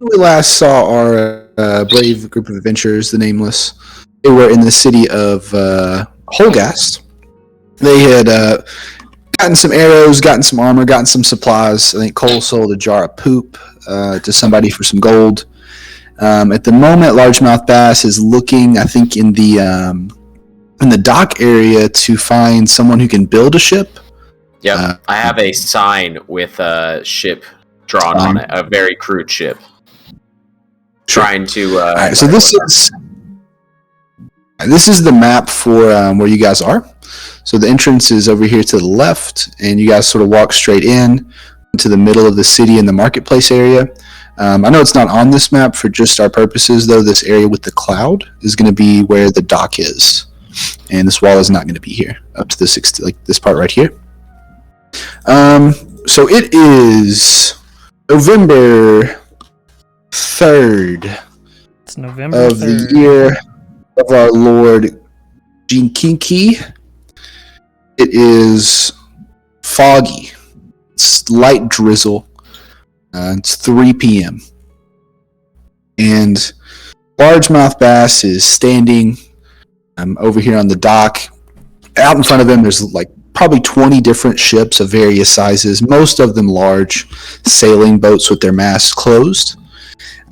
we last saw our brave group of adventurers, the Nameless, they were in the city of Holgast. They had gotten some arrows, gotten some armor, gotten some supplies. I think Cole sold a jar of poop to somebody for some gold. At the moment, largemouth bass is looking, I think, in the dock area to find someone who can build a ship. Yep, I have a sign with a ship drawn on it, a very crude ship. Sure. Trying to. All right, so this is the map for where you guys are. So the entrance is over here to the left, and you guys sort of walk straight in to the middle of the city in the marketplace area. I know it's not on this map for just our purposes, though. This area with the cloud is going to be where the dock is, and this wall is not going to be here up to this part right here. So it is November 3rd. It's November of 3rd. the year of our Lord Jinkinki. It is foggy. It's light drizzle. It's 3 p.m. And largemouth bass is standing over here on the dock. Out in front of him, there's like probably 20 different ships of various sizes, most of them large sailing boats with their masts closed.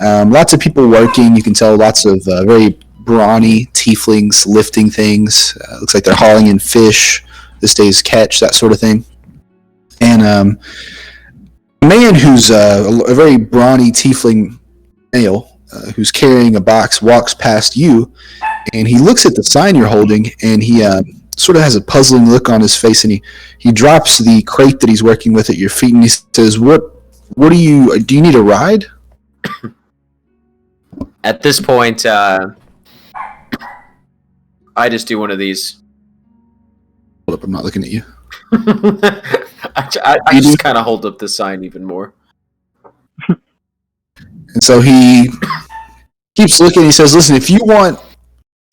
Lots of people working. You can tell lots of very brawny tieflings lifting things. Looks like they're hauling in fish, this day's catch, that sort of thing. And a man who's a very brawny tiefling male who's carrying a box walks past you, and he looks at the sign you're holding, and he sort of has a puzzling look on his face, and he drops the crate that he's working with at your feet, and he says, "What do you need a ride?" At this point, I just do one of these. Hold up, I'm not looking at you. I just kind of hold up the sign even more. And so he keeps looking. He says, "Listen, if you want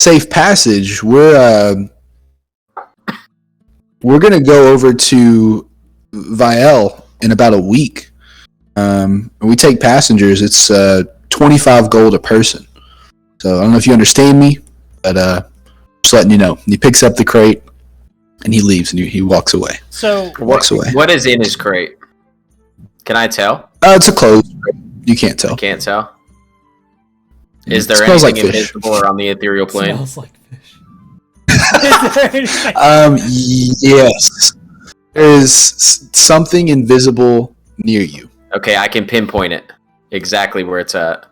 safe passage, we're gonna go over to Vielle in about a week. We take passengers. It's 25 gold a person. So I don't know if you understand me, but just letting you know." And he picks up the crate and he leaves, and he walks away. So Walks away. What is in his crate? Can I tell? It's a closed crate. You can't tell. I can't tell. Is there Smells anything like fish. invisible or on the ethereal plane? smells like fish. Is there anything? Yes. There is something invisible near you. Okay, I can pinpoint it exactly where it's at.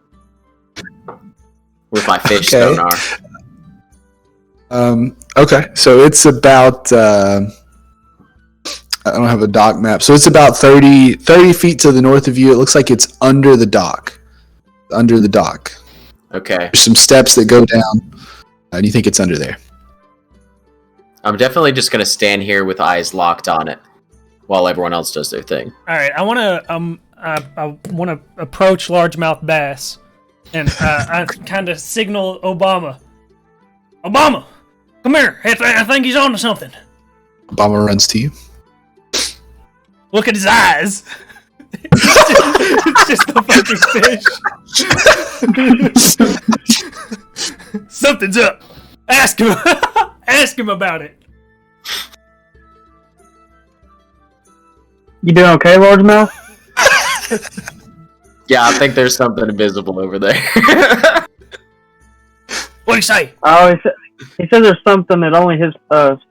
Where my fish stone are. Okay, so it's about I don't have a dock map, so it's about 30 feet to the north of you. It looks like it's under the dock. Okay. There's some steps that go down, and you think it's under there. I'm definitely just gonna stand here with eyes locked on it while everyone else does their thing. All right, I want to approach largemouth bass, and I kind of signal Obama. Obama, come here. I think he's on to something. Obama runs to you. Look at his eyes. It's just a fucking fish. Something's up. Ask him. Ask him about it. You doing okay, largemouth? Yeah, I think there's something invisible over there. What do you say? Oh, he says there's something that only his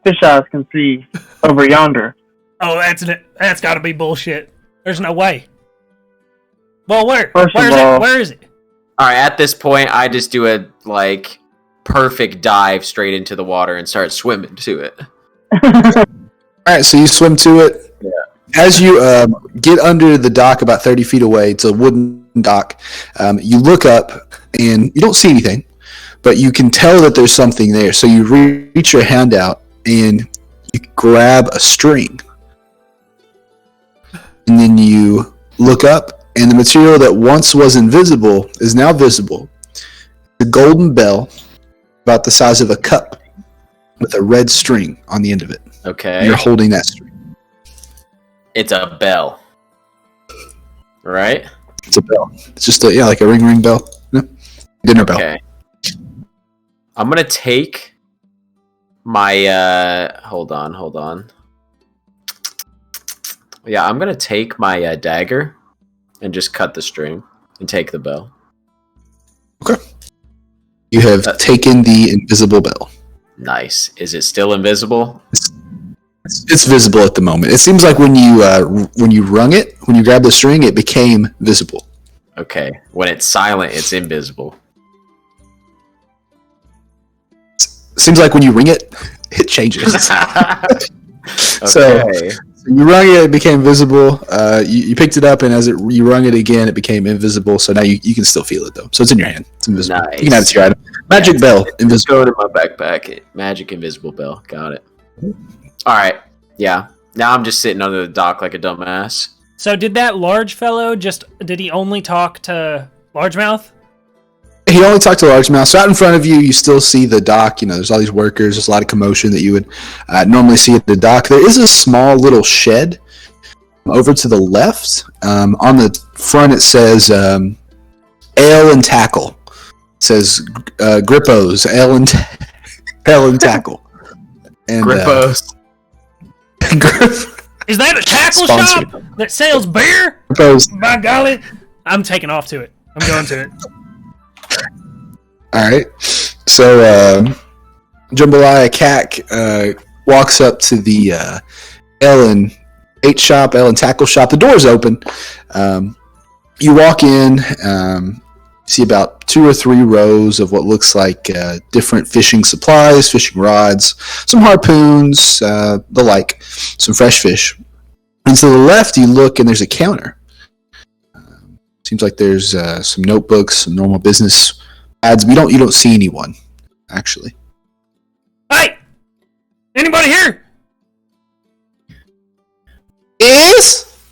fish eyes can see over yonder. Oh, that's got to be bullshit. There's no way. Well, where? First of Where is all- it? Where is it? All right, at this point, I just do a perfect dive straight into the water and start swimming to it. All right, so you swim to it. Yeah. As you get under the dock about 30 feet away, it's a wooden dock. You look up and you don't see anything, but you can tell that there's something there. So you reach your hand out and you grab a string. And then you look up, and the material that once was invisible is now visible. A golden bell about the size of a cup with a red string on the end of it. Okay. You're holding that string. It's a bell. Right? It's a bell. It's just like a ring bell. Yeah. Dinner bell. Okay. I'm gonna take my hold on. Yeah, I'm gonna take my dagger and just cut the string and take the bell. Okay. You have taken the invisible bell. Nice. Is it still invisible? It's visible at the moment. It seems like when you rung it, when you grabbed the string, it became visible. Okay. When it's silent, it's invisible. Seems like when you ring it, it changes. Okay. So you rung it, it became visible. You picked it up, and as you rung it again, it became invisible. So now you can still feel it though. So it's in your hand. It's invisible. Nice. You can add it to your item. Magic bell, invisible. Go to my backpack. Magic invisible bell. Got it. All right. Yeah. Now I'm just sitting under the dock like a dumbass. So did that large fellow did he only talk to Largemouth? He only talked to Largemouth. So out in front of you, you still see the dock. There's all these workers. There's a lot of commotion that you would normally see at the dock. There is a small little shed over to the left. On the front, it says ale and tackle. It says Grippos, ale and tackle. And, Grippos. Is that a tackle Sponsored. shop that sells beer? Grippos. By golly, I'm taking off to it. I'm going to it. All right. So Jambalaya Cack walks up to the Ellen tackle shop. The door's open. You walk in, see about 2 or 3 rows of what looks like different fishing supplies, fishing rods, some harpoons, the like, some fresh fish. And to the left, you look, and there's a counter. Seems like there's some notebooks, some normal business ads. You don't see anyone, actually. Hey! Anybody here? Yes?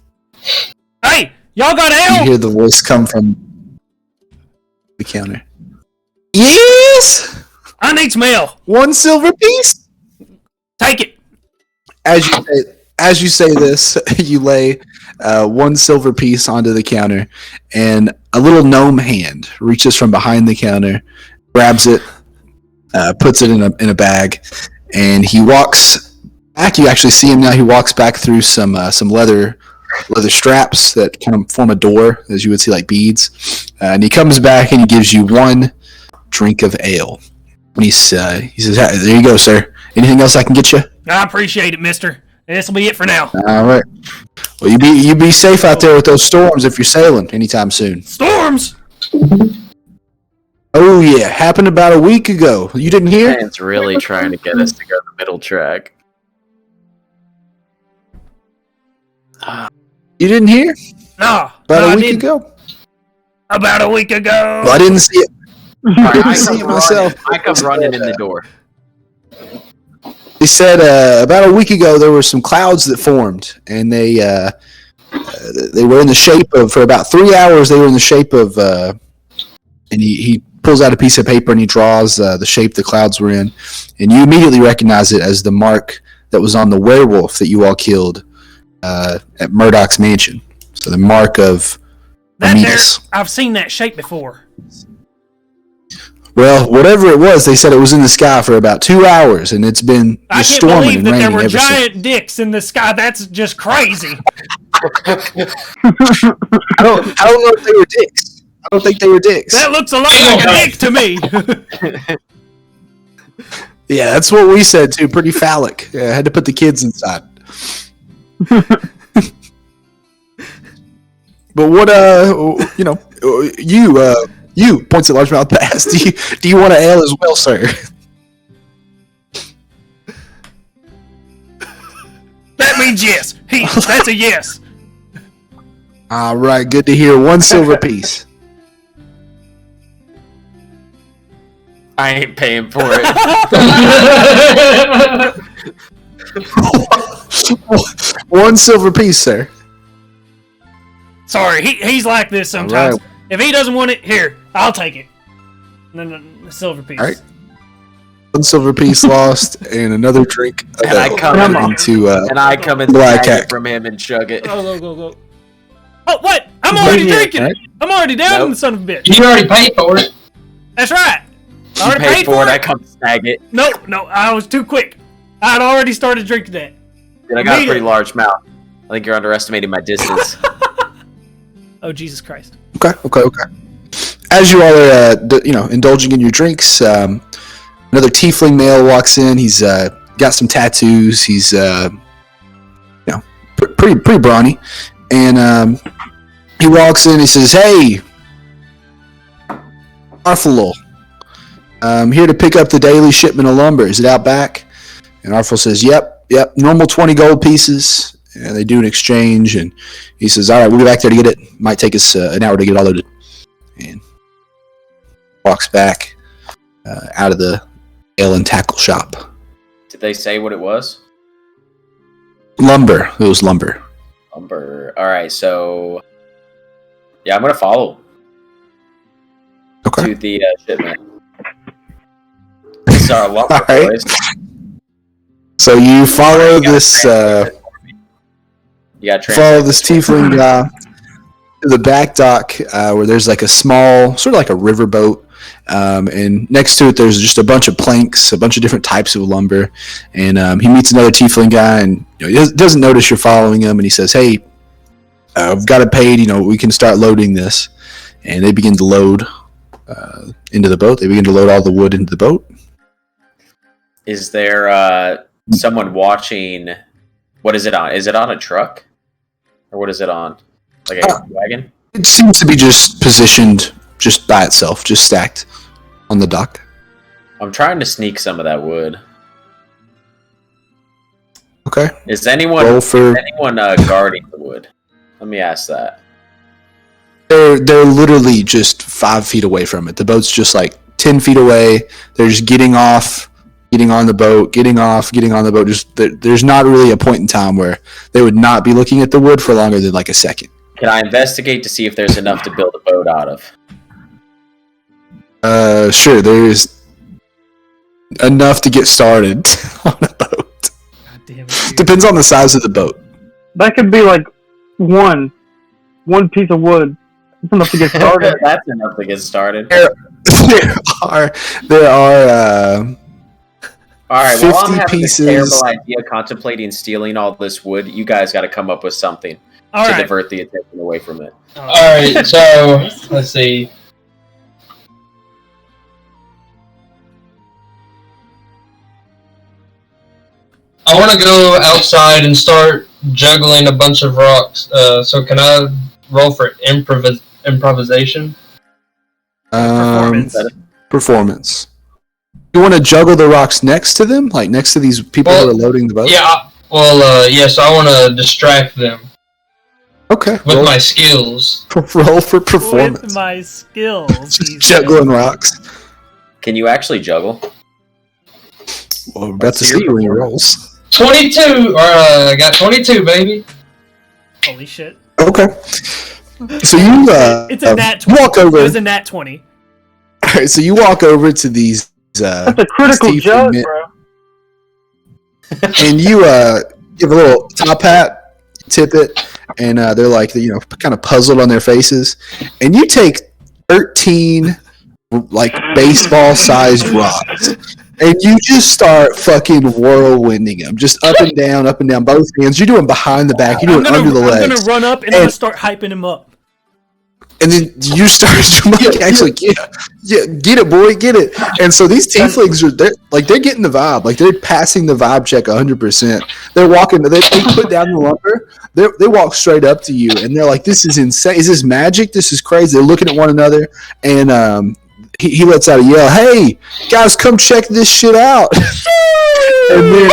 Hey! Y'all got You ale? hear the voice come from the counter. Yes? I need some ale. 1 silver piece? Take it. As you say this, you lay 1 silver piece onto the counter, and a little gnome hand reaches from behind the counter, grabs it, puts it in a bag, and he walks back. You actually see him now. He walks back through some leather straps that kind of form a door, as you would see, like beads. And he comes back and he gives you 1 drink of ale. And he says, "There you go, sir. Anything else I can get you?" I appreciate it, mister. This will be it for now. All right. Well, you be safe out there with those storms if you're sailing anytime soon. Storms? Oh yeah, happened about a week ago. You didn't hear? Man's really trying to get us to go the middle track. You didn't hear? No. About a week ago. About a week ago. Well, I didn't see it. All right, I see it myself. I come running in the door. He said about a week ago there were some clouds that formed, and they were in the shape of, for about 3 hours. They were in the shape of, and he pulls out a piece of paper and he draws the shape the clouds were in, and you immediately recognize it as the mark that was on the werewolf that you all killed at Murdoch's mansion. So the mark of Ametus. I've seen that shape before. Well, whatever it was, they said it was in the sky for about 2 hours, and it's been just storming and that there raining were ever giant since. dicks in the sky. That's just crazy. I don't know if they were dicks. I don't think they were dicks. That looks a lot like a dick to me. Yeah, that's what we said too. Pretty phallic. Yeah, I had to put the kids inside. But what you points at Largemouth Pass. Do you want an ale as well, sir? That means yes. That's a yes. All right, good to hear. 1 silver piece. I ain't paying for it. 1 silver piece, sir. Sorry, he's like this sometimes. Right. If he doesn't want it, here, I'll take it. No, the silver piece. All right. 1 silver piece lost, and another drink. And I come into and I come and Black snag Hack. it from him and chug it. Go. Oh, what? I'm already Yeah, drinking it. I'm already down, Nope. the son of a bitch. You already paid for it. That's right. I You already paid for it. I come snag it. No, I was too quick. I'd already started drinking that. Dude, I got a pretty large mouth. I think you're underestimating my distance. Oh, Jesus Christ. Okay. As you all are, indulging in your drinks, another tiefling male walks in. He's got some tattoos. He's, pretty brawny, and he walks in. He says, "Hey, Arfalol, I'm here to pick up the daily shipment of lumber. Is it out back?" And Arfal says, "Yep. Normal 20 gold pieces." And they do an exchange, and he says, "All right, we'll go back there to get it. Might take us an hour to get it all loaded." And walks back out of the ale and tackle shop. Did they say what it was? Lumber. It was lumber. Lumber. All right, so yeah, I'm gonna follow Okay. to the shipment. This is our lumber, All right. boys. So you follow You gotta this. translate it for me. You gotta Follow translate this this for me. tiefling guy to the back dock where there's like a small, sort of like a riverboat. And next to it, there's just a bunch of planks, a bunch of different types of lumber. And he meets another tiefling guy, and he doesn't notice you're following him. And he says, "Hey, I've got it paid. We can start loading this." And they begin to load into the boat. They begin to load all the wood into the boat. Is there someone watching? What is it on? Is it on a truck, or what is it on? Like a wagon? It seems to be just positioned just by itself, just stacked on the dock. I'm trying to sneak some of that wood. Okay. Is anyone guarding the wood? Let me ask that. They're literally just 5 feet away from it. The boat's just like 10 feet away. They're just getting off, getting on the boat, getting off, getting on the boat. There's not really a point in time where they would not be looking at the wood for longer than like a second. Can I investigate to see if there's enough to build a boat out of? Sure. There's enough to get started on a boat. God damn it. Depends on the size of the boat. That could be like one piece of wood. It's enough to get started. That's enough to get started. There are All right, well, I'm 50 having pieces. this terrible idea contemplating stealing all this wood. You guys got to come up with something All to right. divert the attention away from it. All right, so let's see. I want to go outside and start juggling a bunch of rocks. So can I roll for improvisation? Performance. Performance. You want to juggle the rocks next to them, like next to these people who are loading the boat? Yeah. So I want to distract them Okay. with my skills. Roll for performance. With my skills. Just juggling rocks. Can you actually juggle? Well, we're about to see when he rolls. 22, I got 22, baby. Holy shit. Okay. So you It's a nat 20. walk over. It was a nat 20. All right, so you walk over to these. That's a critical Steve jug, Schmidt. bro. And you give a little top hat, tip it, and they're like kind of puzzled on their faces. And you take 13 like baseball-sized rocks, and you just start fucking whirlwinding them, just up and down, both hands. You're doing behind the back, you're doing under the legs. I'm going to run up and I'm going to start hyping him up. And then you start to actually get it, boy, get it. And so these tieflings they're getting the vibe, like they're passing the vibe check 100%. They're walking, they put down the lumber, they walk straight up to you, and they're like, "This is insane! Is this magic? This is crazy!" They're looking at one another, and he lets out a yell, "Hey, guys, come check this shit out!" And then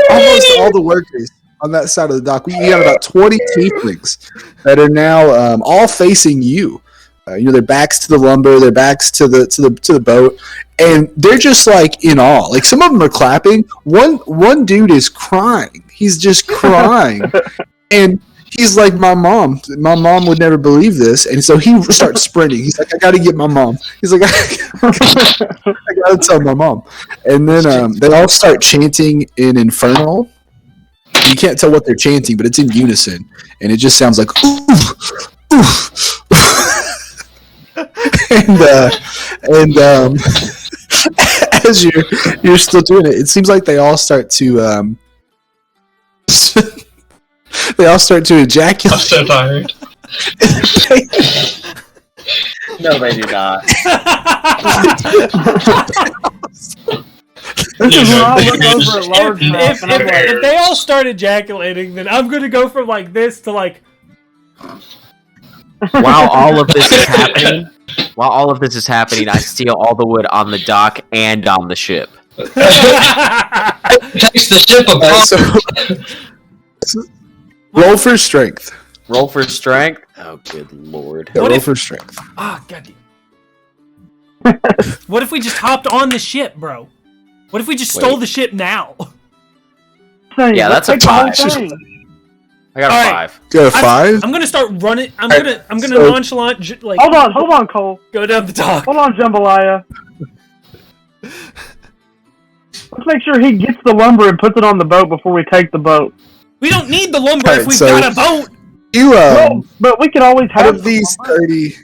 almost all the workers on that side of the dock. We got about 20 tieflings that are now all facing you. Their backs to the lumber, their backs to the boat, and they're just like in awe. Like some of them are clapping. One dude is crying. He's just crying, and he's like, "My mom would never believe this." And so he starts sprinting. He's like, "I got to get my mom." He's like, "I got to tell my mom." And then they all start chanting in Infernal. You can't tell what they're chanting, but it's in unison, and it just sounds like oof, oof. and as you're still doing it, it seems like they all start to ejaculate. I'm so tired. No, they do not. This is when I look over at largemouth and I'm like, If they all start ejaculating, then I'm gonna go from like this to like. While all of this is happening, I steal all the wood on the dock and on the ship. Takes the ship apart. So, roll for strength. Roll for strength. Oh, good lord! Yeah, What roll if- for strength. Ah, goddamn. What if we just hopped on the ship, bro? What if we just stole Wait. the ship now? Yeah, that's a take the whole 5. thing. I got a All right. 5. Go 5. I'm gonna start running. I'm Alright, gonna so- nonchalant like Hold on, Cole. go down the dock. Hold on, Jambalaya. Let's make sure he gets the lumber and puts it on the boat before we take the boat. We don't need the lumber Alright, if we've so- got a boat. You Well, but we could always out have of these the lumber. 30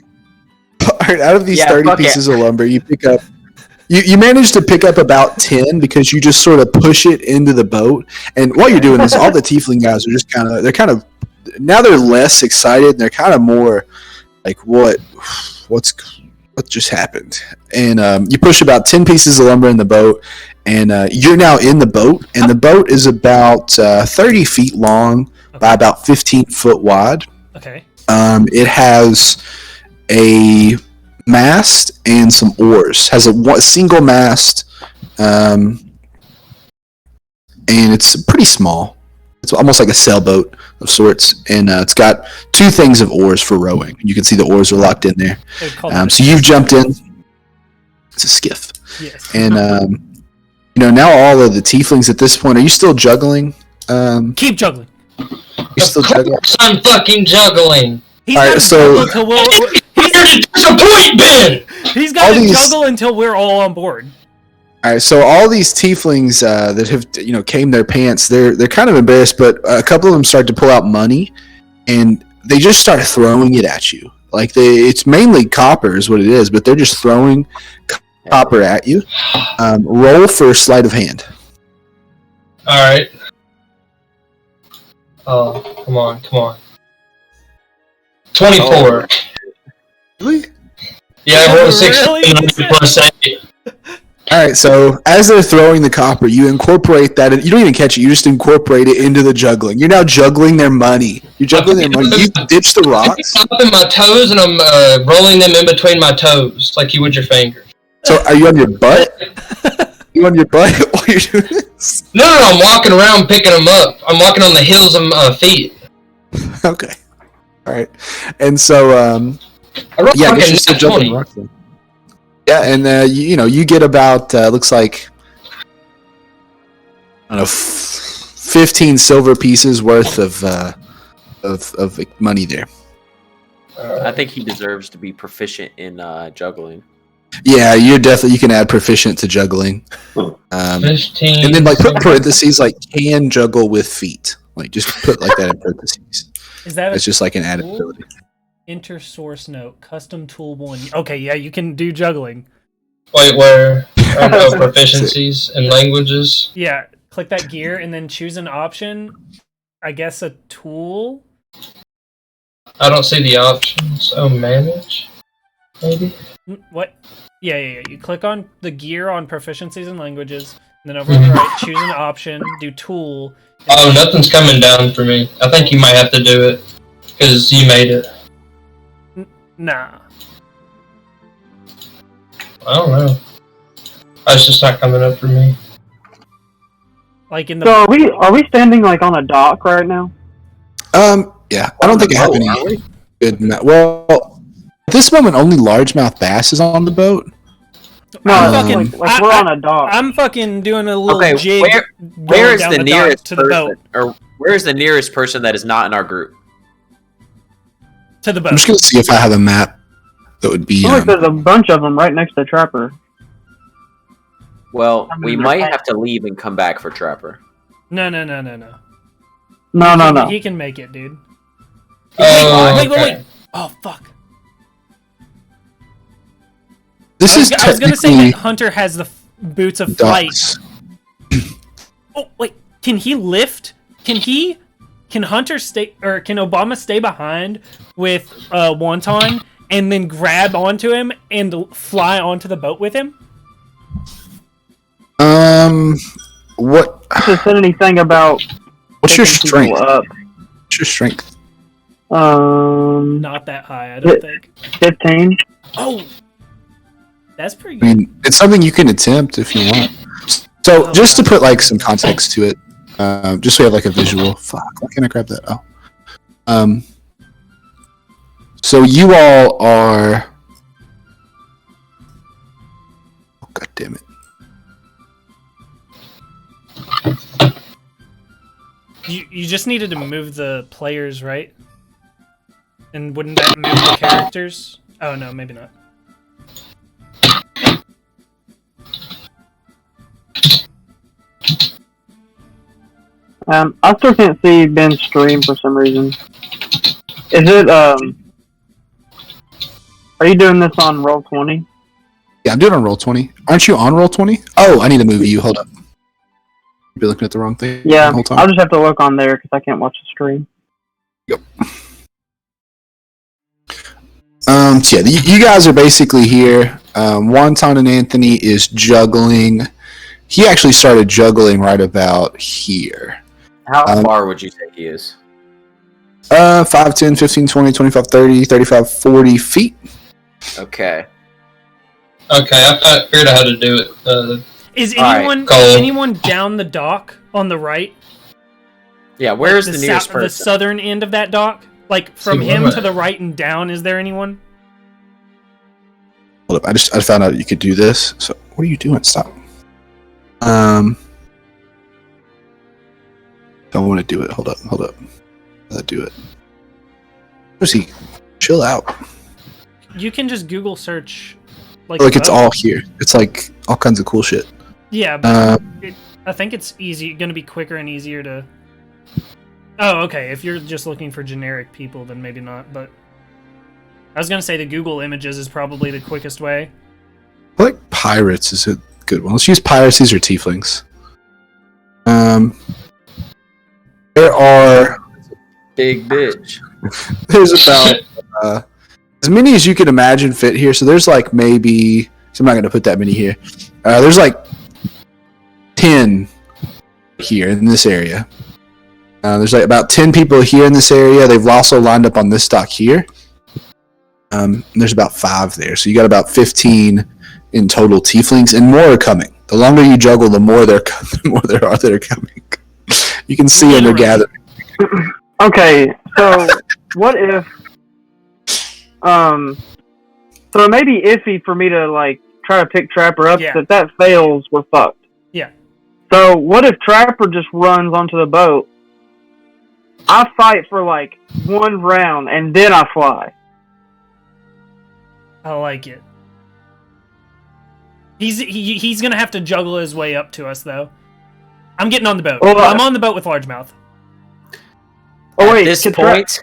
alright, out of these Yeah, 30 fuck it. pieces of lumber, you pick up you manage to pick up about 10 because you just sort of push it into the boat. And while you're doing this, all the tiefling guys are just kind of now they're less excited and they're kind of more like what just happened. And you push about 10 pieces of lumber in the boat, and you're now in the boat, and the boat is about 30 feet long by about 15 foot wide. Okay. It has a mast and some oars. Has a single mast, and it's pretty small. It's almost like a sailboat of sorts, and it's got 2 things of oars for rowing. You can see the oars are locked in there. They would call that So you've jumped in. It's a skiff, yes. and now all of the tieflings at this point. Are you still juggling? Keep juggling. You're still Of juggling. course I'm fucking juggling. He's Alright, got to so- juggle until Here to disappoint Ben! he's got all to these- juggle until we're all on board. All right, so all these tieflings that have came their pants, they're kind of embarrassed, but a couple of them start to pull out money, and they just start throwing it at you. Like it's mainly copper is what it is, but they're just throwing copper at you. Roll for sleight of hand. Alright. Oh, come on. 24. Really? Yeah, I rolled a 16 Really? plus 8. All right, so as they're throwing the copper, you incorporate that. You don't even catch it. You just incorporate it into the juggling. You're now juggling their money. You're juggling their money. You ditch the rocks. I'm up in my toes and I'm rolling them in between my toes, like you would your fingers. So are you on your butt? You on your butt while you're doing this? No, I'm walking around picking them up. I'm walking on the heels of my feet. Okay. All right. And so, I rolled yeah, I fucking guess you're still nat juggling 20. rocks then. Yeah, and you get about looks like I don't know 15 silver pieces worth of money there. I think he deserves to be proficient in juggling. Yeah, you can add proficient to juggling. 15. And then like put parentheses like can juggle with feet. Like just put like that in parentheses. Is that It's a just like an added tool? ability. Enter source note, custom tool 1. Okay, yeah, you can do juggling. Wait, where? Proficiencies in languages. Yeah, click that gear and then choose an option. I guess a tool. I don't see the options. Oh, manage? Maybe? What? Yeah. You click on the gear on proficiencies and languages, and then over on the right, choose an option, do tool. Oh, nothing's coming down for me. I think you might have to do it. Because you made it. Nah. I don't know. It's just not coming up for me. Like in the. So are we standing like on a dock right now? Yeah, I don't think I have any good. Well, at this moment, only largemouth bass is on the boat. No, I'm fucking- like we're on a dock. I'm fucking doing a little Okay, jig. where going is down the dock nearest to the boat? person, or where is the nearest person that is not in our group? To the I'm boat. just gonna see if I have a map that would be. Looks like there's a bunch of them right next to Trapper. Well, I mean, we they're might fine. have to leave and come back for Trapper. No. No. He can make it, dude. Oh, Wait. okay. Oh, fuck. This is I was gonna say technically that Hunter has the boots of flight. ducks. Oh, wait. Can he lift? Can Hunter stay, or can Obama stay behind with Wonton and then grab onto him and fly onto the boat with him? What? Just said anything about What's your picking strength? people up. What's your strength? Not that high, I don't think. 15. Oh, that's pretty I good. mean, it's something you can attempt if you want. So, just to put like some context to it, just so we have like a visual. Fuck, why can't I grab that? Oh. So you all are. Oh, God damn it! You just needed to move the players, right? And wouldn't that move the characters? Oh no, maybe not. I still can't see Ben's stream for some reason. Is it, are you doing this on Roll20? Yeah, I'm doing it on Roll20. Aren't you on Roll20? Oh, I need to move you. Hold up. You're looking at the wrong thing. Yeah, the whole time. I'll just have to look on there because I can't watch the stream. So yeah, you guys are basically here. Wonton and Anthony is juggling. He actually started juggling right about here. How far would you say he is? 5, 10, 15, 20, 25, 30, 35, 40 feet. Okay. Okay, I figured out how to do it. Is All right, anyone Cole. is anyone down the dock on the right? Yeah, where's the nearest the person? southern end of that dock? Like from See, him what- to the right and down, is there anyone? Hold up, I found out you could do this. So what are you doing? Stop. Don't want to do it. Hold up. Let's do it. Where's he? Chill out. You can just Google search like It's boat. all here. It's like all kinds of cool shit. Yeah, but Uh, I think it's going to be quicker and easier to. Oh, okay. If you're just looking for generic people, then maybe not. But I was going to say the Google Images is probably the quickest way. I like pirates is a good one. Let's use pirates. These are tieflings. There are. Big bitch. There's about as many as you can imagine fit here. So there's like maybe. So I'm not going to put that many here. There's like 10 here in this area. There's like about 10 people here in this area. They've also lined up on this dock here. There's about 5 there. So you got about 15 in total tieflings, and more are coming. The longer you juggle, the more there are that are coming. You can see them are gathering. Okay, so what if, so it may be iffy for me to like try to pick Trapper up. Yeah. If that fails, we're fucked. Yeah. So what if Trapper just runs onto the boat? I fight for like 1 round and then I fly. I like it. He's going to have to juggle his way up to us, though. I'm getting on the boat. Well, I'm on the boat with Largemouth. Oh At wait, this can point,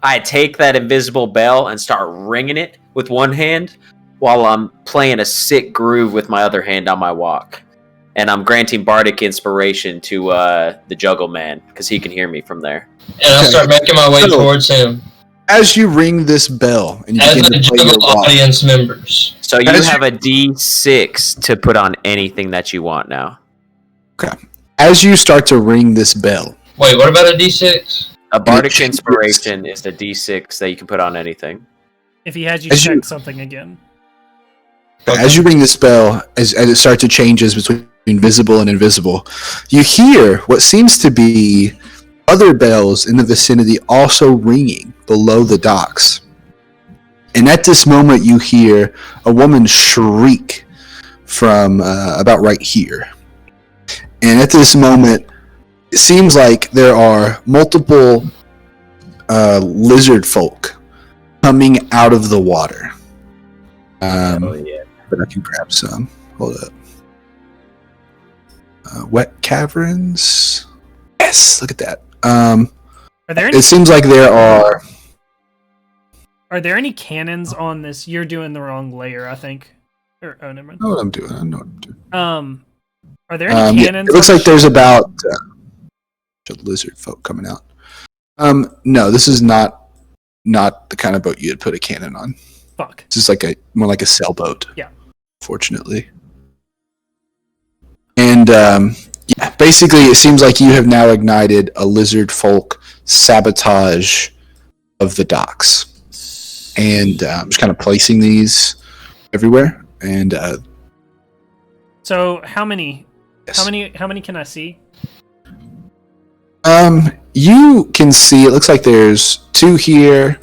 I take that invisible bell and start ringing it with one hand while I'm playing a sick groove with my other hand on my walk. And I'm granting bardic inspiration to the Juggle Man, because he can hear me from there. And I start making my way So- towards him. As you ring this bell and you As begin the to play your juggle walk, audience members. So you As have a D6 to put on anything that you want now. as you start to ring this bell, Wait, what about a D6? A bardic changes. inspiration is the D6 that you can put on anything. If he has you As check you- something again. as you ring this bell, as it starts to changes between visible and invisible, you hear what seems to be other bells in the vicinity also ringing below the docks. And at this moment, you hear a woman shriek from about right here. And at this moment, it seems like there are multiple lizard folk coming out of the water. Oh yeah. But I can grab some. Hold up. Wet caverns. Yes, look at that. Are there any? It seems like there are. Are there any cannons on this? You're doing the wrong layer, I think. Or, oh, never mind. I know what I'm doing. I know what I'm doing. Are there any Yeah, cannons? it looks like there's about lizard folk coming out. No, this is not the kind of boat you'd put a cannon on. Fuck. This is like more like a sailboat. Yeah. Fortunately. And yeah, basically, it seems like you have now ignited a lizard folk sabotage of the docks. And just kind of placing these everywhere. And so how many? yes. How many can I see? You can see. It looks like there's two here.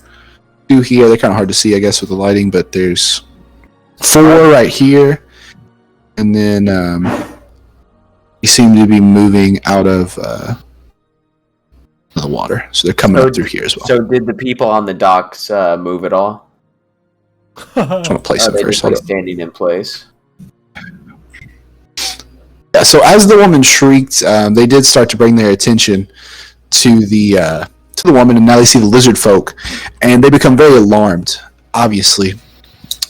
They're kind of hard to see, I guess, with the lighting. But there's 4 right here, and then you seem to be moving out of the water, so they're coming up through here as well. So did the people on the docks move at all? I just want to place Are them they first. just like standing in place? Yeah, so as the woman shrieked, they did start to bring their attention to the woman, and now they see the lizard folk, and they become very alarmed, obviously.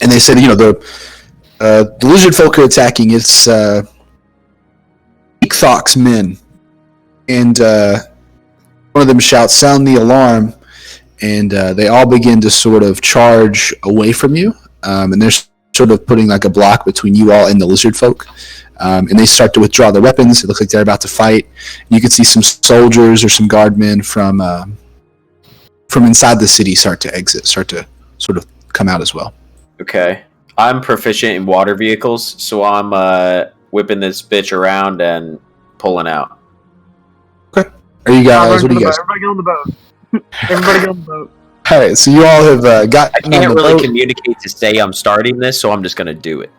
And they said, the lizard folk are attacking. It's Ichthok's men, and one of them shouts, "Sound the alarm!" And they all begin to sort of charge away from you, and they're sort of putting like a block between you all and the lizard folk. And they start to withdraw their weapons. It looks like they're about to fight. You can see some soldiers or some guardmen from inside the city start to sort of come out as well. Okay. I'm proficient in water vehicles, so I'm whipping this bitch around and pulling out. Okay. Are you guys? What do you guys? Everybody get on the boat. Everybody get on the boat. All right. So you all have got. I can't really communicate to say I'm starting this, so I'm just gonna do it.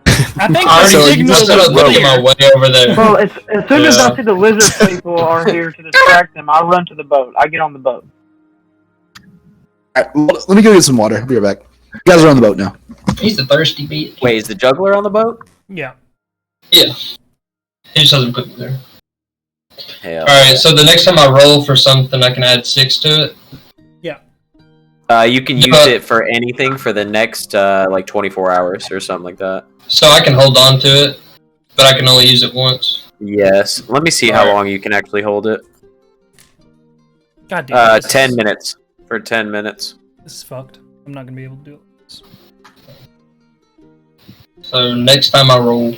I think I the already signal started was looking my clear. way over there. Well, as soon as I see the lizard people are here to distract them, I run to the boat. I get on the boat. All right, let me go get some water. I'll be right back. You guys are on the boat now. He's the thirsty beat. Wait, is the juggler on the boat? Yeah. Yeah. He just hasn't put me there. Hell. Alright, so the next time I roll for something, I can add 6 to it. You can use it for anything for the next like 24 hours or something like that. So I can hold on to it, but I can only use it once. Yes. Let me see how long you can actually hold it. God damn. This 10 minutes. For 10 minutes. This is fucked. I'm not gonna be able to do it. So next time I roll.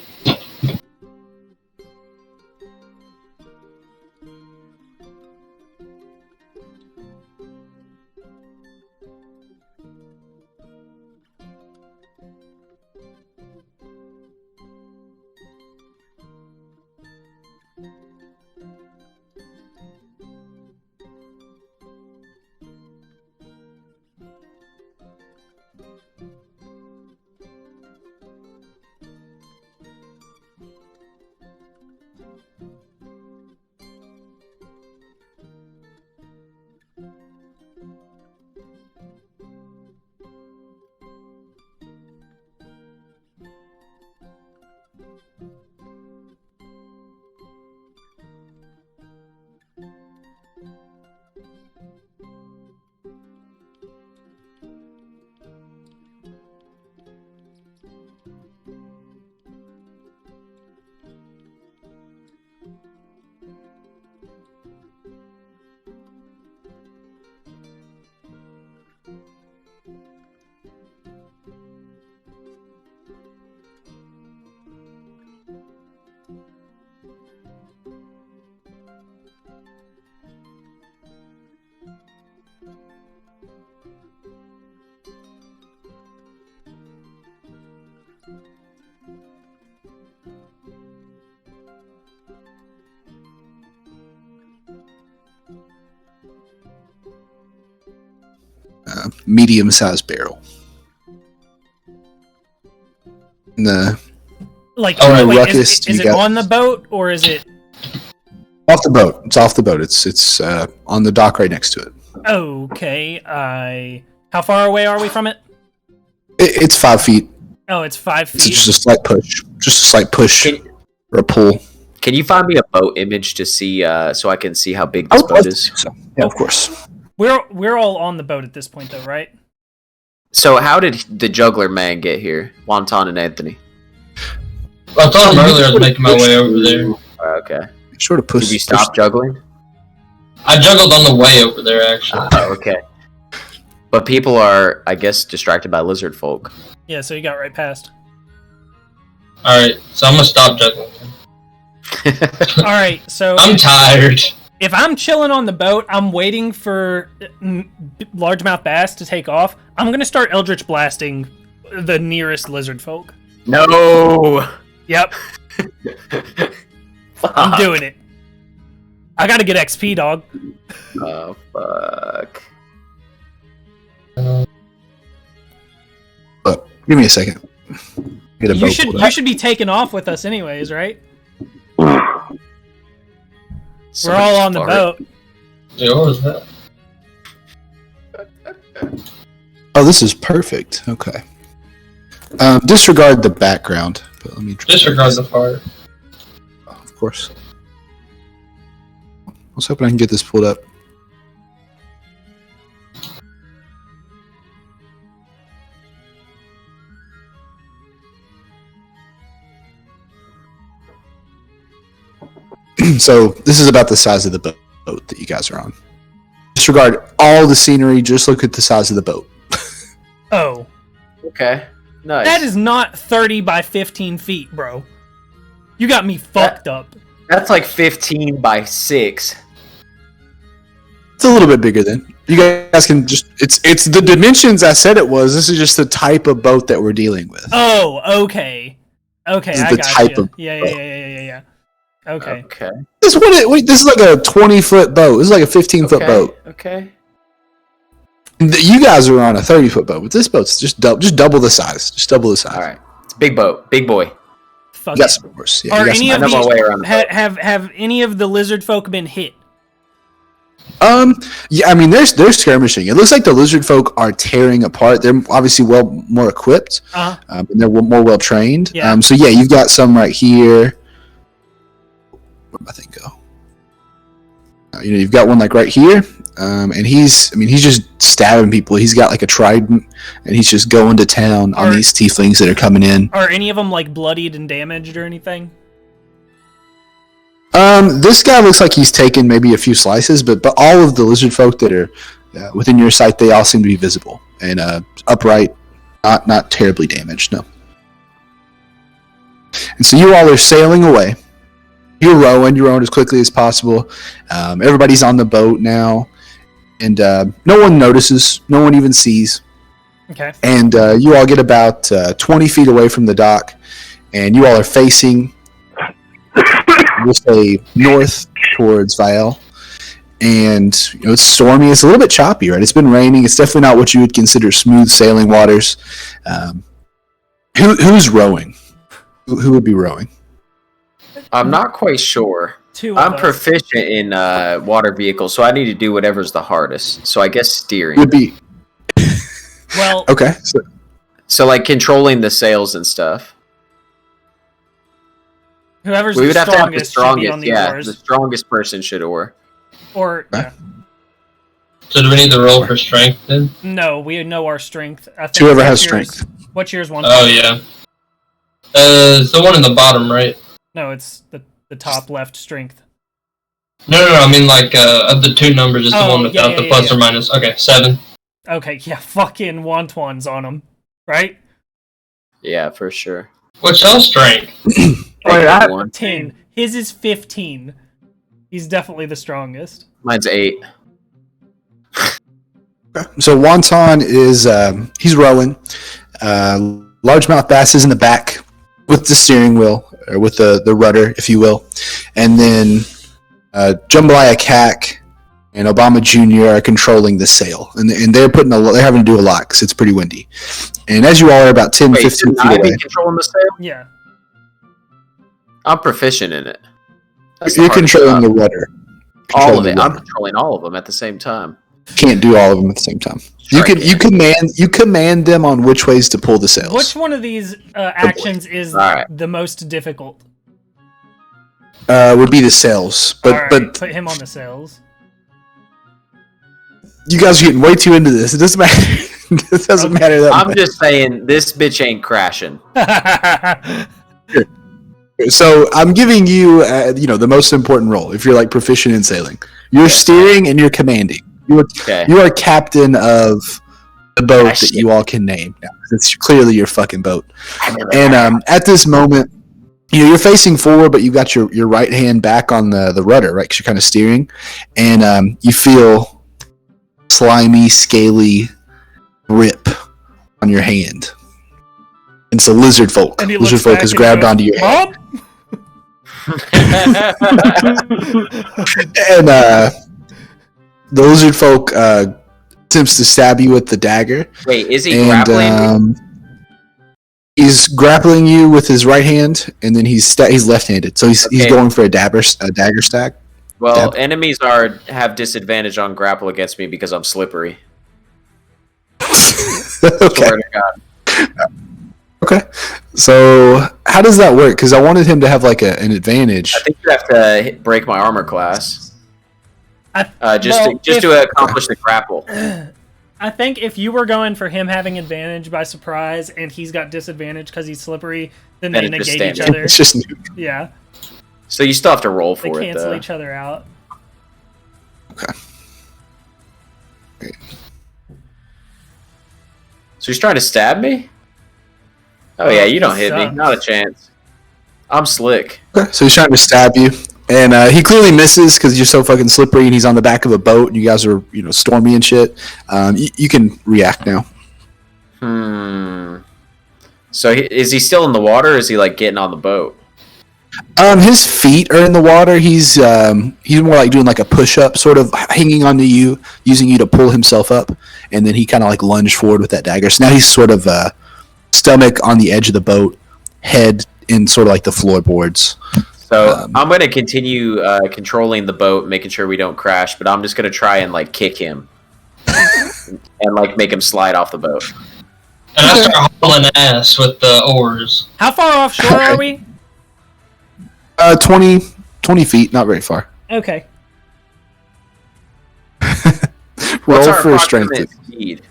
Medium-sized barrel. And Like, Oh, wait, ruckus, is you it got- on the boat or is it? off the boat. It's off the boat. It's on the dock right next to it. Okay. How far away are we from it? It's 5 feet. Oh, it's 5 It's feet. just a slight push. Just a slight push Can, or a pull. Can you find me a boat image to see, so I can see how big this boat is? So, yeah, of course. We're all on the boat at this point, though, right? So how did the juggler man get here? Wonton and Anthony. Well, I told him earlier I was making my way over there. Okay. Sort of push. Did you stop juggling? I juggled on the way over there, actually. Okay. But people are, I guess, distracted by lizard folk. Yeah, so you got right past. Alright, so I'm gonna stop juggling. All right, so I'm tired. if I'm chilling on the boat, I'm waiting for largemouth bass to take off. I'm gonna start eldritch blasting the nearest lizard folk. No. Yep, I'm doing it. I gotta get XP, dog. Oh fuck. Look, give me a second. Get a You boat should pulled up. be taking off with us anyways, right? So We're all much on the fart. boat. Dude, what was that? Oh, this is perfect. Okay. Disregard the background, but let me Disregard the fart. Of course. I was hoping I can get this pulled up. So this is about the size of the boat that you guys are on. Disregard all the scenery. Just look at the size of the boat. Oh, Okay. Nice. that is not 30 by 15 feet, bro. You got me fucked up. That's like 15 by 6. It's a little bit bigger than you guys can just. It's the dimensions I said it was. This is just the type of boat that we're dealing with. Oh, okay. Okay, This is I the got type you. of Yeah. Okay. Okay. This is like a 20-foot boat. This is like a 15-foot boat. Okay. You guys are on a 30-foot boat, but this boat's just double the size. Just double the size. All right. It's a big boat. Big boy. Fuck Yes, it. of course. Yeah, Are you got any some- of I know my way around the boat. have any of the lizard folk been hit? Yeah, I mean, they're skirmishing. It looks like the lizard folk are tearing apart. They're obviously more equipped, and they're more well trained. Yeah. So yeah, you've got some right here. Where'd my thing go? You've got one like right here, and he's just stabbing people. He's got like a trident, and he's just going to town on these tieflings that are coming in. Are any of them like bloodied and damaged or anything? This guy looks like he's taken maybe a few slices, but all of the lizard folk that are within your sight, they all seem to be visible and upright, not terribly damaged. No. And so you all are sailing away. You're rowing as quickly as possible. Everybody's on the boat now, and no one notices. No one even sees. Okay. And you all get about 20 feet away from the dock, and you all are facing, we'll say, north towards Vial. And it's stormy. It's a little bit choppy, right? It's been raining. It's definitely not what you would consider smooth sailing waters. Who's rowing? Who would be rowing? I'm not quite sure. Two of I'm us. proficient in water vehicles, so I need to do whatever's the hardest. So I guess steering. Would be Well, okay. So like controlling the sails and stuff. whoever's We would the have to have the strongest should be on strongest. the Yeah, oars. the strongest person should oar. Or Huh? So do we need to roll for strength then? no, we know our strength. I think Whoever what's has yours- strength. What's yours? One. Oh yeah. It's the one in the bottom, right? No, it's the top left strength. No. I mean, like, of the two numbers, it's the Oh, one without yeah, the yeah, plus yeah. or minus. Okay, 7. Okay, yeah, fucking Wonton's on them, right? Yeah, for sure. What's your strength? Wait, I- One. 10. His is 15. He's definitely the strongest. Mine's 8. So Wonton is he's rowing. Largemouth bass is in the back with the steering wheel or with the rudder, if you will, and then Jambalaya Cack and Obama Jr. are controlling the sail, and they're they're having to do a lot because it's pretty windy. And as you all are about 10, Wait, 15 shouldn't I feet be away, controlling the sail? Yeah. I'm proficient in it. That's the you're hardest controlling job. the rudder. all of Controlling it. the I'm rudder. controlling all of them at the same time. Can't do all of them at the same time. Sure I You command them on which ways to pull the sails. Which one of these actions is Alright. the most difficult? would be the sails. But All right, but put him on the sails. you guys are getting way too into this. It doesn't matter. It doesn't matter that I'm much. just saying, this bitch ain't crashing. So I'm giving you, the most important role. If you're like proficient in sailing, you're steering and you're commanding. Okay. You are captain of the boat that shit. you all can name. Now, it's clearly your fucking boat. And at this moment, you're facing forward, but you got your right hand back on the rudder, right? Because you're kind of steering, and you feel slimy, scaly grip on your hand. And it's a lizard folk. And he Lizard looks folk back has and grabbed goes, onto your hand. Mom? And the lizard folk attempts to stab you with the dagger. Wait, is he grappling? He's grappling you with his right hand, and then he's left-handed, so he's Okay. going for a dagger stack. Well, Dab. enemies have disadvantage on grapple against me because I'm slippery. Okay. Swear to God. Okay. So how does that work? Because I wanted him to have like an advantage. I think you have to break my armor class. Just if- to accomplish the grapple. I think if you were going for him having advantage by surprise and he's got disadvantage because he's slippery, then they Then it's just negate each standard. other. It's just Yeah, So you still have to roll they for it, cancel though. each other out. okay. So he's trying to stab me? Oh yeah, you don't hit me. sucks. Not a chance. I'm slick. Okay. So he's trying to stab you, and he clearly misses because you're so fucking slippery, and he's on the back of a boat, and you guys are stormy and shit. You can react now. So is he still in the water, or is he like getting on the boat? His feet are in the water. He's more like doing like a push up, sort of hanging onto you, using you to pull himself up, and then he kind of like lunged forward with that dagger. So now he's sort of stomach on the edge of the boat, head in sort of like the floorboards. So I'm going to continue controlling the boat, making sure we don't crash, but I'm just going to try and like kick him and like make him slide off the boat. And I start hauling ass with the oars. How far offshore are we? 20 feet, not very far. Okay. Roll What's our for strength. approximate speed?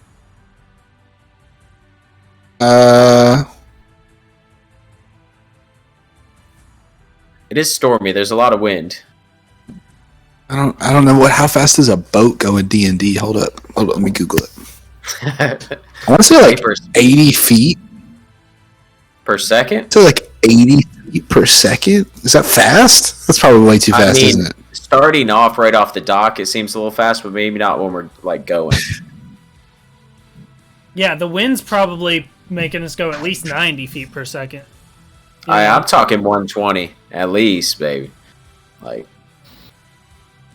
It is stormy. There's a lot of wind. I don't know how fast does a boat go in D&D? Hold up, let me Google it. I want to say like 80 feet. Per second? So like 80 feet per second. Is that fast? That's probably way too fast, isn't it? Starting off right off the dock, it seems a little fast, but maybe not when we're like going. Yeah, the wind's probably making us go at least 90 feet per second. I'm talking 120 at least, baby. Like,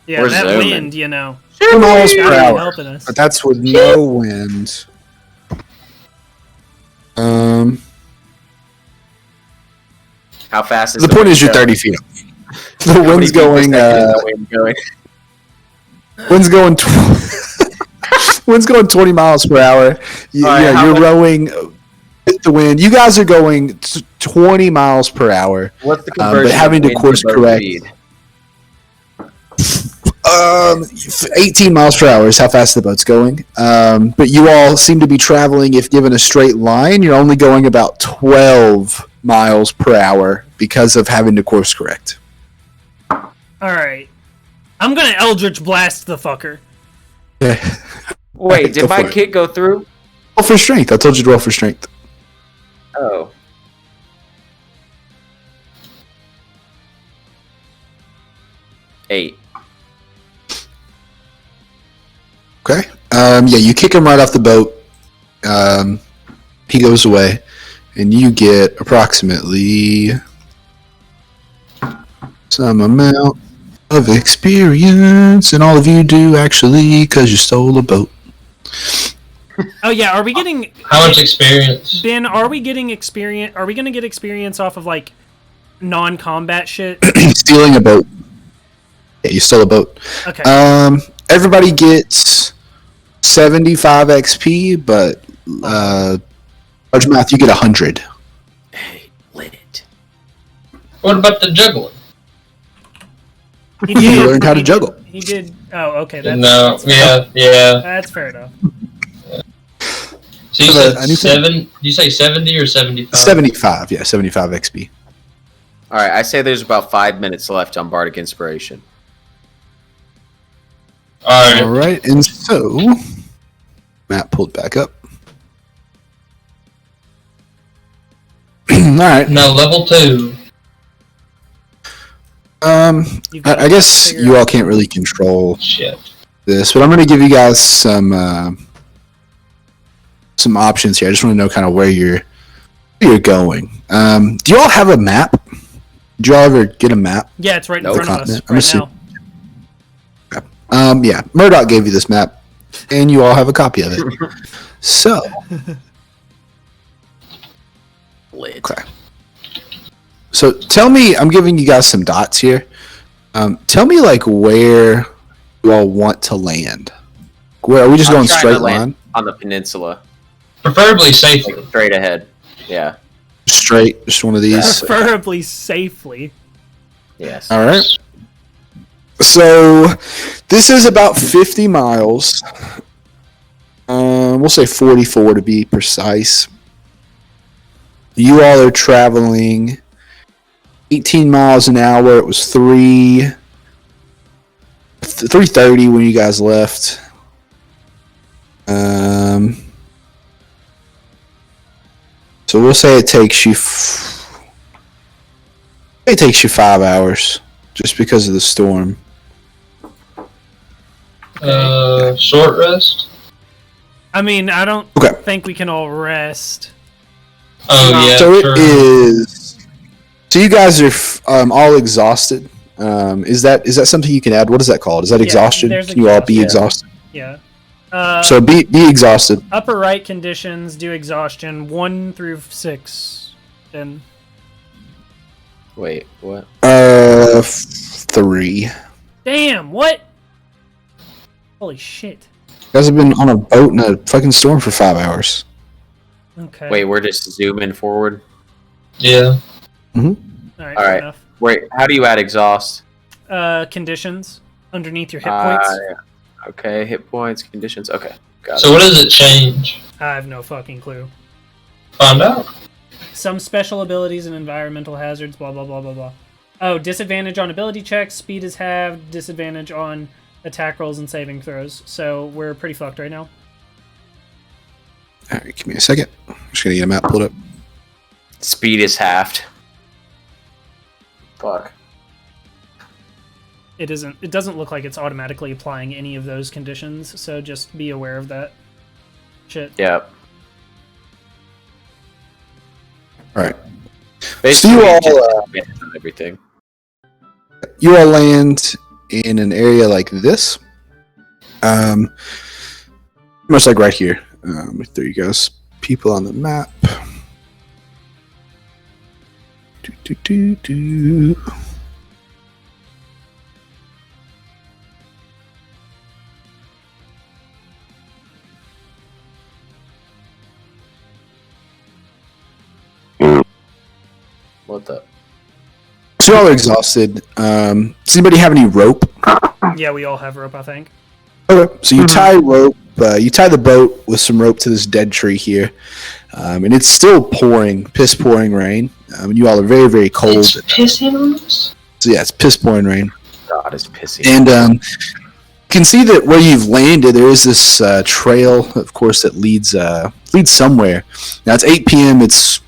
Yeah, we're that zooming. wind, 2 miles per gotta be hour. helping us. But that's with no wind. how fast is The point wind is you're going? 30 feet up. The How many wind's feet per going. second is the wind going? Wind's going. Wind's going 20 miles per hour. You're much- rowing with the wind. You guys are going 20 miles per hour. What's the but conversion? having to of wind course boat correct. speed? 18 miles per hour is how fast the boat's going. But you all seem to be traveling, if given a straight line, you're only going about 12 miles per hour because of having to course correct. Alright. I'm gonna Eldritch Blast the fucker. Wait, did Go my for it. kit go through? Roll for strength. I told you to roll for strength. Oh. Eight. Okay. Yeah, you kick him right off the boat. He goes away, and you get approximately some amount of experience, and all of you do actually because you stole a boat. Oh yeah, are we getting How much experience? Ben, are we getting experience? Are we gonna get experience off of like non-combat shit? Stealing a boat. Yeah, you stole a boat. Okay. Everybody gets 75 XP, but large mouth, you get 100. Hey, lit it. What about the juggling? He You learned how to he juggle. He did. Oh, okay. That's, No, that's yeah. That's fair enough. So you said 7? You say 70 or 75? 75, yeah, 75 XP. All right, I say there's about 5 minutes left on Bardic Inspiration. All right, and so Matt pulled back up. All right. Now level 2. I guess you all can't really control Shit. this, but I'm going to give you guys some options here. I just want to know kind of where you're going. Do you all have a map? Did you all ever get a map? Yeah, it's right in No front of us continent. right now. Yeah, Murdoch gave you this map, and you all have a copy of it. So, Lit. okay. So tell me, I'm giving you guys some dots here. Tell me like where you all want to land. Where are we just I'm going trying straight to land line? on the peninsula, Preferably safely. like straight ahead. Yeah. Straight, just one of these. Preferably safely. Yes. All right. So this is about 50 miles. We'll say 44 to be precise. You all are traveling 18 miles an hour. It was 3:30 when you guys left. So we'll say it takes you 5 hours just because of the storm. Short rest? I mean, I don't Okay. think we can all rest. Oh, yeah. So sure. it is. So you guys are all exhausted. Is that something you can add? What is that called? Is that Yeah, exhaustion? there's Can you all be exhaustion. exhausted? Yeah. So be exhausted. Upper right conditions do exhaustion 1 through 6. Then Wait, what? 3. damn, what? Holy shit. You guys have been on a boat in a fucking storm for 5 hours. Okay. Wait, we're just zooming forward. Yeah. All right. All Fair right. enough. Wait, how do you add exhaust? Conditions underneath your hit points. Yeah. Okay, hit points, conditions. Okay, got So what does it change? I have no fucking clue. Find out. Some special abilities and environmental hazards. Blah blah blah blah blah. Oh, disadvantage on ability checks. Speed is halved. Disadvantage on attack rolls and saving throws. So we're pretty fucked right now. All right, give me a second. I'm just gonna get a map pulled up. it. Speed is halved. Fuck. It isn't. It doesn't look like it's automatically applying any of those conditions. So just be aware of that. Shit. Yep. All right. Basically, you all, just everything. You all land in an area like this. Much like right here. There you guys. People on the map. Do. What the? So you all are exhausted. Does anybody have any rope? Yeah, we all have rope, I think. Okay. So you tie rope. You tie the boat with some rope to this dead tree here, and it's still pouring, piss pouring rain. You all are very, very cold. It's pissing on us? So yeah, it's piss pouring rain. God is pissy. And you can see that where you've landed, there is this trail, of course, that leads somewhere. Now it's 8 p.m. It's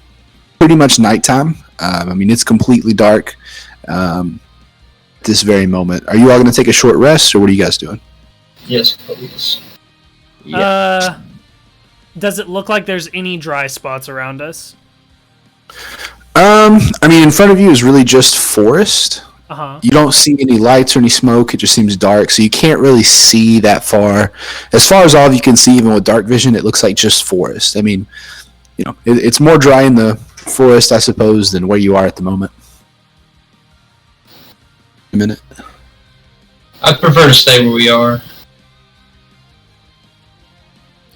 pretty much nighttime. I mean, it's completely dark this very moment. Are you all going to take a short rest, or what are you guys doing? Yes, please. Yeah. Does it look like there's any dry spots around us? I mean, in front of you is really just forest. Uh-huh. You don't see any lights or any smoke. It just seems dark, so you can't really see that far. As far as all of you can see, even with dark vision, it looks like just forest. I mean, you know, it's more dry in the forest, I suppose, than where you are at the moment. A minute. I'd prefer to stay where we are,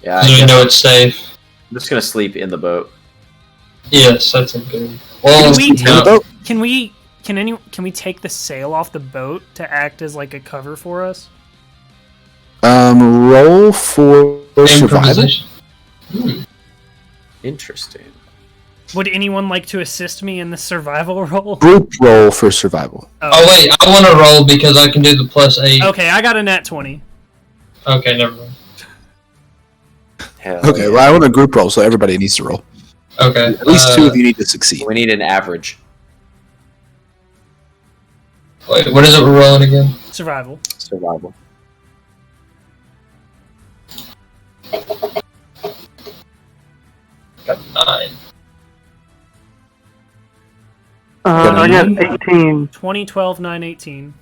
Yeah, because we know it's safe. I'm just gonna sleep in the boat. Yes, that's a good. Well, Can we no. Can we Can we take the sail off the boat to act as like a cover for us? Roll for survival. Improvisation. Interesting. Would anyone like to assist me in the survival roll? Group roll for survival. Oh wait, I want to roll because I can do the +8. Okay, I got a nat 20. Okay, never mind. Hell Okay, yeah. well, I want a group roll, so everybody needs to roll. Okay. At least 2 of you need to succeed. We need an average. Wait, what is it we're rolling again? Survival. Survival. Got 9. I got 18. 20, 12, 9, 18.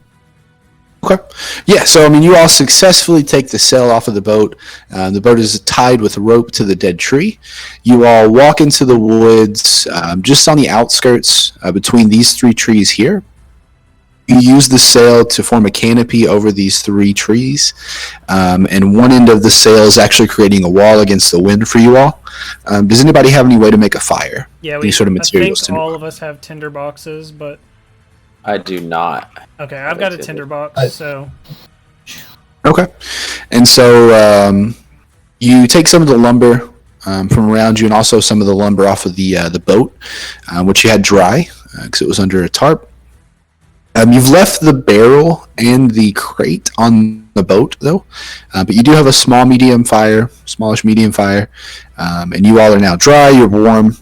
Okay. Yeah, so, I mean, you all successfully take the sail off of the boat. The boat is tied with a rope to the dead tree. You all walk into the woods just on the outskirts between these 3 trees here. You use the sail to form a canopy over these 3 trees, and one end of the sail is actually creating a wall against the wind for you all. Does anybody have any way to make a fire? Yeah, Any sort of materials I to think make all of us have tinder boxes, but I do not. okay, I've got a tinder box, so Okay. And so you take some of the lumber from around you and also some of the lumber off of the boat, which you had dry because it was under a tarp. You've left the barrel and the crate on the boat, though, but you do have a smallish medium fire, and you all are now dry, you're warm,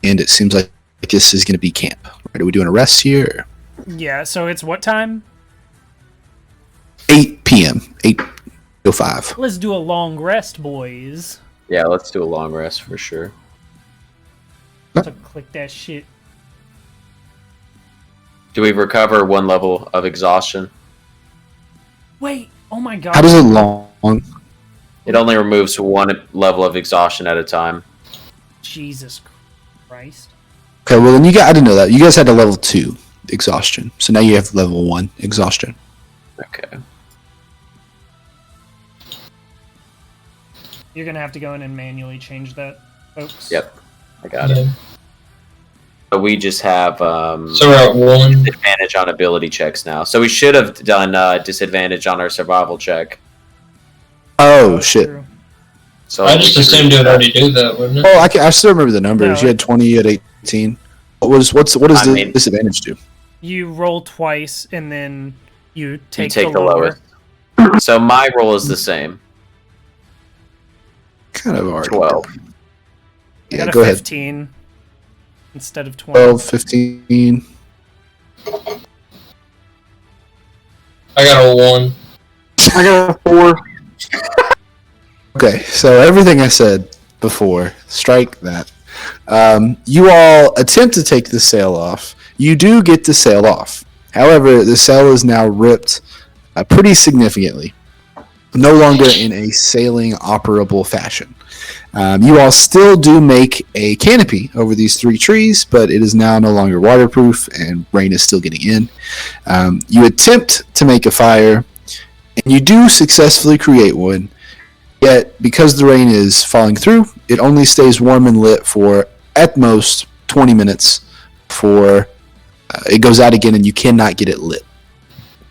and it seems like this is going to be camp. Right? Are we doing a rest here? yeah. So it's what time? 8 p.m. 8:05. Let's do a long rest, boys. Yeah, let's do a long rest for sure. So click that shit. Do we recover 1 level of exhaustion? Wait, oh my god. How does it long? It only removes 1 level of exhaustion at a time. Jesus Christ. Okay, well then I didn't know that. You guys had a level 2 exhaustion, so now you have level 1 exhaustion. Okay. You're gonna have to go in and manually change that, folks. Yep. I got it. But we just have So we're at 1. disadvantage on ability checks now. So we should have done disadvantage on our survival check. Oh shit! True. So I just assumed it would already do that, wouldn't it? Oh, I still remember the numbers. No, You had 20, you had 18. What does the disadvantage do? You roll twice and then you take, You take the lower. lowest. So my roll is the same. Kind of already. 12. I Yeah, got a go ahead. 15 instead of 20. 12, 15. I got a 1. I got a 4. Okay, so everything I said before, strike that. You all attempt to take the sail off. You do get the sail off. However, the sail is now ripped pretty significantly. No longer in a sailing operable fashion. You all still do make a canopy over these 3 trees, but it is now no longer waterproof and rain is still getting in. You attempt to make a fire, and you do successfully create one. Yet, because the rain is falling through, it only stays warm and lit for, at most, 20 minutes before it goes out again and you cannot get it lit.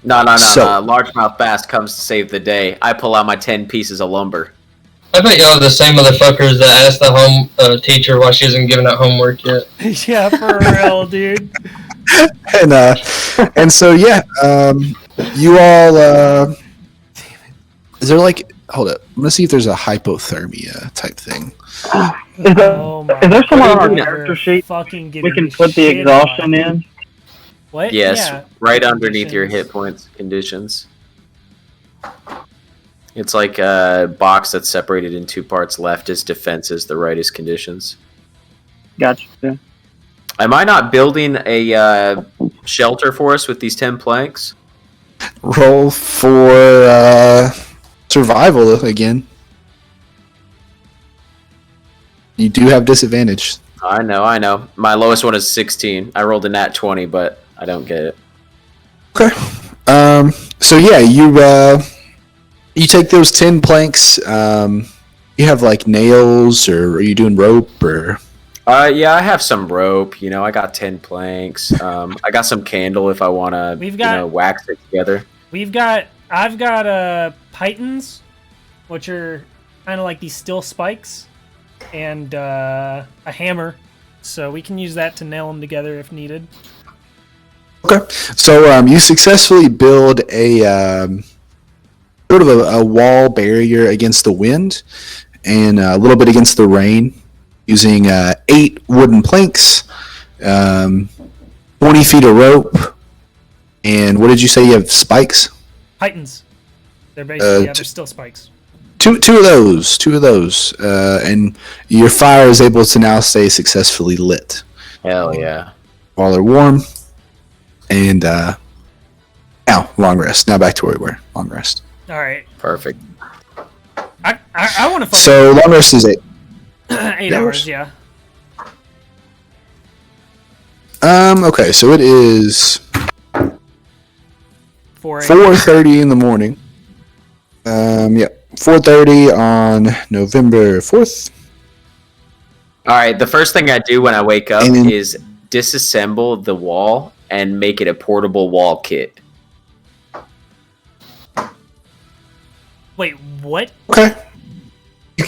No. So- Largemouth bass comes to save the day. I pull out my 10 pieces of lumber. I bet y'all are the same motherfuckers that asked the home teacher why she hasn't given out homework yet. Yeah, for real, dude. And so, yeah, you all... is there like... Hold up. I'm going to see if there's a hypothermia type thing. Is there, Oh my is there somewhere on our God, character you're sheet fucking we giving can me put the shit exhaustion on. in? What? Yes, Yeah. right underneath your Conditions. hit points conditions. It's like a box that's separated in 2 parts. Left is defenses, the right is conditions. Gotcha. Yeah. Am I not building a shelter for us with these 10 planks? Roll for survival again. You do have disadvantage. I know. My lowest one is 16. I rolled a nat 20, but I don't get it. Okay. So yeah, you take those 10 planks. You have like nails, or are you doing rope, or? Yeah, I have some rope. I got 10 planks. I got some candle if I want to, wax it together. I've got pythons, which are kind of like these steel spikes, and a hammer, so we can use that to nail them together if needed. Okay, so you successfully build a sort of a wall barrier against the wind and a little bit against the rain using 8 wooden planks, 20 feet of rope, and what did you say you have, spikes? Pythons. They're basically, they're still spikes. Two of those, and your fire is able to now stay successfully lit. Hell yeah. While they're warm. And now, long rest. Now back to where we were. Long rest. All right. Perfect. I want to. So long rest is 8. 8 hours. Yeah. Okay, so it is 4:30 in the morning. 4:30 on November 4th. All right. The first thing I do when I wake up is disassemble the wall and make it a portable wall kit. Wait, what? Okay.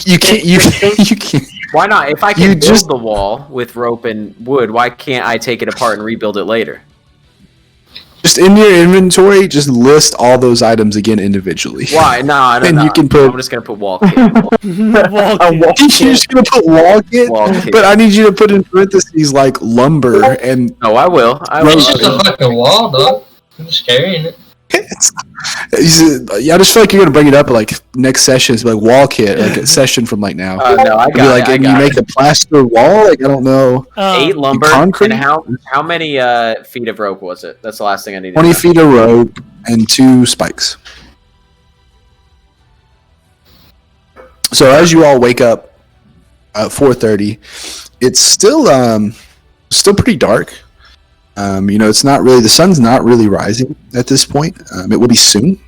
You can't. Why not? If I can build the wall with rope and wood, why can't I take it apart and rebuild it later? Just in your inventory, just list all those items again individually. Why? No. You can put. I'm just gonna put wall kit. You're just gonna put wall kit, but I need you to put in parentheses like lumber and. Oh, I will. It's just a fucking wall, dog. I'm just carrying it. I just feel like you're gonna bring it up like next session. It's like wall kit, like a session from like now. No, I got it. You make a plaster wall. Like I don't know. 8 lumber concrete? and how many feet of rope was it? That's the last thing I need. 20 feet of rope and 2 spikes. So as you all wake up at 4:30, it's still pretty dark. It's not really, the sun's not really rising at this point. It will be soon,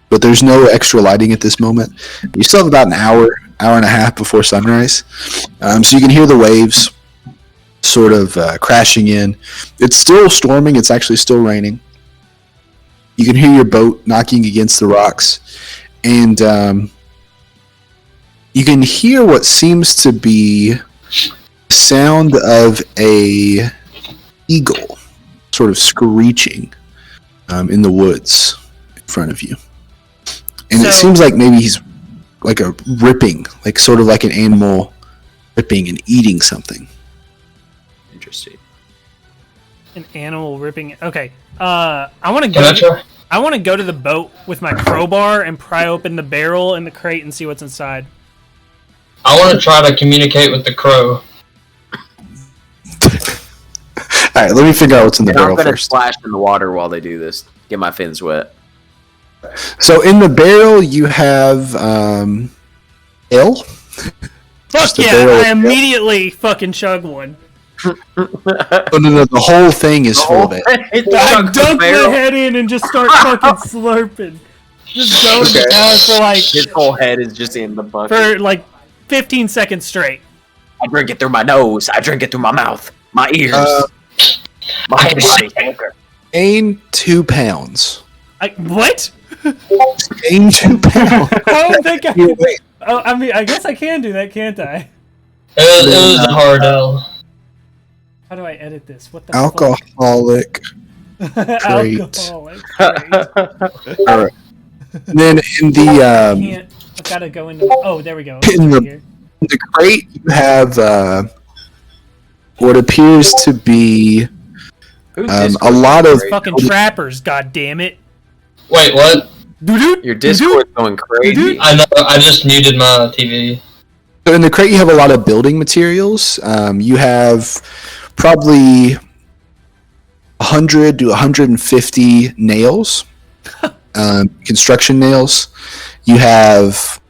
but there's no extra lighting at this moment. You still have about an hour and a half before sunrise. So you can hear the waves sort of crashing in. It's still storming. It's actually still raining. You can hear your boat knocking against the rocks, and you can hear what seems to be the sound of a eagle sort of screeching in the woods in front of you. And it seems like maybe he's like a ripping, like sort of like an animal ripping and eating something. Interesting. An animal ripping. Okay. I want to go. I want to go to the boat with my crowbar and pry open the barrel and the crate and see what's inside. I want to try to communicate with the crow. All right, let me figure out what's in the barrel I'm gonna first. splash in the water while they do this. Get my fins wet. So in the barrel you have ale. Fuck yeah! I immediately fucking chug one. Oh, no, the whole thing is full of it. I dunk my head in and just start fucking slurping. Just going down for like. His whole head is just in the bucket. For like 15 seconds straight. I drink it through my nose. I drink it through my mouth. My ears. My body. Gain 2 pounds. What? Gain 2 pounds. I don't think I can. Oh, I mean, I guess I can do that, can't I? It was a hard L. How do I edit this? What the Alcoholic. Alcoholic. All right. And then in the I've got to go into. Oh, there we go. In the crate, you have what appears to be a lot of fucking trappers. God damn it! Wait, what? Your Discord's going crazy. I know. I just muted my TV. So in the crate, you have a lot of building materials. You have probably 100 to 150 nails, construction nails. You have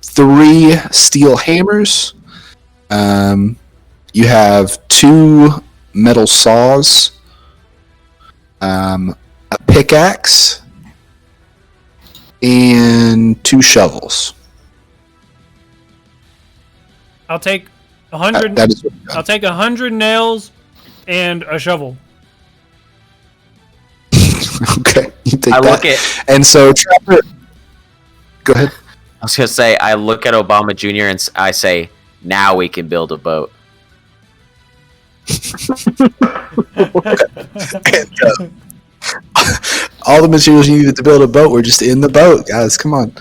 3 steel hammers. You have 2 metal saws, a pickaxe, and 2 shovels. I'll take 100. That is what I'll take 100 nails and a shovel. okay. You take I that. look at. And so Trapper, go ahead. I was gonna say I look at Obama Jr. and I say, "Now we can build a boat." And, all the materials you needed to build a boat were just in the boat, guys. Come on.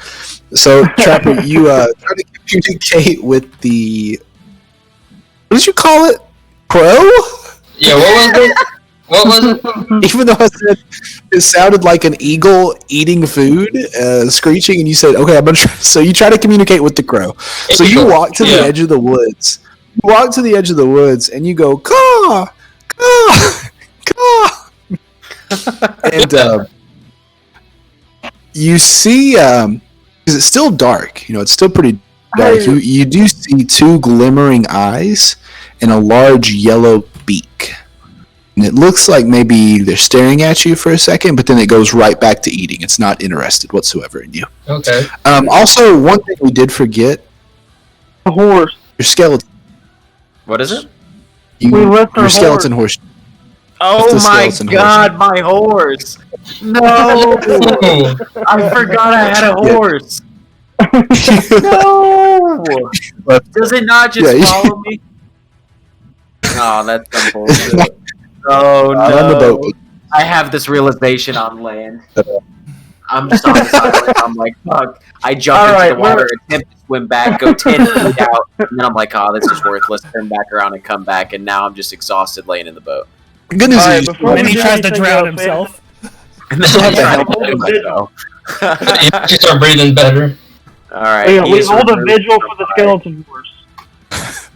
So Trapper, you try to communicate with the. What did you call it? Crow? Yeah, what was it? What was it? Even though I said it sounded like an eagle eating food, screeching, and you said, "Okay, I'm gonna try." So you try to communicate with the crow. So you walk to the edge of the woods. You walk to the edge of the woods, and you go, "Caw, caw, caw," and you see, because it's still dark. You know, it's still pretty dark. You do see two glimmering eyes and a large yellow beak. And it looks like maybe they're staring at you for a second, but then it goes right back to eating. It's not interested whatsoever in you. Okay. Also, one thing we did forget: A horse. your skeleton. What is it? We left our your skeleton horse. Oh the my skeleton god, my horse! No, I forgot I had a horse. No, does it not just Yeah, follow me? Oh, that's some bullshit. Oh On the no! boat. I have this realization on land. I'm just on the side. I'm like, fuck. I jump All into right, the water, attempt to swim back, go 10 feet out, and then I'm like, oh, this is worthless. Turn back around and come back, and now I'm just exhausted laying in the boat. Goodness, All right, is before And he we do tries to anything drown else, himself. And then I What the try hell? to kill myself. You start breathing better. All right. We he is hold a removed vigil from for the my- skeleton horse.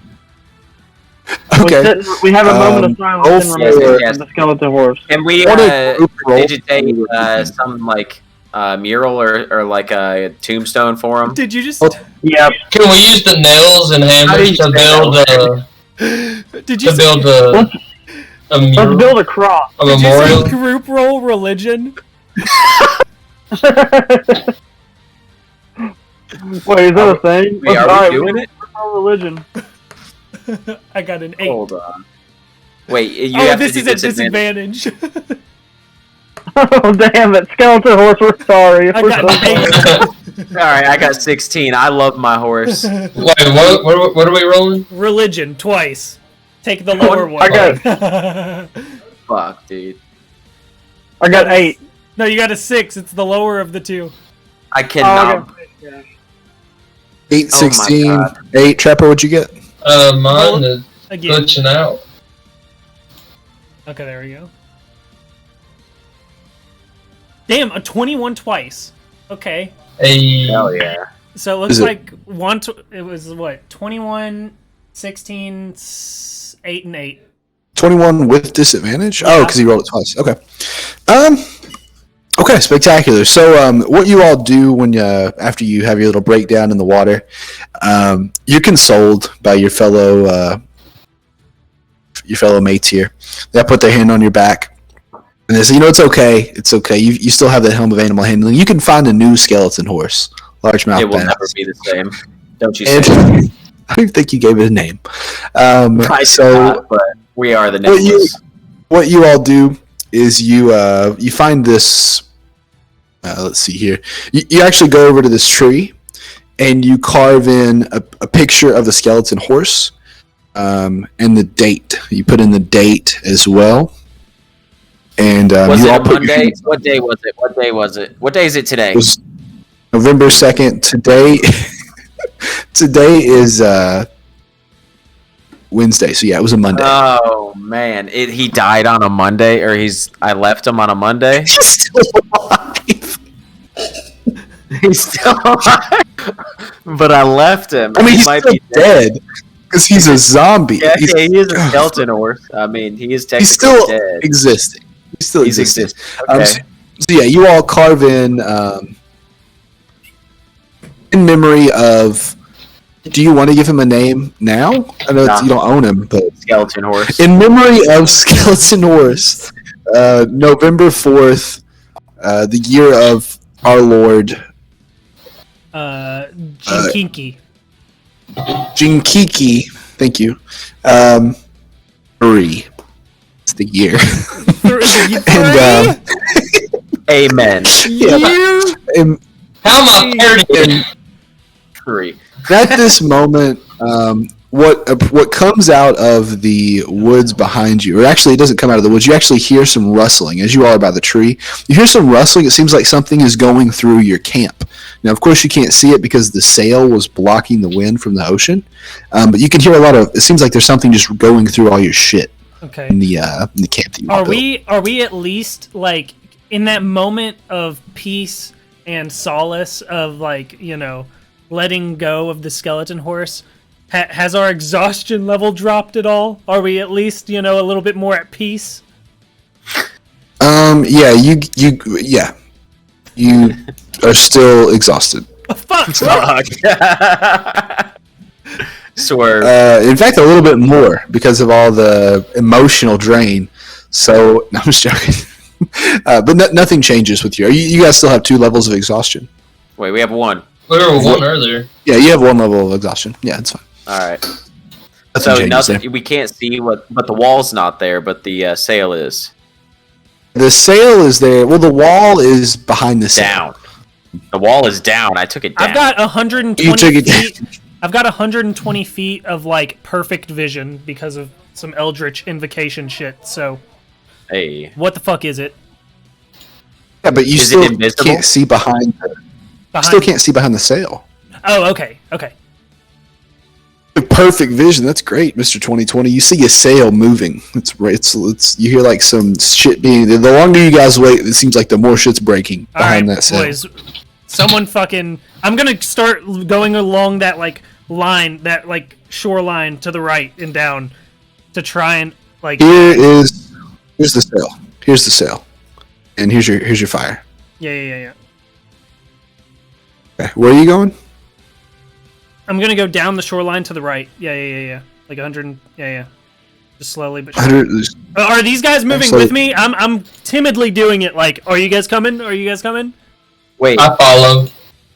okay. We have a moment of roll silence in for- remembrance yes. of the skeleton horse. Can we What a group roll. digitate some like mural or like a tombstone for him? Did you just? Yep. Can we use the nails and How do you hammers to say build Did you? to build a Let's mural, build a cross. a Did you memorial? say group roll religion? Wait, is that a thing? Are we Alright, doing it? Group roll religion. I got an 8. Hold on. Wait, you Oh, have this to is do a disadvantage. Oh damn it, skeleton horse. We're sorry. I We're got so an sorry. 8. All right, I got 16. I love my horse. Wait, what are we rolling? Religion twice. Take the lower one. I got- Fuck, dude. I got 8. No, you got a 6. It's the lower of the two. I Oh, I cannot. got 6, yeah. 8, Oh my 16, God. 8. Trapper, what'd you get? Mine is Again. glitching out. Okay, there we go. Damn, a 21 twice. Okay. Hey, Hell yeah. So it looks Is it- like it was what? 21, 16, 8, and 8. 21 with disadvantage? Yeah. Oh, because he rolled it twice. Okay. Okay, spectacular. So, what you all do when after you have your little breakdown in the water, you're consoled by your fellow mates here. They put their hand on your back, and they say, "You know, it's okay. It's okay. You still have that helm of animal handling. You can find a new skeleton horse, largemouth It will bass." never be the same. Don't you say? And I don't even think you gave it a name. I So. did not, but we are the What you- nameless. What you all do is you find this. Let's see here. You actually go over to this tree, and you carve in a picture of the skeleton horse, and the date. You put in the date as well, and Was you it all a put your Monday? hands- What day was it? What day was it? What day is it today? It was November 2nd. Today, today is Wednesday. So yeah, it was a Monday. Oh man, he died on a Monday, or I left him on a Monday. He's still alive. He's still alive, but I left him. I mean, He he's might still be dead because he's a zombie. Yeah, He's- he is a skeleton horse. I mean, he is technically He's still dead. existing. He's still He's existing. existing. Okay. So yeah, you all carve in memory of. Do you want to give him a name now? I know Nah. you don't own him, but Skeleton horse. in memory of Skeleton Horse, November 4th, the year of our Lord Jinkinky. Jinkiki, Thank you. 3. It's the year. And Amen. How am I partying? 3. at this moment, what comes out of the woods behind you, or actually it doesn't come out of the woods, you actually hear some rustling as you all are by the tree. You hear some rustling. It seems like something is going through your camp. Now, of course, you can't see it because the sail was blocking the wind from the ocean, but you can hear a lot of, it seems like there's something just going through all your shit Okay. in the camp that you built. Are we at least like in that moment of peace and solace of like, you know, letting go of the skeleton horse? Has our exhaustion level dropped at all? Are we at least, you know, a little bit more at peace? Yeah, you are still exhausted. Oh, fuck! Swerve. In fact, a little bit more because of all the emotional drain. So, no, I'm just joking. But nothing changes with you. You guys still have 2 levels of exhaustion. Wait, we have 1. We were 1 earlier. Yeah, you have 1 level of exhaustion. Yeah, it's fine. All right. Nothing So changes there. we can't see but the wall's not there, but the sail is The sail is there. Well, the wall is behind the sail. down. The wall is down. I took it down. I've got 120 You took it feet. I've got 120 feet of like perfect vision because of some Eldritch invocation shit. So, Hey. what the fuck is it? Yeah, but you Is it still invisible? can't see behind. Behind Still can't see behind the sail. Oh, okay. Okay. Perfect vision. That's great, Mr. 2020. You see a sail moving. It's you hear like some shit being. The longer you guys wait, it seems like the more shit's breaking All right, behind that sail. boys. Someone fucking. I'm gonna start going along that like line, that like shoreline to the right and down, to try and like. Here's the sail. Here's the sail, and here's your fire. Yeah. Okay, where are you going? I'm gonna go down the shoreline to the right. Yeah. Like 100. Yeah. Just slowly but surely. 100. Are these guys moving So- with me? I'm timidly doing it. Like, are you guys coming? Are you guys coming? Wait, I follow.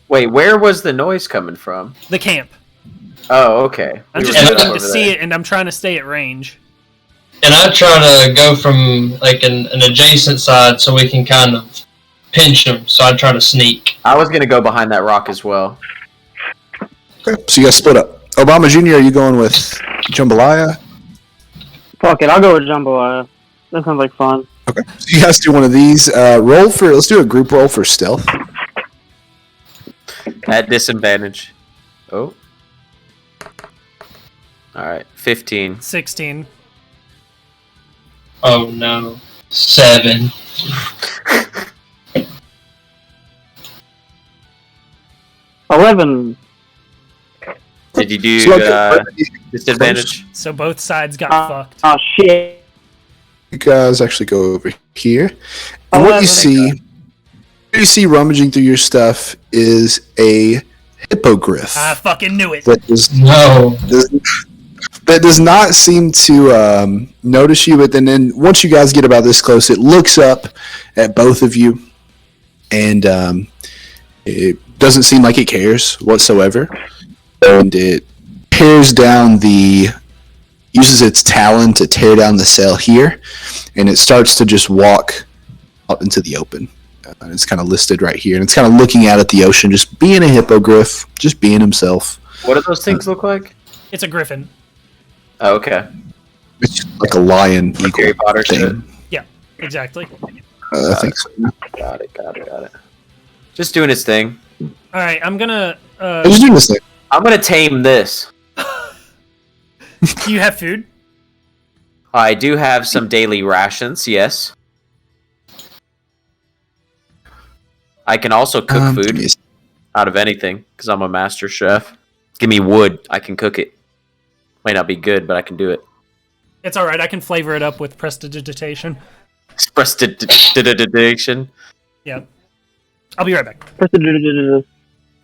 where was the noise coming from? The camp. Oh, okay. I'm We just were looking over to there. see it, and I'm trying to stay at range. And I try to go from like an adjacent side so we can kind of pinch them. So I try to sneak. I was gonna go behind that rock as well. Okay, so you guys split up. Obama Jr., are you going with Jambalaya? Fuck it, I'll go with Jambalaya. That sounds like fun. Okay, so you guys do one of these. Let's do a group roll for stealth. At disadvantage. Oh. Alright, 15. 16. Oh no. 7. $11. Did you do So, disadvantage? So both sides got fucked. Oh shit. You guys actually go over here. And what 11. you see rummaging through your stuff is a hippogriff I fucking knew it. that No. does not seem to notice you, but then once you guys get about this close, it looks up at both of you, and it doesn't seem like it cares whatsoever, and it uses its talon to tear down the sail here, and it starts to just walk out into the open. And it's kind of listed right here, and it's kind of looking out at the ocean, just being a hippogriff, just being himself. What do those things look like? It's a griffin. Oh, okay. It's like a lion eagle Harry Potter shit. thing. Yeah, exactly. I think so. Got it. Just doing its thing. All right, I'm gonna. I was doing this thing. I'm gonna tame this. Do you have food? I do have some daily rations, yes. I can also cook Give food me out of anything, because I'm a master chef. Give me wood, I can cook it. Might not be good, but I can do it. It's all right. I can flavor it up with prestidigitation. Prestidigitation. Yeah. I'll be right back.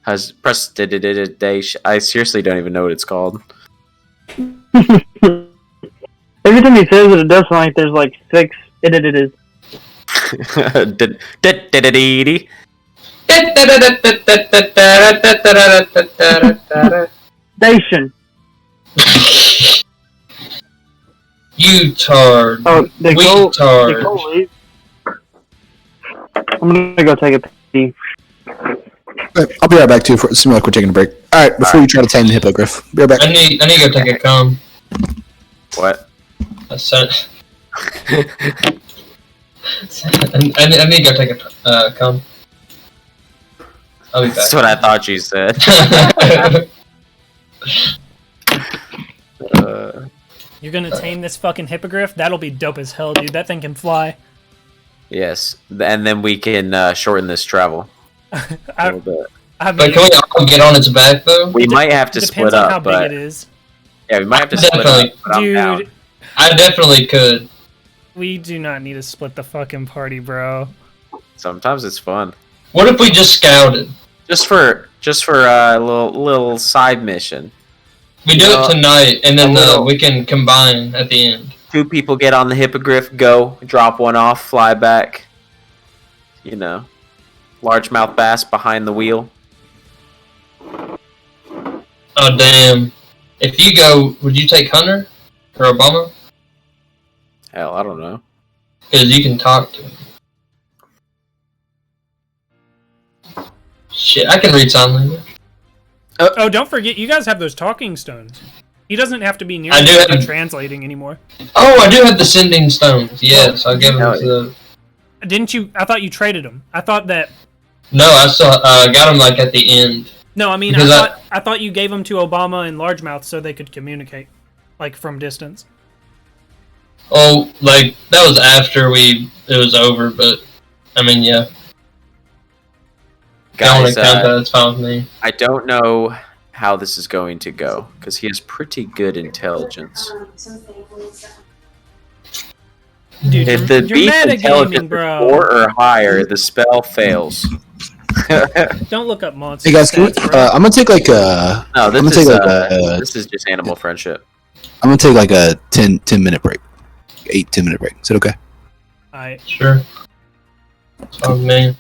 Has prestidigitation. I seriously don't even know what it's called. Every time he says it, it does sound like there's like 6 it is. Station. You tard. Oh, they We go tard. leave. I'm gonna go take a pee. Okay, I'll be right back too. For seem like we're taking a break. All right, before you try to tame the hippogriff, be right back. I need to go take a cum. What? I said. I need to go take a cum. I'll be back. That's what I thought you said. You're gonna tame this fucking hippogriff? That'll be dope as hell, dude. That thing can fly. Yes, and then we can shorten this travel a I, little bit. I But mean, can we all get on its back though? We might have to depends split on up, how big but it is. yeah, we might have to split Definitely. up. But I'm down. Dude, I definitely could. we do not need to split the fucking party, bro. Sometimes it's fun, What if we just scouted? just for a little side mission. We do it tonight, and then a little- we can combine at the end. 2 people get on the hippogriff, go drop one off, fly back. You know, largemouth bass behind the wheel. Oh damn! If you go, would you take Hunter or Obama? Hell, I don't know. Because you can talk to him. Shit, I can read sign language. Oh, don't forget, you guys have those talking stones. He doesn't have to be near I do you have- translating anymore. Oh, I do have the sending stones. Yes, I'll give them Hell to the. Didn't you? I thought you traded them. I thought that. No, I saw. Got them like at the end. No, I mean, Because I thought you gave them to Obama and Largemouth so they could communicate, like from distance. Oh, like that was after it was over. But I mean, yeah. Don't want Guys, to count that. It's fine with me. I don't know how this is going to go because he has pretty good intelligence. Dude, If the you're beast metagaming, intelligence is bro. 4 or higher, the spell fails. Don't look up monster Hey guys, can we, stats, bro. I'm gonna take like a. No, I'm gonna this take is like a. this is just animal friendship. I'm gonna take like a 10 minute break. 10 minute break. Is it okay? Alright. Sure. It's fine with me.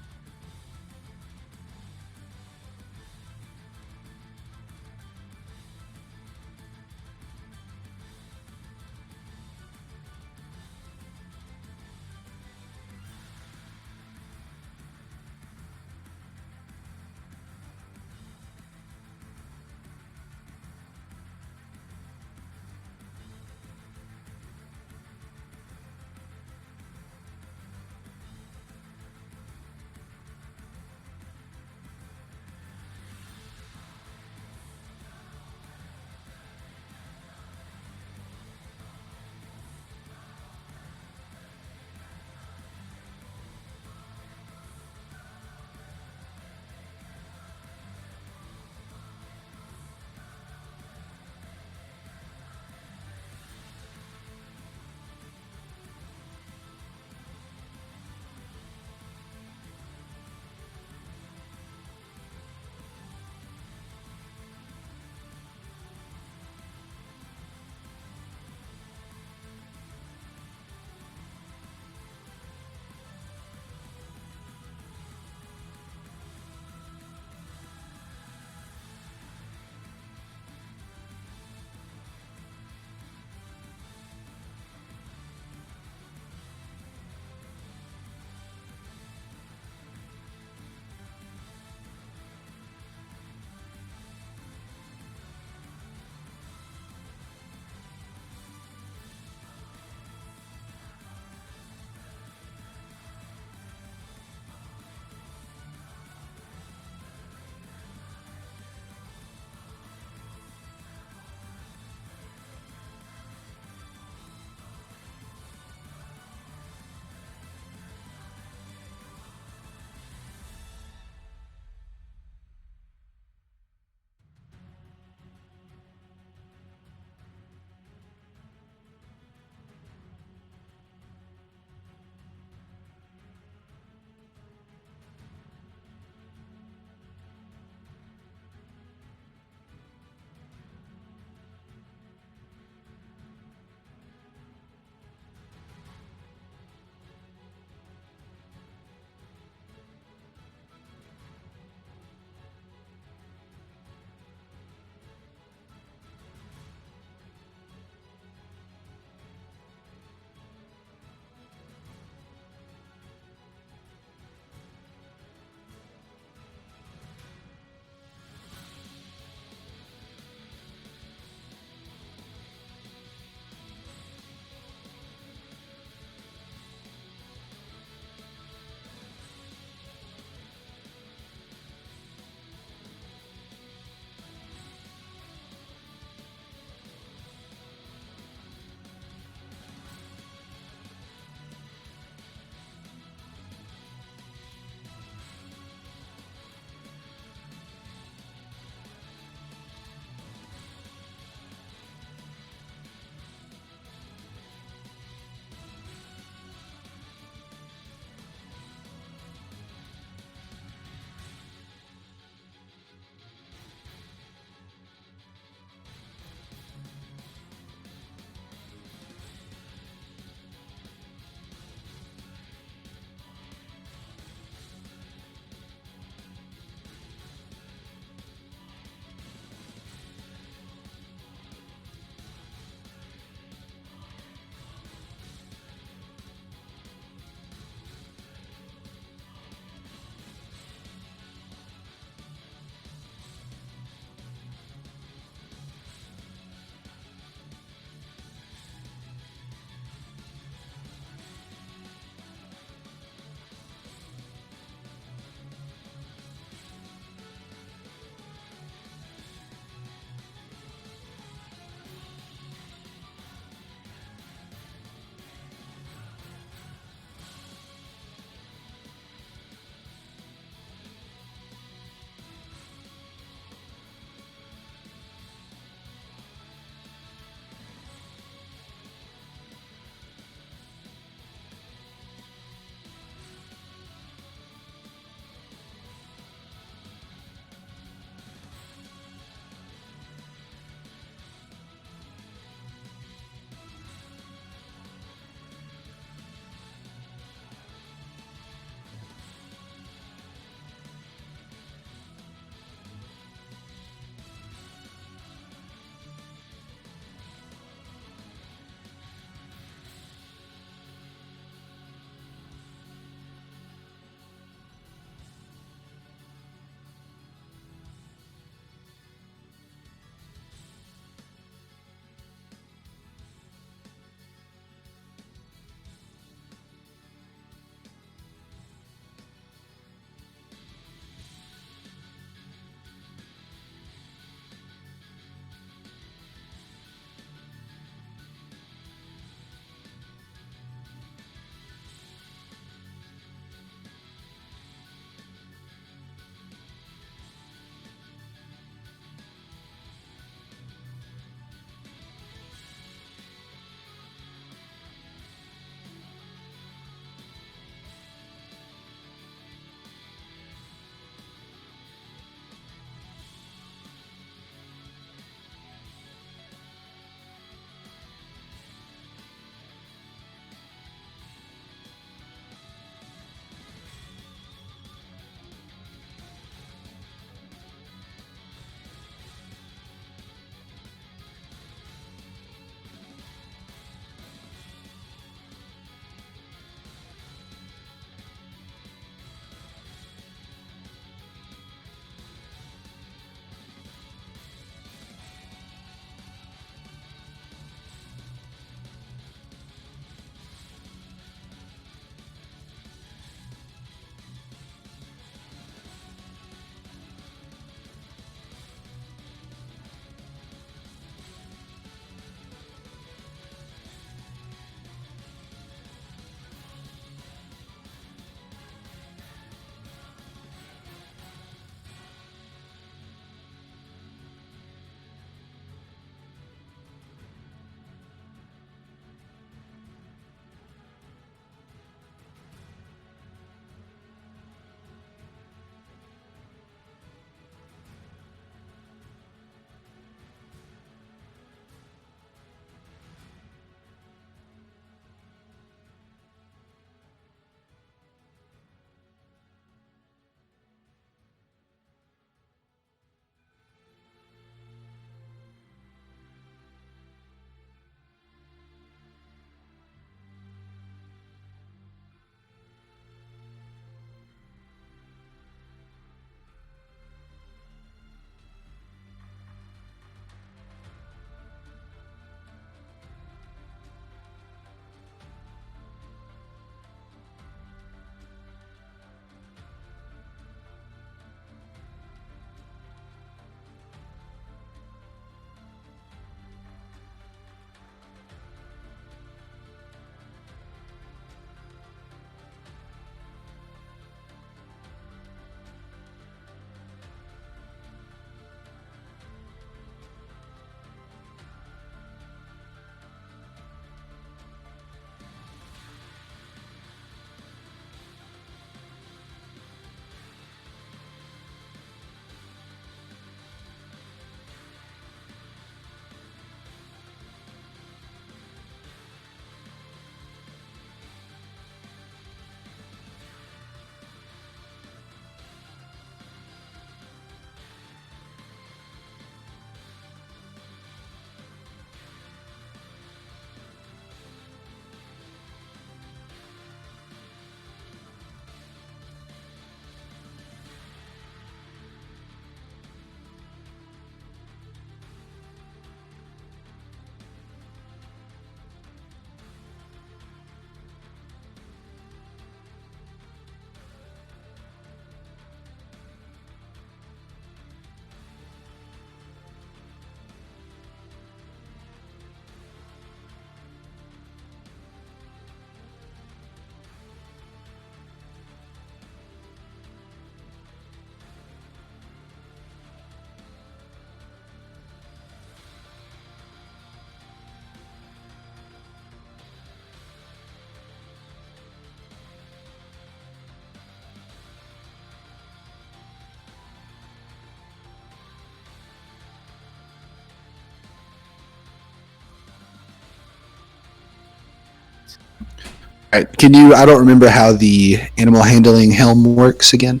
All right, can you? I don't remember how the animal handling helm works again.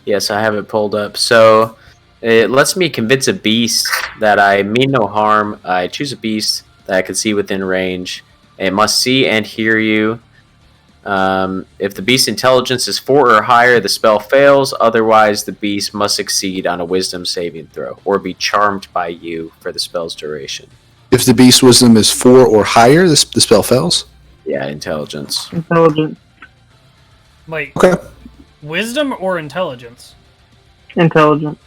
Yes, I have it pulled up. So it lets me convince a beast that I mean no harm. I choose a beast that I can see within range. It must see and hear you. If the beast's intelligence is 4 or higher, the spell fails. Otherwise, the beast must succeed on a wisdom saving throw or be charmed by you for the spell's duration. If the beast wisdom is 4 or higher, the spell fails. Yeah, intelligence. Intelligence. Wait, Okay. wisdom or intelligence? Intelligence.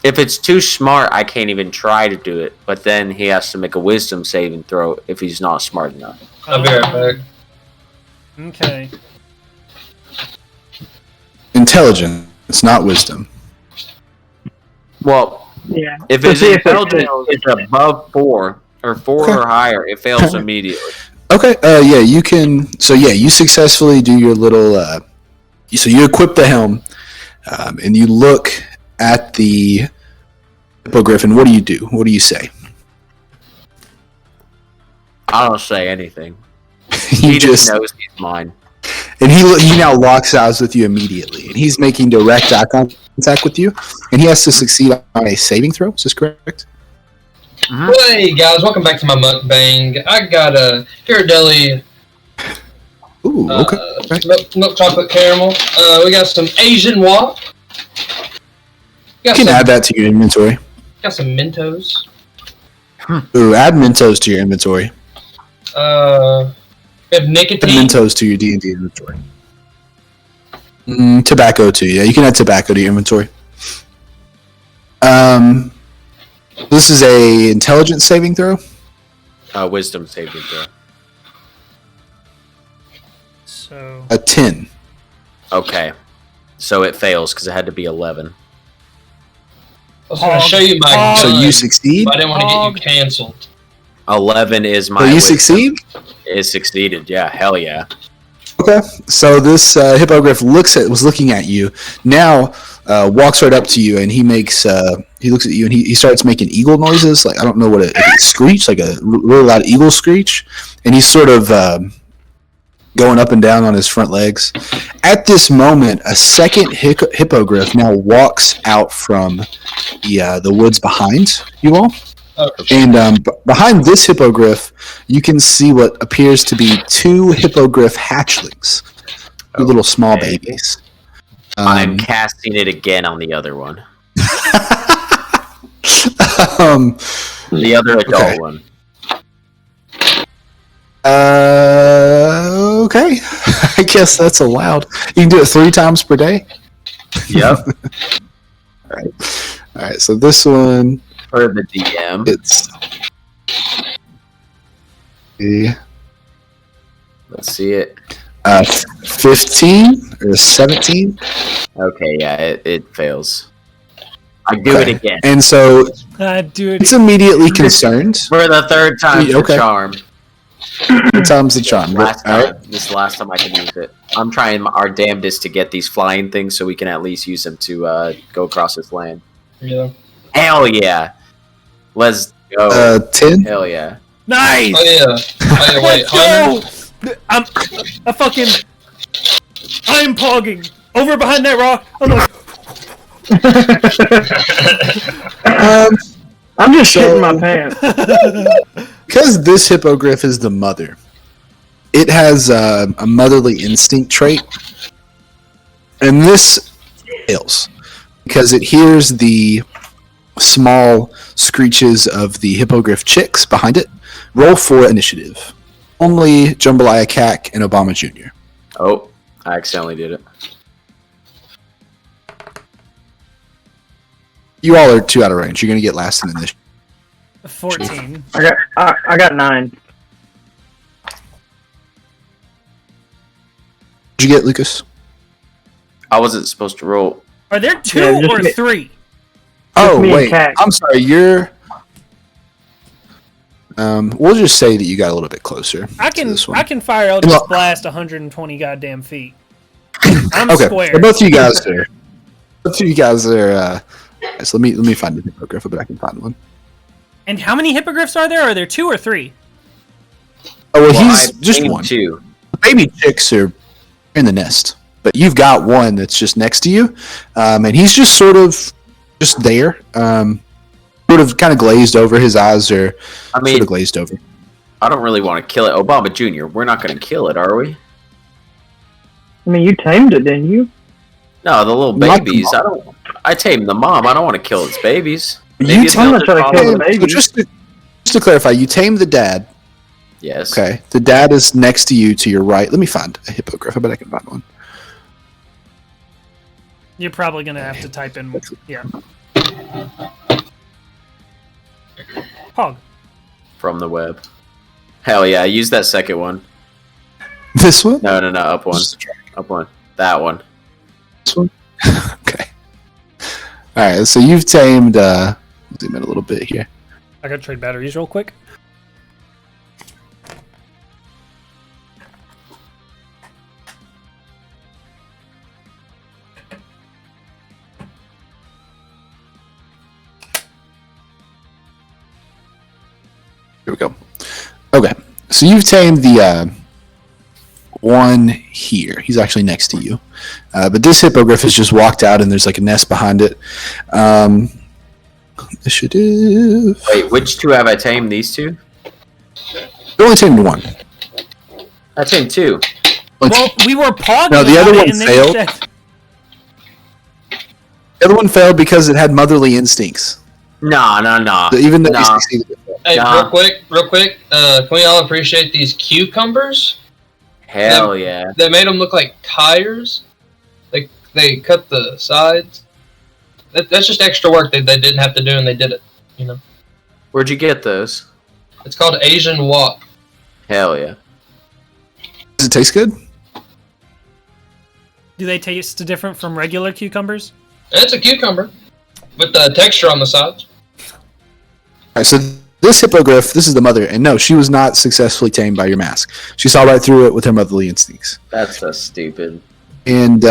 If it's too smart, I can't even try to do it. But then he has to make a wisdom saving throw if he's not smart enough. I'll be right back. Okay. Intelligence, it's not wisdom. Well, Yeah. if To his see if it intelligence fails. is above 4 or 4 Okay. or higher, it fails immediately. Okay. Yeah, you can. So yeah, you successfully do your little. So you equip the helm, and you look at the hippogriff. And what do you do? What do you say? I don't say anything. You He just knows he's mine. and he now locks eyes with you immediately, and he's making direct eye contact with you, and he has to succeed on a saving throw. Is this correct? Hey guys, welcome back to my mukbang. I got a Ghirardelli Ooh, okay. milk chocolate caramel. We got some Asian wok. You can add that to your inventory. Got some Mentos. Ooh, add Mentos to your inventory. We have Add nicotine. Mentos to your D&D inventory. Tobacco too. Yeah, you can add tobacco to your inventory. This is a intelligence saving throw. Wisdom saving throw. So A 10. Okay. So it fails because it had to be 11. I was going to show you my Hog. So gun, you succeed. but I didn't want to get you canceled. 11 is my So you wisdom. succeed. It succeeded. Yeah, hell yeah. Okay. So this hippogriff was looking at you. Now walks right up to you, and he looks at you, and he starts making eagle noises. Like I don't know what it screech, like a really loud eagle screech, and he's sort of going up and down on his front legs. At this moment, a second hippogriff now walks out from the woods behind you all. Okay. And behind this hippogriff, you can see what appears to be 2 hippogriff hatchlings, 2 little small Okay. babies. I'm casting it again on the other one. The other adult Okay. one. Okay. I guess that's allowed. You can do it 3 times per day. Yep. All right. So this one, For the DM. it's Let's see it. 15 or 17. Okay, yeah, it fails. I do Okay. it again. And so do it. it's immediately concerned. For the 3rd time for Okay. charm. 3 times the charm. Last All right. time. This last time I can use it. I'm trying our damnedest to get these flying things so we can at least use them to go across this land. Yeah. Hell yeah. Let's go. 10. Hell yeah. Nice. Oh yeah. Oh yeah. Wait. Let's go! I'm pogging over behind that rock. I'm like, I'm just So- shitting my pants. Because this hippogriff is the mother, it has a motherly instinct trait, and this fails because it hears the small screeches of the hippogriff chicks behind it. Roll for initiative. Only Jambalaya Cack and Obama Jr. Oh, I accidentally did it. You all are 2 out of range. You're going to get last in initiative. 14. I got 9. Did you get, Lucas? I wasn't supposed to roll. Are there 2 Yeah, just or me. 3? Oh, me and wait. Cack. I'm sorry. You're... we'll just say that you got a little bit closer I to can this one. I can fire Eldritch Well- Blast 120 goddamn feet. I'm Okay, square. so both of you guys are. Both of you guys are. So let me find the hippogriff, but I can find one. And how many hippogriffs are there? Are there 2 or 3? Oh, well, Well, he's I just tamed one. 2. The baby chicks are in the nest, but you've got one that's just next to you, and he's just sort of just there, sort of kind of glazed over. His eyes are I sort mean, of glazed over. I don't really want to kill it. Obama Jr., we're not going to kill it, are we? I mean, you tamed it, didn't you? No, the little Not the babies. I tamed the mom. I don't want to kill its babies. You Maybe it's tamed- I'm not trying to kill the So baby. just to clarify, you tamed the dad. Yes. Okay, the dad is next to you to your right. Let me find a hippogriff. I bet I can find one. You're probably gonna have to type in. Yeah. Hog. From the web. Hell yeah, use that second one. This one? No, up one. Just to try Up one. That one. this one. Okay. All right. So you've tamed. Zoom in a little bit here. I gotta trade batteries real quick. Here we go. Okay. So you've tamed the one here. He's actually next to you. But this hippogriff has just walked out, and there's like a nest behind it. Initiative. Wait, which 2 have I tamed? These 2? You only tamed one. I tamed 2. Well, we were pogging. No, the other about one it, and then failed. you said- The other one failed because it had motherly instincts. Nah. So even though you Nah. succeeded. Hey, Nah. real quick. Can we all appreciate these cucumbers? Hell yeah. They made them look like tires. They cut the sides. That's just extra work that they didn't have to do, and they did it. You know, Where'd you get those? it's called Asian wok. Hell yeah. Does it taste good? Do they taste different from regular cucumbers? It's a cucumber with the texture on the sides. All right. So this hippogriff, this is the mother, and no, she was not successfully tamed by your mask. She saw right through it with her motherly instincts. That's so stupid. And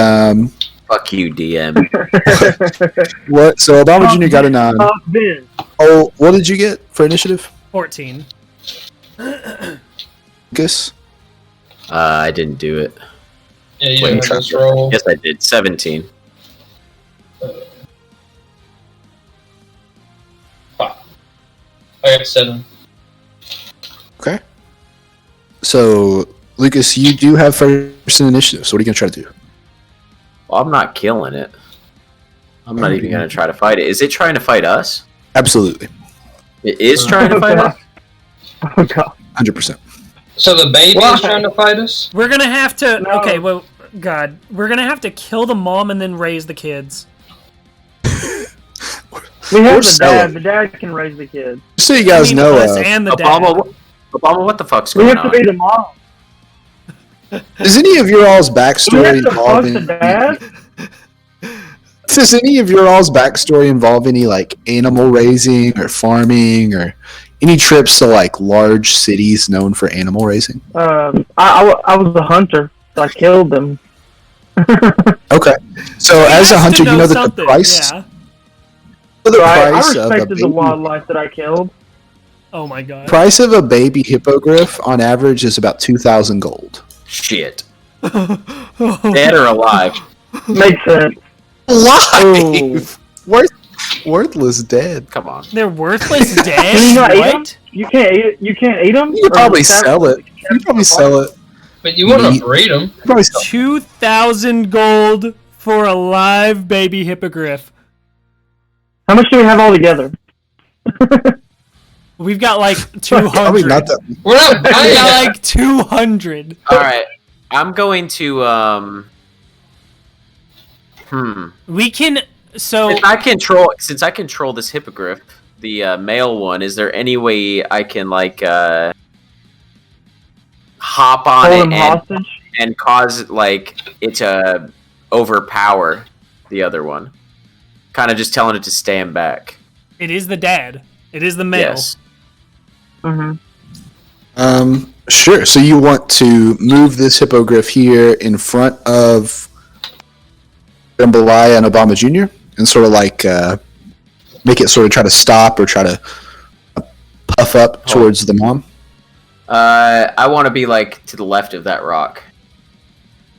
Fuck you, DM. what? So Obama Jr. got a 9. Ben. Oh, what did you get for initiative? 14. Lucas? I didn't do it. Yeah, you Wait, didn't have this roll. Yes, I did. 17. I got 7. Okay. So Lucas, you do have first in initiative. So what are you gonna try to do? Well, I'm not killing it. I'm not even going to try to fight it. Is it trying to fight us? Absolutely, It is trying to fight us? Oh god. 100%. So the baby Why? is trying to fight us? We're gonna have to. No. Okay, well, God, we're gonna have to kill the mom and then raise the kids. We Or have the sell dad. it. The dad can raise the kid. Just so you guys I mean, know, us and the dad. Obama, what the fuck's We going have to on? be the mom. does any of your all's Do we backstory have to involve fuck the any? dad? Does any of your all's backstory involve any like animal raising or farming or any trips to like large cities known for animal raising? I was a hunter. So I killed them. Okay, so He as a has hunter, to you know that something, the price, Yeah. the So I price of a respected the baby, wildlife that I killed. Oh my God. price of a baby hippogriff on average is about 2,000 gold. Shit. Dead or alive? Makes sense. Alive, worthless, dead. Come on. They're worthless dead. Can you not eat them? What? You can't eat it. You can't eat them. You could probably sell it. You could probably sell it. But you want Meat. to breed them. You could probably sell it. 2,000 gold for a live baby hippogriff. How much do we have all together? We've got like 200. Probably not that. We're not We buying got it. like 200. All right. I'm going to We can. So since I control this hippogriff, the male one, is there any way I can like hop on Hold it him hostage. and cause like it to overpower the other one? Kind of just telling it to stand back. it is the dad. It is the male. Yes. Mm-hmm. Sure. So you want to move this hippogriff here in front of Jambalaya and Obama Jr. and sort of like make it sort of try to stop or try to puff up towards the mom. I want to be like to the left of that rock.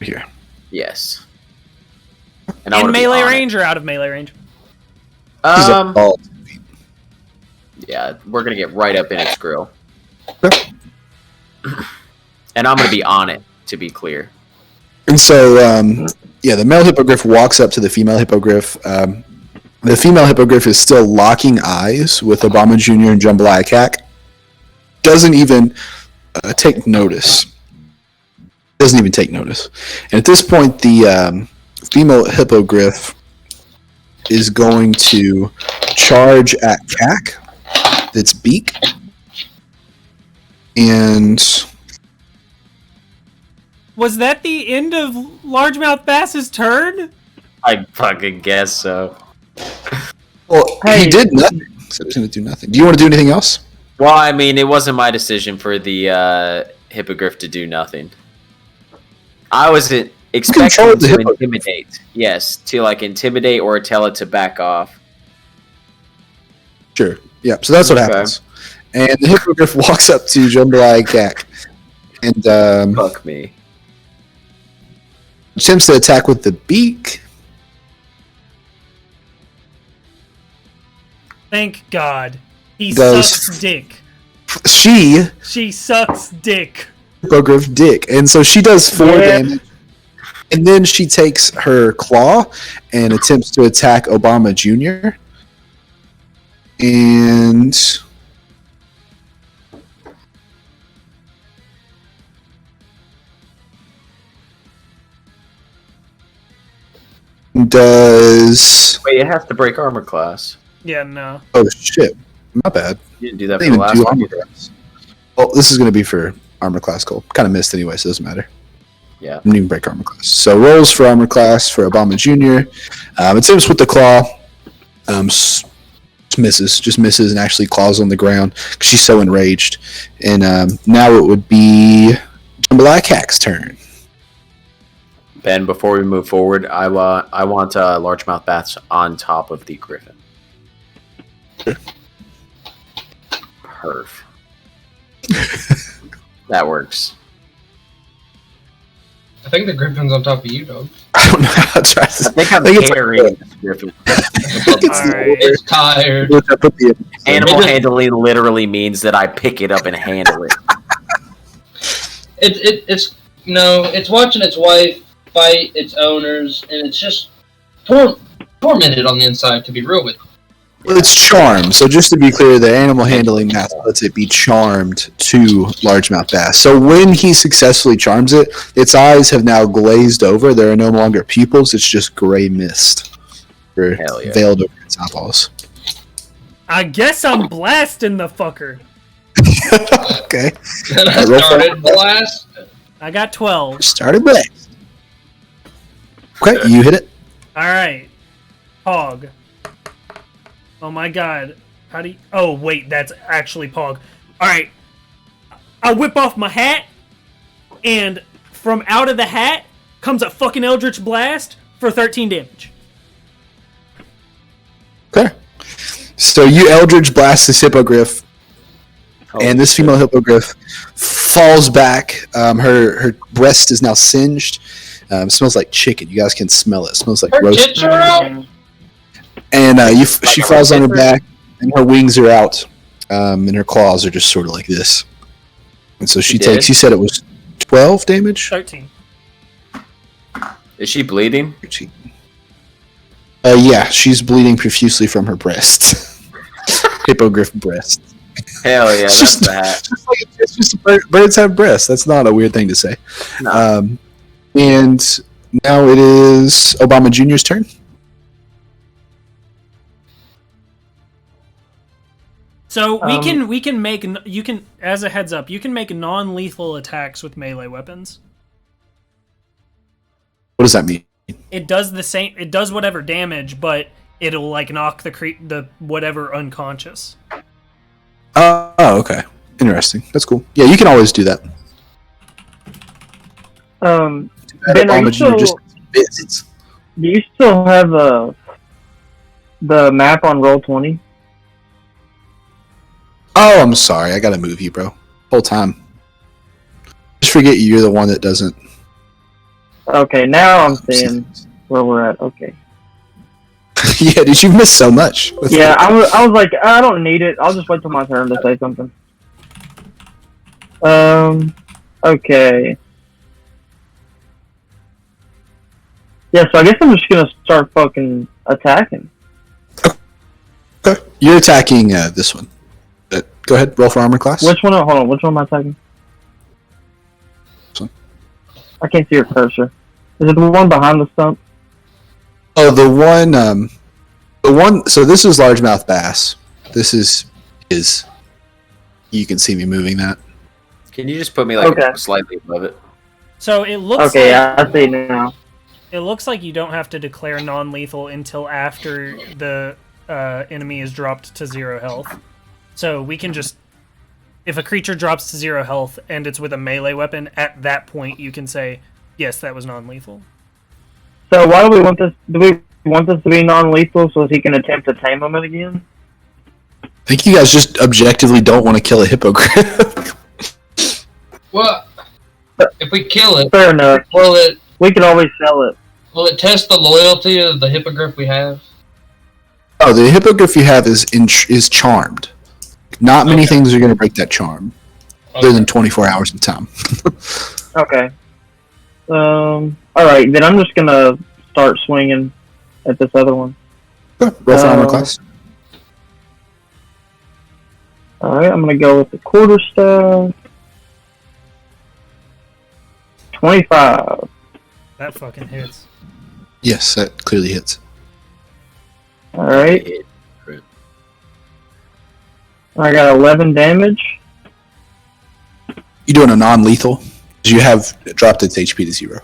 Here. Yes. And I In wanna be melee on it. range or out of melee range? He's up all 2 feet. Yeah, we're gonna get right up in its grill. And I'm gonna be on it, to be clear. And so, the male hippogriff walks up to the female hippogriff. The female hippogriff is still locking eyes with Obama Jr. and Jambalaya Cack. Doesn't even take notice. Doesn't even take notice. And at this point, the female hippogriff is going to charge at Cack, its beak. And Was that the end of Largemouth Bass's turn? I fucking guess so. well, he Hey. did nothing. So he's going to do nothing. Do you want to do anything else? Well, I mean, it wasn't my decision for the hippogriff to do nothing. I was expecting control the to hippogriff. intimidate. Yes, to like intimidate or tell it to back off. Sure. Yeah. So that's what Okay. happens. And the hippogriff walks up to Jambalaya Cack and Fuck me. attempts to attack with the beak. Thank God. He Does- sucks dick. She She sucks dick. hippogriff dick, and so she does 4 Yeah. damage. And then she takes her claw and attempts to attack Obama Jr. And does Wait, it has to break armor class. Yeah, no. oh shit, my bad. You didn't do that I for didn't the even last do one. armor class. Well, this is going to be for armor class goal. Kind of missed anyway, so it doesn't matter. Yeah. Didn't even break armor class. So rolls for armor class for Obama Jr. Attempts with the claw. Just misses and actually claws on the ground because she's so enraged. And now it would be Jambalaya Cack's turn. Ben, before we move forward, I want largemouth bats on top of the griffin. Perf. That works. I think the griffin's on top of you, dog. I don't know how to try this. I think I'm think it's carrying this griffin. Alright. It's tired. I put the Animal handling literally means that I pick it up and handle it. It's watching its wife fight its owners, and it's just tormented on the inside. To be real with you. It's charmed. So just to be clear, the animal handling math lets it be charmed to largemouth bass. So when he successfully charms it, its eyes have now glazed over. There are no longer pupils. It's just gray mist Hell yeah. veiled over its eyeballs. I guess I'm blasting the fucker. Okay. And I roll for started blast. I got 12. Started blast. Okay, you hit it. Alright. Pog. Oh my god. How do you... Oh, wait, that's actually Pog. Alright. I whip off my hat, and from out of the hat comes a fucking Eldritch Blast for 13 damage. Okay. So you Eldridge blast this hippogriff, and this female hippogriff falls back. Her breast is now singed. Smells like chicken. You guys can smell it. It smells like Her roast. tits are out. And she falls on her back, and her wings are out, and her claws are just sort of like this. And so she You takes. did? You said it was 12 damage. 13. Is she bleeding? Yeah, she's bleeding profusely from her breast. Hippogriff breast. Hell yeah, It's that's just- that. It's just birds have breasts. That's not a weird thing to say. No. And now it is Obama Jr.'s turn. So we can make you can, as a heads up, you can make non-lethal attacks with melee weapons. What does that mean? It does the same. It does whatever damage, but it'll like knock the whatever unconscious. Oh, okay. Interesting. That's cool. Yeah, you can always do that. Ben, are Obama you Jr. just still, bits. do you still have the map on Roll20? Oh, I'm sorry. I gotta move you, bro. Whole time. forget you're the one that doesn't. Okay, now I'm seeing where we're at. Okay. Yeah, did you miss so much? Yeah, I was like, I don't need it. I'll just wait till my turn to say something. Okay. Yeah, so I guess I'm just gonna start fucking attacking. Okay. You're attacking this one. Go ahead, roll for armor class. Which one? Hold on, which one am I attacking? This one. I can't see your cursor. Is it the one behind the stump? Oh, the one. So this is largemouth bass. This is his. You can see me moving that. Can you just put me like slightly above it? So it looks Okay, like I see now. it looks like you don't have to declare non-lethal until after the enemy is dropped to 0 health. So we can just, if a creature drops to 0 health and it's with a melee weapon, at that point you can say, yes, that was non-lethal. So why do we want this? Do we want this to be non-lethal so he can attempt to tame him again? I think you guys just objectively don't want to kill a hippogriff. Well, if we kill it, Fair enough. will We can always sell it. it test the loyalty of the hippogriff we have? Oh, the hippogriff you have is charmed. Not many Okay. things are going to break that charm, other than 24 hours of time. Okay. Alright, then I'm just gonna start swinging at this other one. Roll for armor class. Alright, I'm gonna go with the quarterstaff. 25. That fucking hits. Yes, that clearly hits. Alright. I got 11 damage. You doing a non-lethal? You have dropped its HP to 0.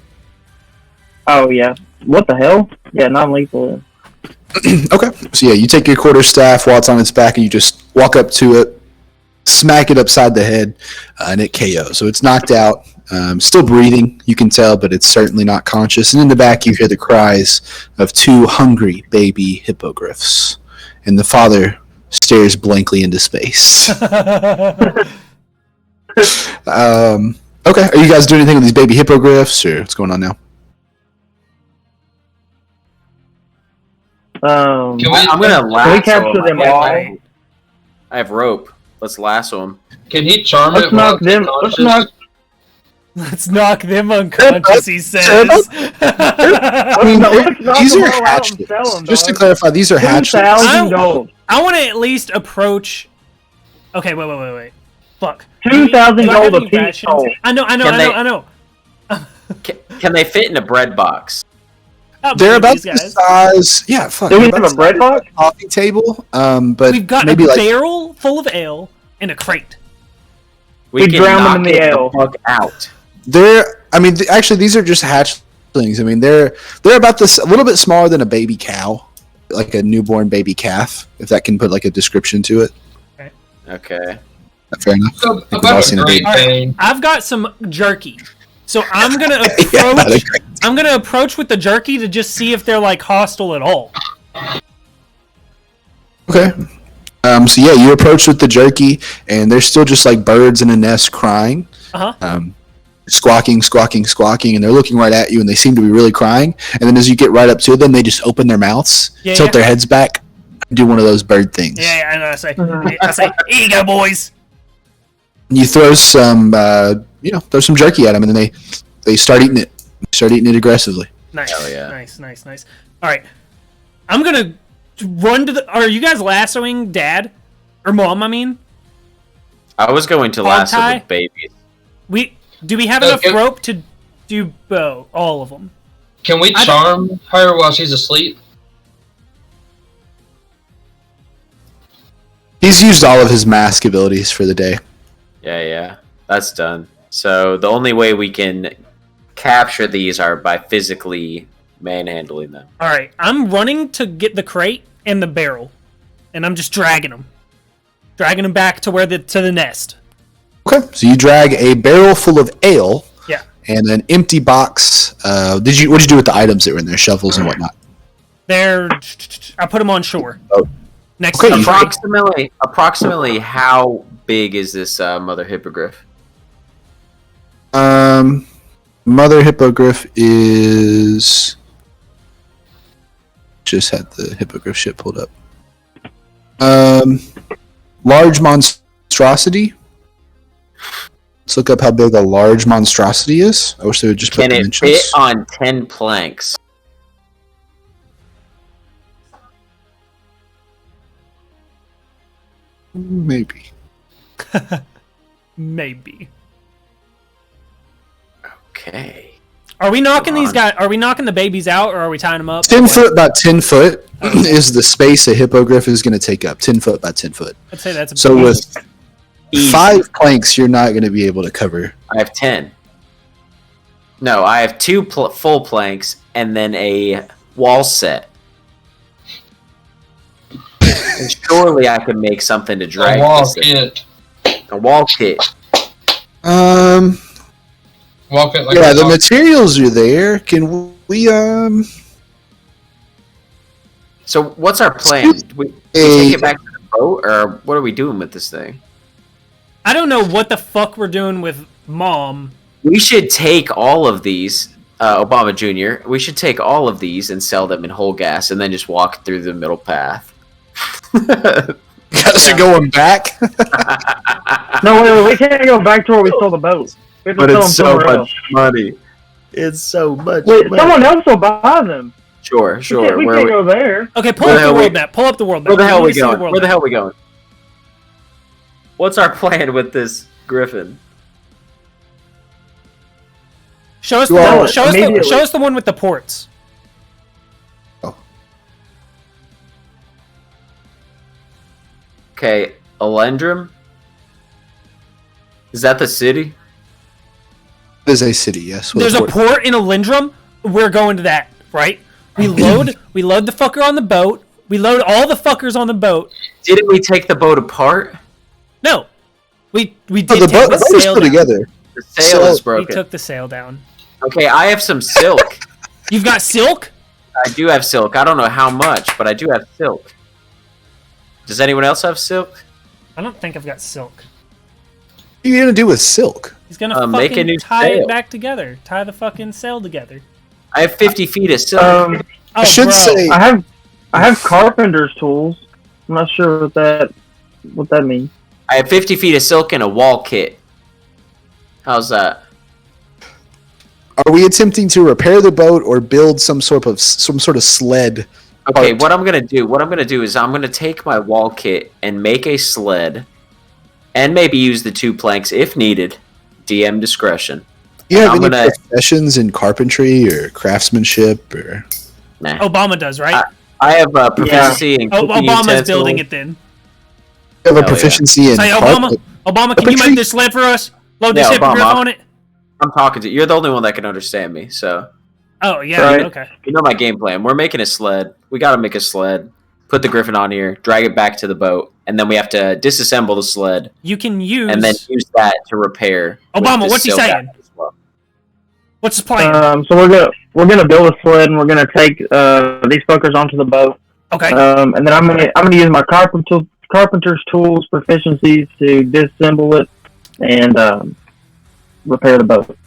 Oh, yeah. What the hell? Yeah, non-lethal. Okay. So yeah, you take your quarterstaff while it's on its back, and you just walk up to it, smack it upside the head, and it KO. So it's knocked out, still breathing, you can tell, but it's certainly not conscious. And in the back, you hear the cries of 2 hungry baby hippogriffs, and the father stares blankly into space. Okay. Are you guys doing anything with these baby hippogriffs, or what's going on now? Can we, I'm gonna lasso Can we capture him. them all? I have rope. Let's lasso him. can he charm Let's it? while knock it's them. unconscious? Let's knock them unconscious, he says. I mean, Let's knock these them are all out and hatchlets. sell 'em, Just to dog. clarify, these are hatchlets. 2,000 gold. I want to at least approach. Okay, wait. Fuck. 2,000 Do I have gold any a piece rations? sold. I know. Can Can they fit in a bread box? How They're big are about these the guys? size. Yeah, fuck. Do we they're have about a the bread size of box? a coffee table. But We've got maybe a like barrel full of ale and a crate. We can drown them knock in the it ale. fuck out. they're. I mean, actually, these are just hatchlings. I mean, they're about this a little bit smaller than a baby cow, like a newborn baby calf. If that can put like a description to it. Okay. Fair enough. So, think we've all about seen a a great All right, thing. I've got some jerky, so I'm gonna approach. Yeah, about a great- I'm gonna approach with the jerky to just see if they're like hostile at all. Okay. So yeah, you approach with the jerky, and they're still just like birds in a nest crying. Uh-huh. Squawking, and they're looking right at you, and they seem to be really crying. And then as you get right up to them, they just open their mouths, Yeah, tilt yeah. their heads back, and do one of those bird things. Yeah, and I say, here you go, boys. And you throw some, throw some jerky at them, and then they start eating it. They start eating it aggressively. Nice, Hell yeah. nice. All right, I'm gonna run to the. Are you guys lassoing Dad or Mom? I mean, I was going to Hog lasso tie? the babies. Do we have enough rope to do all of them? Can we I charm her while she's asleep? He's used all of his mask abilities for the day. Yeah. That's done. So the only way we can capture these are by physically manhandling them. All right, I'm running to get the crate and the barrel, and I'm just dragging them back to the nest. Okay, so you drag a barrel full of ale. Yeah. And an empty box. What'd you do with the items that were in there, shovels and whatnot? I put them on shore. Oh. Next Okay, to the Approximately how big is this mother hippogriff? Mother hippogriff is. Just had the hippogriff shit pulled up. Large monstrosity. Let's look up how big a large monstrosity is. I wish they would just put Can it dimensions. fit on 10 planks? Maybe. Maybe. Okay. Are we knocking Come these on. guys? Are we knocking the babies out, or are we tying them up? 10 foot by 10 foot is the space a hippogriff is going to take up. 10 foot by 10 foot. I'd say that's a So with Easy. 5 planks, you're not going to be able to cover. I have 10. No, I have 2 full planks and then a wall set. And surely I could make something to drag A wall this thing. kit. A wall kit. Walk it like Yeah, a the dog. materials are there. Can we So what's our plan? We take it back to the boat, or what are we doing with this thing? I don't know what the fuck we're doing with Mom. We should take all of these, Obama Jr., we should take all of these and sell them in whole gas and then just walk through the middle path. guys are going back? No, wait, we can't go back to where we stole the boat. We have to sell them somewhere else. money. It's so much Wait, someone else will buy them. Sure, We sure. can't, we Where can't we- go there. Okay, pull Where up the the hell world we- map. Pull up the world map. Where the We hell need we to see the going? world Where the map. hell we going? What's our plan with this griffin? Show us You are immediately. show us the one with the ports. Okay, Elendrum? Is that the city? It is a city, yes. with There's a port. port in Elendrum. We're going to that, right? We load the fucker on the boat. We load all the fuckers on the boat. Didn't we take the boat apart? No, we Oh, did the take boat the was sail put down. together. The sail is We broken. took the sail down. Okay, I have some silk. You've got silk. I do have silk. I don't know how much, but I do have silk. Does anyone else have silk? I don't think I've got silk. What are you going to do with silk? He's gonna Make a fucking new tie sail. it back together. Tie the fucking sail together. I have 50 feet of silk. Oh, I should bro. say- I have carpenter's tools. I'm not sure what that means. I have 50 feet of silk and a wall kit. How's that? Are we attempting to repair the boat or build some sort of sled? Okay, Part. what I'm gonna do is I'm gonna take my wall kit and make a sled, and maybe use the 2 planks if needed. DM discretion. Do you have I'm any gonna- professions in carpentry or craftsmanship or? Nah. Obama does, right? I have proficiency in Oh, cooking Obama's utensils. building it then. You have a Hell yeah. proficiency in Say, Obama, carpet? Obama, can you Carpentry? make this sled for us? Load this Yeah, hippogriff Obama. on it. I'm talking to you. You're the only one that can understand me, so Oh yeah, Right. okay. you know my game plan. We're making a sled. We gotta make a sled. Put the griffin on here, drag it back to the boat, and then we have to disassemble the sled You can use. and then use that to repair. with Obama, the what's he silk saying? as well. What's his plan? So we're gonna build a sled and we're gonna take these fuckers onto the boat. Okay. And then I'm gonna use my carpenter's tools proficiencies to disassemble it and repair the boat.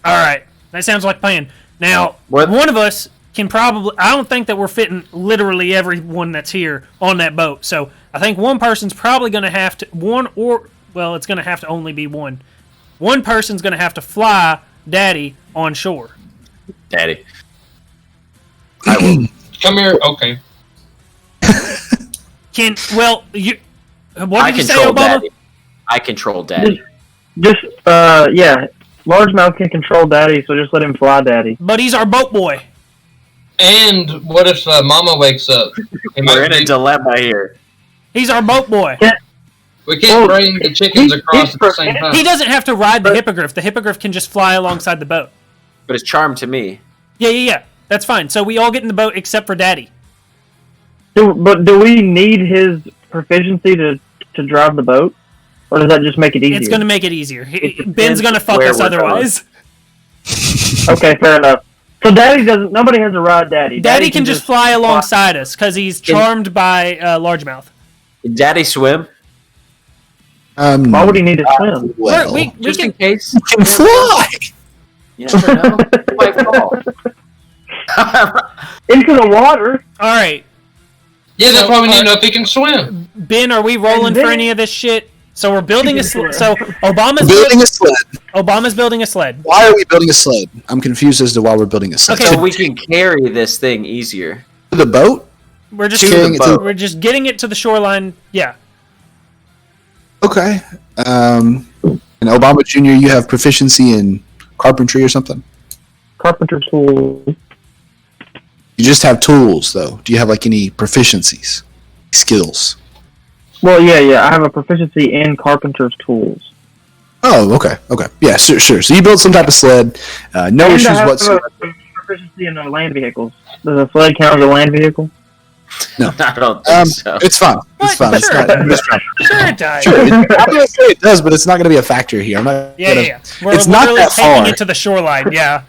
All right. That sounds like a plan. Now, What- one of us can probably. I don't think that we're fitting literally everyone that's here on that boat. So I think one person's probably going to have to it's going to have to only be one. One person's going to have to fly Daddy on shore. Daddy. I will. Come here. Okay. What I did you say, control Obama? Daddy. I control Daddy. Just yeah, largemouth can control Daddy, so just let him fly Daddy. But he's our boat boy. And what if Mama wakes up? It might We're in a be- dilemma here. He's our boat boy. we can't Well, bring the chickens across he's at the same time. He doesn't have to ride the hippogriff. The hippogriff can just fly alongside the boat. But it's charmed to me. Yeah. That's fine. So we all get in the boat except for Daddy. Do we need his proficiency to drive the boat, or does that just make it easier? It's going to make it easier. depends Ben's going to fuck where us we're otherwise. Okay, fair enough. So Daddy doesn't. Nobody has to ride Daddy. Daddy can just fly alongside us because he's charmed by largemouth. Did Daddy swim? Why would he need to swim? Well, we Just can in case. you can fly. You never know. You might fall. Into the water. all right. Yeah, that's why we need to know if he can swim. Ben, are we rolling for any of this shit? So we're building a sled. So Building a sled. Obama's building a sled. Why are we building a sled? I'm confused as to why we're building a sled. Okay. So we can carry this thing easier. To the boat? We're just Carrying it to the we're just getting it to the shoreline. Yeah. Okay. And Obama Jr., you have proficiency in carpentry or something? Carpenter tool. You just have tools, though. Do you have like any proficiencies, skills? Well, yeah. I have a proficiency in carpenter's tools. Oh, okay. Yeah, sure. So you built some type of sled. No And I issues have whatsoever. a proficiency in land vehicles. Does a sled count as a land vehicle? I don't think so. It's fine. It's fine. It's Sure. not, I'm just trying. Sure it does. Sure, I'm gonna say it does, but it's not going to be a factor here. I'm not. Yeah. We're It's not literally that taking far. it to the shoreline. Yeah.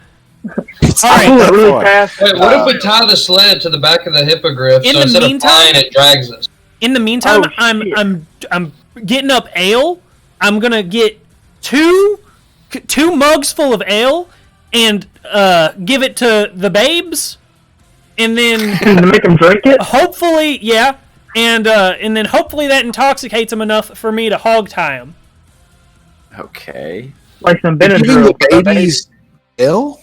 It's All not right. Pull it that really far. fast. Wait, what if we tie the sled to the back of the hippogriff In so the instead meantime- of flying, it drags us? In the meantime, Oh, shit. I'm getting up ale. I'm gonna get two mugs full of ale and give it to the babes, and then To make them drink it? hopefully, yeah, and then hopefully that intoxicates them enough for me to hog tie them. Okay. Like some You're giving Benadryl. the babies ill.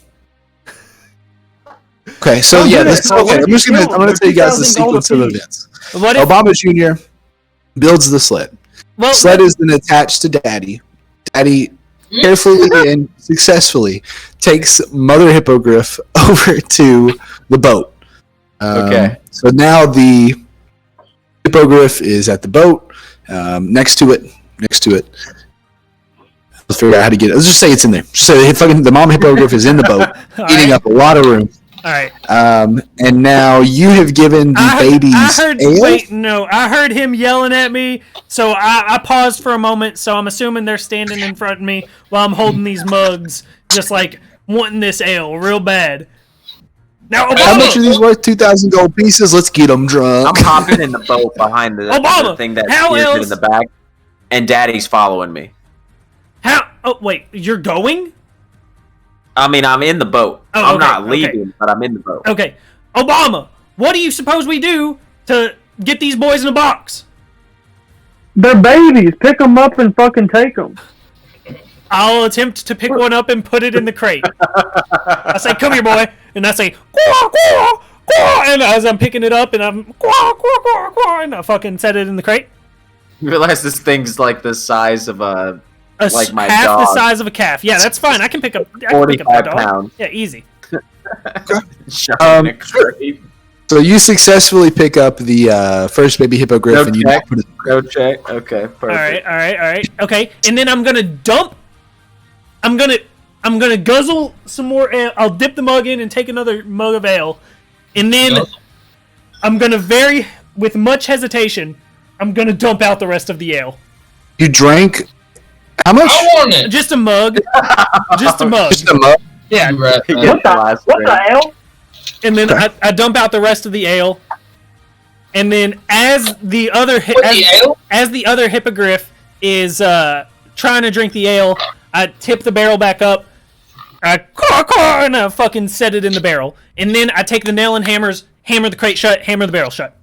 Okay, so Don't yeah, do that, this is Carl. okay. I'm just gonna tell you guys the 2,000 gold sequence of apiece. events. What if? Obama Jr. builds the sled. Well, Sled is then attached to Daddy. Daddy carefully and successfully takes Mother Hippogriff over to the boat. Okay. So now the Hippogriff is at the boat, next to it. Let's figure out how to get it. Let's just say it's in there. So the mom Hippogriff is in the boat, eating up a lot of room. all right. And now you have given the babies ale. I heard him yelling at me, so I paused for a moment, so I'm assuming they're standing in front of me while I'm holding these mugs, just like wanting this ale real bad. Now, How much are Obama, these worth? 2,000 gold pieces. Let's get them drunk. I'm hopping in the boat behind the Obama, thing that how steers it else- in the back, and Daddy's following me. how? Oh wait, you're going? I mean, I'm in the boat. Oh, I'm okay, not okay. leaving, but I'm in the boat. Okay, Obama, what do you suppose we do to get these boys in a box? They're babies. Pick them up and fucking take them. I'll attempt to pick one up and put it in the crate. I say, "Come here, boy," and I say, "Quaw, quaw, quaw," and as I'm picking it up, and I'm quaw, quaw, quaw, quaw, and I fucking set it in the crate. You realize this thing's like the size of a Like my half the dog. size of a calf. Yeah, that's fine. I can pick up. I can pick 45 up that dog. pounds. Yeah, easy. shove in a crate. So you successfully pick up the first baby hippogriff No and you check. put it in the crate. Go check. Okay, perfect. All right. Okay, and then I'm gonna dump. I'm gonna guzzle some more ale. I'll dip the mug in and take another mug of ale, and then Guzzle. I'm gonna with much hesitation, I'm gonna dump out the rest of the ale. You drank how much? I want it. Just a mug. Just a mug. Just a mug. Yeah. You rat Yeah. bastard. What the hell? And then I dump out the rest of the ale. And then as the other What, the ale? as the other hippogriff is trying to drink the ale, I tip the barrel back up. And I fucking set it in the barrel. And then I take the nail and hammers, hammer the crate shut, hammer the barrel shut.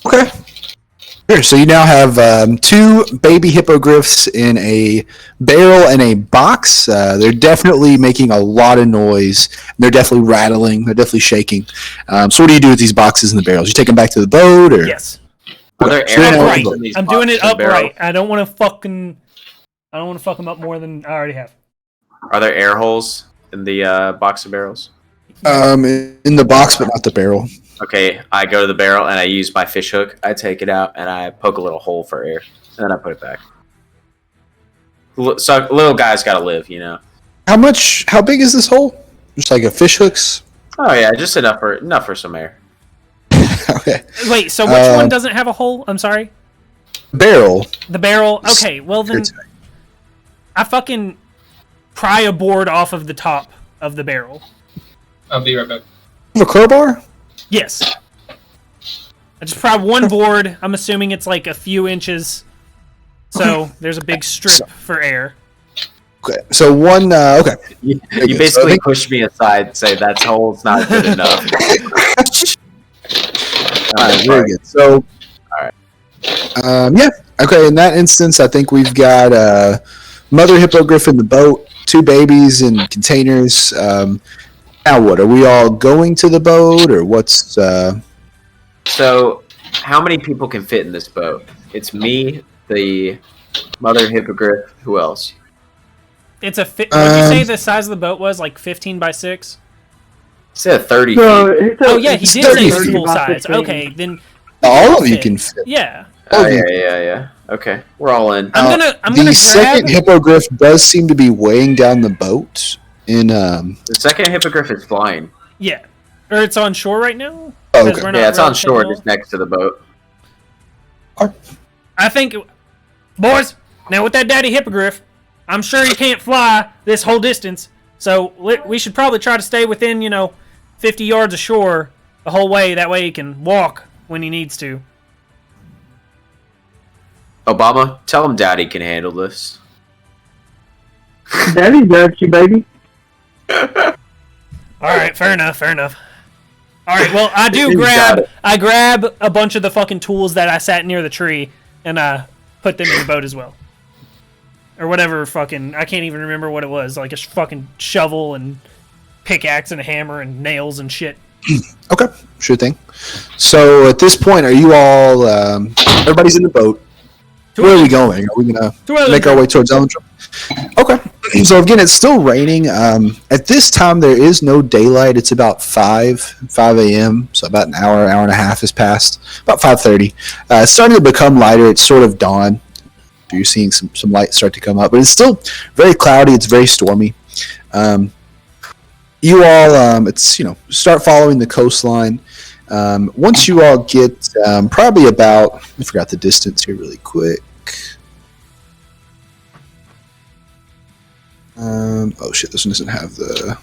Okay. Here, so you now have 2 baby hippogriffs in a barrel and a box. They're definitely making a lot of noise. They're definitely rattling. They're definitely shaking. So what do you do with these boxes and the barrels? You take them back to the boat, or Yes. Are there So air now- holes Upright. in these I'm doing it boxes and barrels? upright. I don't want to fuck them up more than I already have. Are there air holes in the box of barrels? in the box, but not the barrel? Okay, I go to the barrel and I use my fish hook. I take it out and I poke a little hole for air, and then I put it back. So little guys gotta live, you know. How big is this hole? Just like a fish hook's? Oh yeah, just enough for some air. Okay. Wait, so which one doesn't have a hole? I'm sorry. Barrel. The barrel. Okay, well then I fucking pry a board off of the top of the barrel. I'll be right back. You have a crowbar? Yes. I just pry one board. I'm assuming it's like a few inches. So there's a big strip for air. Okay, so one. Okay, You Very good. basically So I think- push me aside and say that hole's not good enough. All right, very good. So, yeah. Okay, in that instance, I think we've got mother hippogriff in the boat, 2 babies in containers. Now what? Are we all going to the boat, or what's? So, how many people can fit in this boat? It's me, the mother hippogriff. Who else? It's a. What'd you say the size of the boat was? Like 15 by 6? He said 30 So, feet. it's a- Oh yeah, he It's did say 30 full by size. 15. Okay, then All of you fit. can fit. Yeah, Oh yeah. Okay, we're all in. I'm Now, gonna the grab. second hippogriff does seem to be weighing down the boat. In The second hippogriff is flying. Yeah, or it's on shore right now. Oh, 'Cause okay. we're not Yeah, it's on really shore, taking just next to the boat. I think, boys, now with that daddy hippogriff, I'm sure he can't fly this whole distance. So we should probably try to stay within 50 yards of shore the whole way. That way he can walk when he needs to. Obama, tell him Daddy can handle this. Daddy got you, baby. All right, fair enough. All right, well, I do He's got it. I grab a bunch of the fucking tools that I sat near the tree and put them in the boat as well. Or whatever fucking, I can't even remember what it was, like a fucking shovel and pickaxe and a hammer and nails and shit. Okay, sure thing. So at this point, are you all? Everybody's in the boat. Where are we going? Are we gonna make our way towards Ellendrum? Okay. So again, it's still raining. At this time, there is no daylight. It's about 5 a.m. So about an hour and a half has passed. About 5:30. It's starting to become lighter. It's sort of dawn. You're seeing some light start to come up, but it's still very cloudy. It's very stormy. You all, start following the coastline. Once you all get probably about, I forgot the distance here really quick. Oh shit, this one doesn't have the.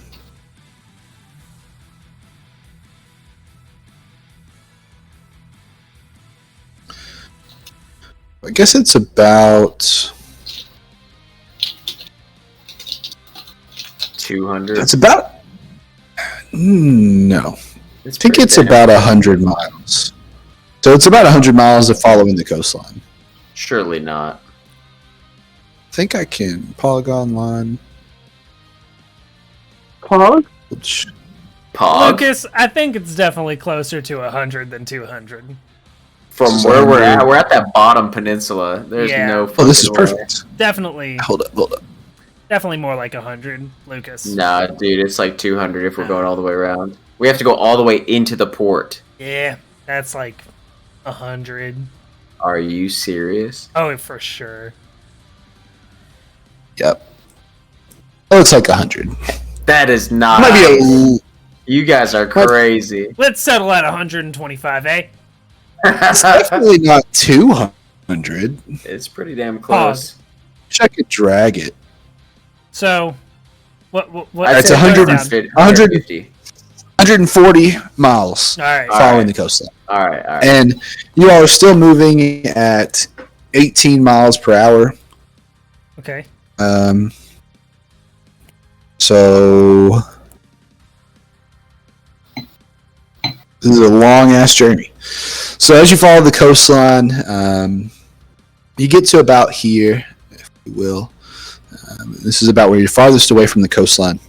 I guess it's about. 200. It's about. No. I think pretty it's damn- about 100 miles. So it's about 100 miles of following the coastline. Surely not. I think I can. Polygon line. Pause. Which, Pog. Lucas, I think it's definitely closer to 100 than 200. From So where we're at, we're at that bottom peninsula. There's Yeah. no. oh, this is fucking way. perfect. Definitely Hold up. more like 100, Lucas. Nah, dude, it's like 200 if we're going all the way around. We have to go all the way into the port. Yeah, that's like 100. Are you serious? Oh, for sure. Yep. It looks like 100. That is not. Might be a. You guys are crazy. Let's settle at 125, eh? It's definitely not 200. It's pretty damn close. Wish I could drag it. So, what I'd It's say 150. 150. 140 miles All right. All following the coastline. All right. And you all are still moving at 18 miles per hour. Okay. So this is a long ass journey. So as you follow the coastline, you get to about here, if you will. This is about where you're farthest away from the coastline,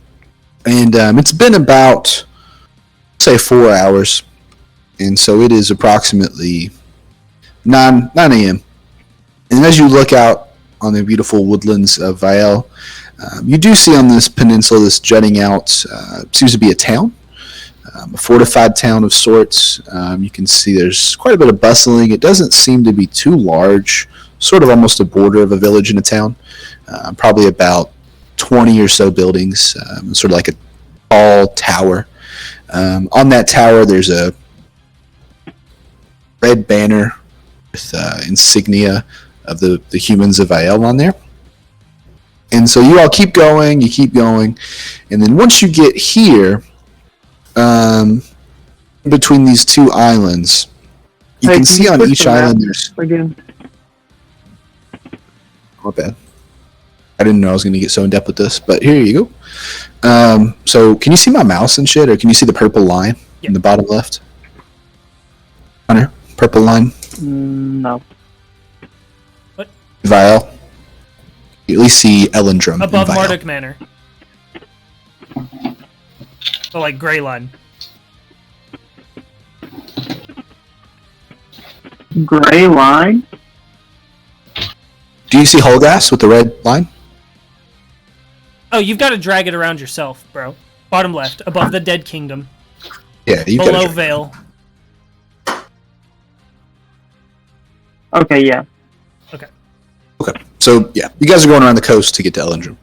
and it's been about say 4 hours, and so it is approximately 9 a.m. And as you look out on the beautiful woodlands of Vael, you do see on this peninsula, this jutting out, seems to be a town, a fortified town of sorts. You can see there's quite a bit of bustling. It doesn't seem to be too large, sort of almost a border of a village in a town. Probably about 20 or so buildings, sort of like a tall tower. On that tower, there's a red banner with insignia of the humans of Vael on there. And so you all keep going, and then once you get here, between these two islands, you Hey, can can see you on push each the map island there's. again? my bad. I didn't know I was going to get so in depth with this, but here you go. So can you see my mouse and shit, or can you see the purple line in the bottom left? Hunter, purple line. No. Vial. You at least see Ellendrum Above in Vial. Marduk Manor. The, like, gray line. Gray line? Do you see Holgas with the red line? Oh, you've got to drag it around yourself, bro. Bottom left, above the Dead Kingdom. Yeah, you Below got Vale. Okay, yeah. Okay. So, yeah, you guys are going around the coast to get to Ellendrum.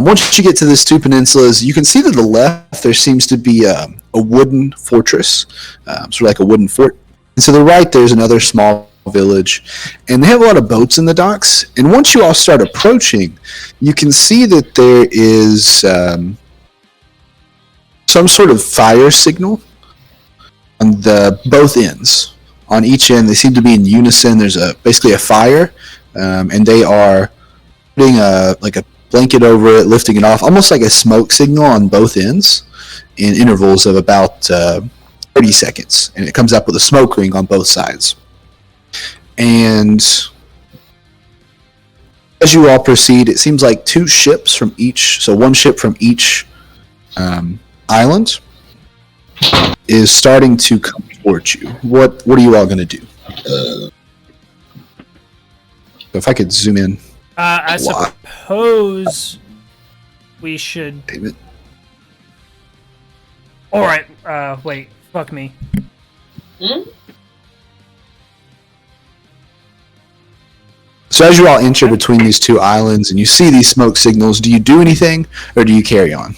Once you get to these two peninsulas, you can see to the left there seems to be a wooden fortress, sort of like a wooden fort. And to the right, there's another small village, and they have a lot of boats in the docks. And once you all start approaching, you can see that there is some sort of fire signal on both ends. On each end, they seem to be in unison. There's basically a fire, and they are putting a blanket over it, lifting it off, almost like a smoke signal on both ends, in intervals of about 30 seconds, and it comes up with a smoke ring on both sides. And as you all proceed, it seems like two ships from each, so one ship from each island, is starting to come towards you. What are you all going to do? So if I could zoom in. I suppose we should... David. Alright, wait. Fuck me. So as you all enter between these two islands and you see these smoke signals, do you do anything or do you carry on?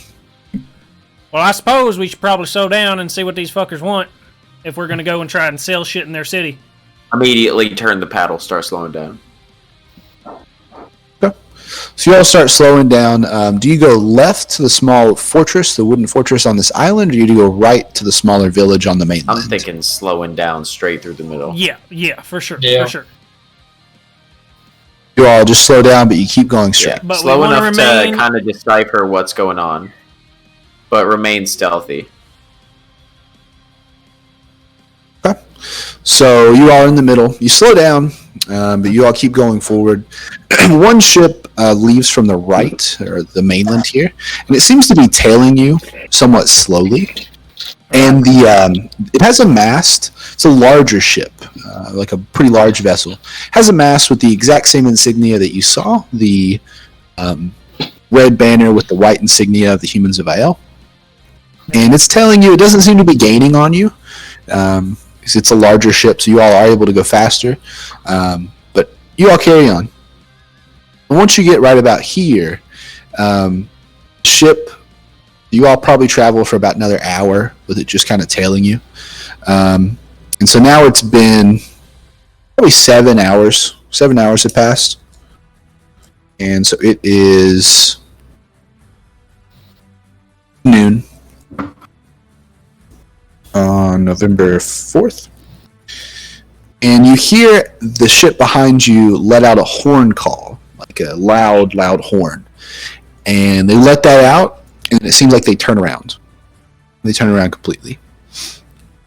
Well, I suppose we should probably slow down and see what these fuckers want if we're gonna go and try and sell shit in their city. Immediately turn the paddle, start slowing down. Okay. So you all start slowing down. Do you go left to the small fortress, the wooden fortress on this island, or do you go right to the smaller village on the mainland? I'm thinking slowing down straight through the middle. Yeah, for sure. Yeah. For sure. You all just slow down, but you keep going straight. Yeah, But we slow wanna enough remain- to kind of decipher what's going on, but remain stealthy. Okay. So you are in the middle. You slow down, but you all keep going forward. One ship leaves from the right, or the mainland here, and it seems to be tailing you somewhat slowly. And it has a mast. It's a larger ship, like a pretty large vessel. It has a mast with the exact same insignia that you saw, the red banner with the white insignia of the humans of Aiel. And it's telling you it doesn't seem to be gaining on you. It's a larger ship, so you all are able to go faster. But you all carry on. And once you get right about here, ship, you all probably travel for about another hour with it just kind of tailing you. And so now it's been probably 7 hours. 7 hours have passed. And so it is noon on November 4th. And you hear the ship behind you let out a horn call, like a loud horn. And they let that out, and it seems like they turn around. They turn around completely.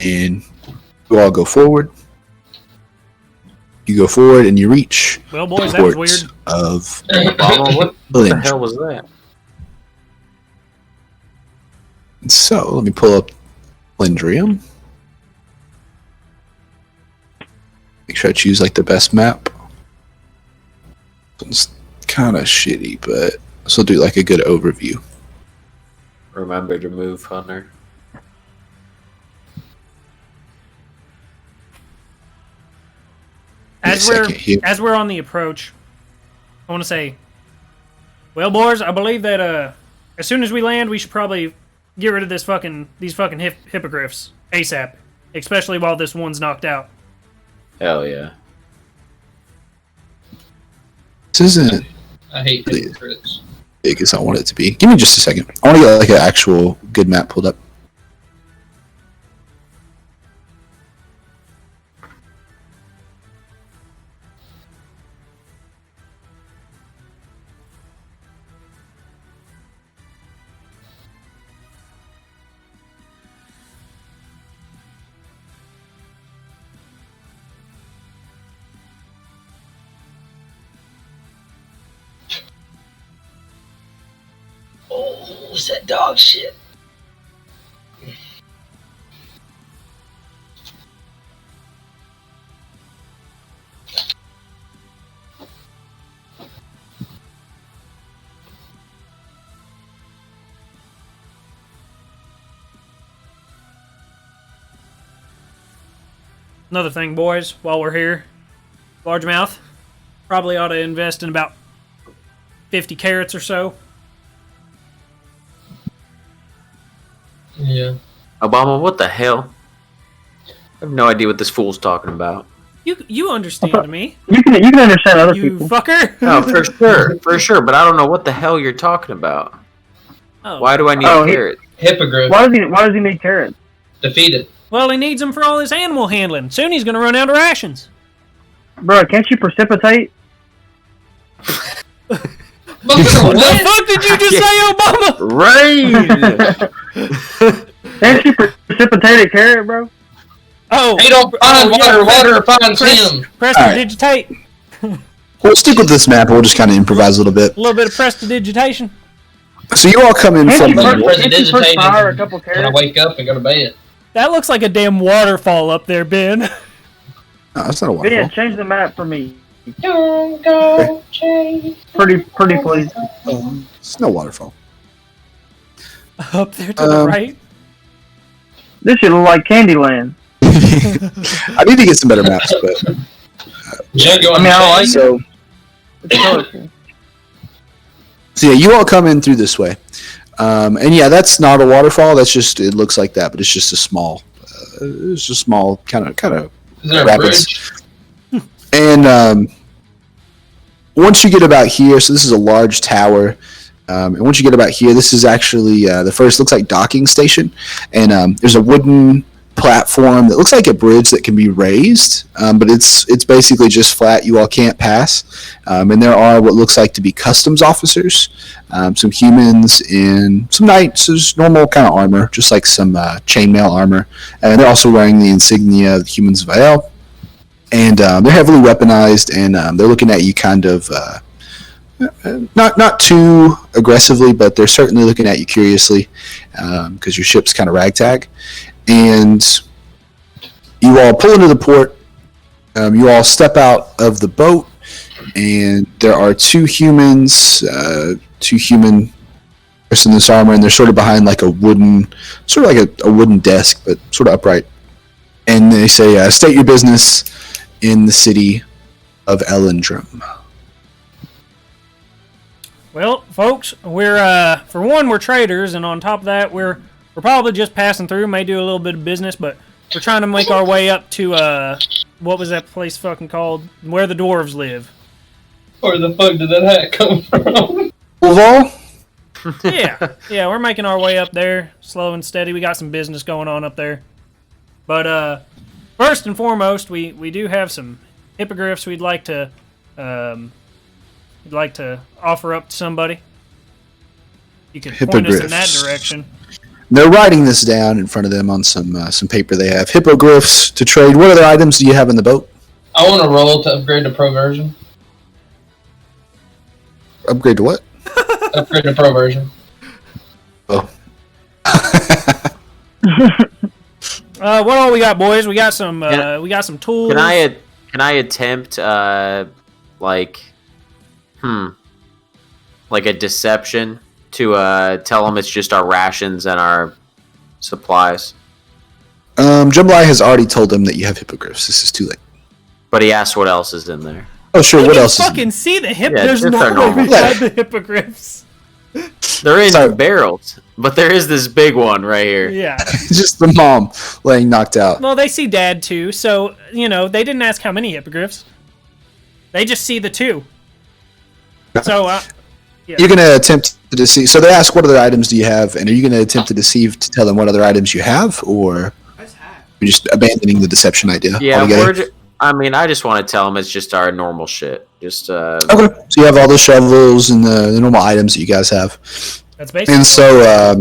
And you all go forward. You go forward and you reach Well, boys, that was ports weird. of Obama, what the Village. hell was that? So let me pull up Lindrium. Make sure I choose like the best map. It's kind of shitty, but this will do like a good overview. Remember to move, Hunter. As Give me a second here. we're on the approach, I want to say, well, boys, I believe that as soon as we land, we should probably get rid of these fucking hippogriffs ASAP, especially while this one's knocked out. Hell yeah. This isn't I hate hypocrites. big as I want it to be. Give me just a second. I want to get like an actual good map pulled up. Oh, what's that dog shit? Another thing, boys, while we're here, largemouth probably ought to invest in about 50 carrots or so. Yeah. Obama, what the hell? I have no idea what this fool's talking about. You understand me, You can understand other you people. fucker. No, for sure, but I don't know what the hell you're talking about. Oh. Why do I need Oh, carrots? Hippogriff. Why does he need carrots? Defeat it. Well, he needs them for all his animal handling. Soon he's gonna run out of rations. Bro, can't you precipitate? What the fuck did you just say, Obama? Rain! Can't you precipitate a carrot, bro? Oh, He don't find yeah, water finds him. Prestidigitate. We'll stick with this map. We'll just kind of improvise a little bit. A little bit of prestidigitation. So you all come in Can't from you the first- can't you first fire a couple When I carrots? wake up and go to bed. That looks like a damn waterfall up there, Ben. No, that's not a Ben, waterfall. change the map for me. Don't go change. Pretty please. It's no waterfall. Up there to the right. This should look like Candyland. I need to get some better maps, but Jungle I mean, I like Unchained. so It's colorful. yeah, you all come in through this way, and yeah, that's not a waterfall. That's just it looks like that, but it's just a small, kind of Is there a rapids. bridge? And once you get about here, so this is a large tower. And once you get about here, this is actually the first, looks like docking station. And there's a wooden platform that looks like a bridge that can be raised, but it's basically just flat. You all can't pass. And there are what looks like to be customs officers, some humans, and some knights. There's normal kind of armor, just like some chainmail armor. And they're also wearing the insignia of the humans of Ael. And they're heavily weaponized, and they're looking at you kind of not too aggressively, but they're certainly looking at you curiously because your ship's kind of ragtag. And you all pull into the port. You all step out of the boat, and there are two human dressed in this armor, and they're sort of behind like a wooden desk, but sort of upright. And they say, "State your business in the city of Elendrum." Well, folks, we're for one, we're traders, and on top of that, we're probably just passing through. May do a little bit of business, but we're trying to make our way up to what was that place fucking called? Where the dwarves live. Where the fuck did that hat come from? Overall, Yeah, we're making our way up there, slow and steady. We got some business going on up there, but first and foremost, we do have some hippogriffs we'd like to offer up to somebody. You can point us in that Hippogriffs. direction. they're writing this down in front of them on some paper they have. Hippogriffs to trade. What other items do you have in the boat? I want to roll to upgrade to pro version. Upgrade to what? Upgrade to pro version. Oh. What all we got, boys? We got some tools. Can I attempt like a deception to tell them it's just our rations and our supplies? Jambalaya has already told them that you have hippogriffs. This is too late. But he asked what else is in there. Oh, sure. You What can else? fucking see the hip. Yeah, There's just no our way normal. we had the hippogriffs. They're in Sorry. barrels, but there is this big one right here. Yeah. Just the mom laying knocked out. Well, they see Dad too, so they didn't ask how many hippogriffs. They just see the two. So You're going to attempt to deceive. So they ask, what other items do you have? And are you going to attempt to deceive to tell them what other items you have? Or you're just abandoning the deception idea Yeah, altogether? I just want to tell them it's just our normal shit. Just Okay. So you have all the shovels and the normal items that you guys have. that's basically. And so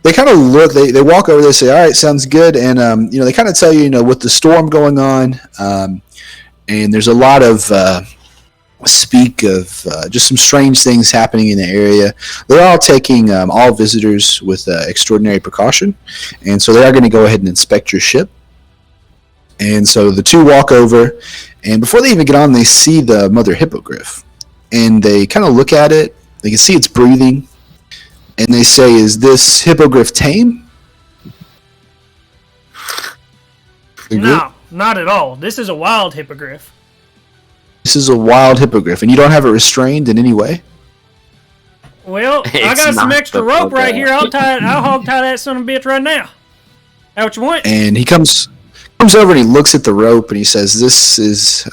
they kind of look, they walk over, they say, all right, sounds good. And, they kind of tell you, with the storm going on, and there's a lot of speak of just some strange things happening in the area. They're all taking all visitors with extraordinary precaution, and so they are going to go ahead and inspect your ship. And so the two walk over, and before they even get on, they see the mother hippogriff, and they kind of look at it. They can see it's breathing, and they say, "Is this hippogriff tame?" No, not at all. This is a wild hippogriff. This is a wild hippogriff, and you don't have it restrained in any way? Well, I got some extra rope right here. I'll hog tie that son of a bitch right now. That what you want? And he comes over and he looks at the rope and he says, "This is."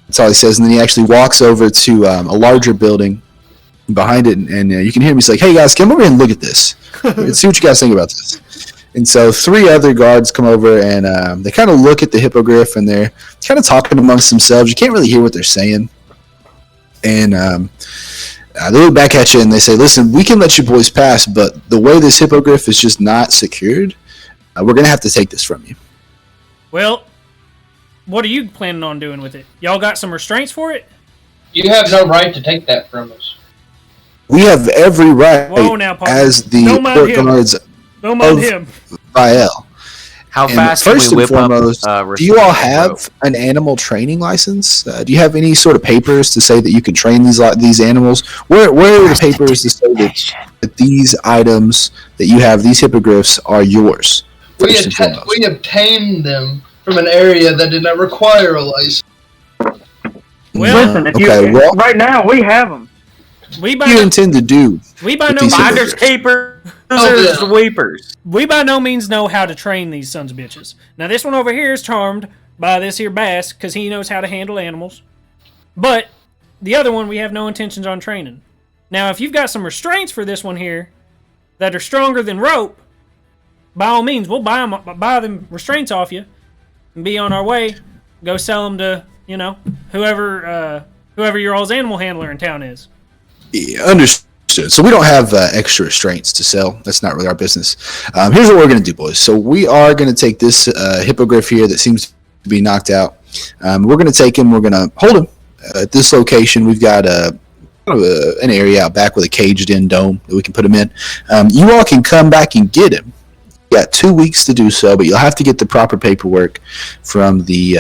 That's all he says, and then he actually walks over to a larger building behind it, and you can hear him. He's like, "Hey guys, come over and look at this. Let's see what you guys think about this." And so 3 other guards come over and they kind of look at the hippogriff and they're kind of talking amongst themselves. You can't really hear what they're saying. And they look back at you and they say, "Listen, we can let you boys pass, but the way this hippogriff is just not secured, we're going to have to take this from you." Well, what are you planning on doing with it? Y'all got some restraints for it? You have no right to take that from us. We have every right Whoa, now, partner. as the Don't mind court him. guards Don't mind of him. Vial. How And fast first can we and whip foremost, up? do you all have an animal training license? Do you have any sort of papers to say that you can train these animals? Where are the papers to say that these items that you have, these hippogriffs, are yours? We obtained them from an area that did not require a license. Well, Listen, right now we have them. we What do you intend to do? by with no these Finders, hippogriffs? keepers, sweepers. We by no means know how to train these sons of bitches. Now, this one over here is charmed by this here bass because he knows how to handle animals. But the other one, we have no intentions on training. Now, if you've got some restraints for this one here that are stronger than rope, by all means, we'll buy them restraints off you and be on our way. Go sell them to, whoever your all's animal handler in town is. Yeah, understood. So we don't have extra restraints to sell. That's not really our business. Here's what we're going to do, boys. So we are going to take this hippogriff here that seems to be knocked out. We're going to take him. We're going to hold him at this location. We've got an area out back with a caged-in dome that we can put him in. You all can come back and get him. You got 2 weeks to do so, but you'll have to get the proper paperwork from the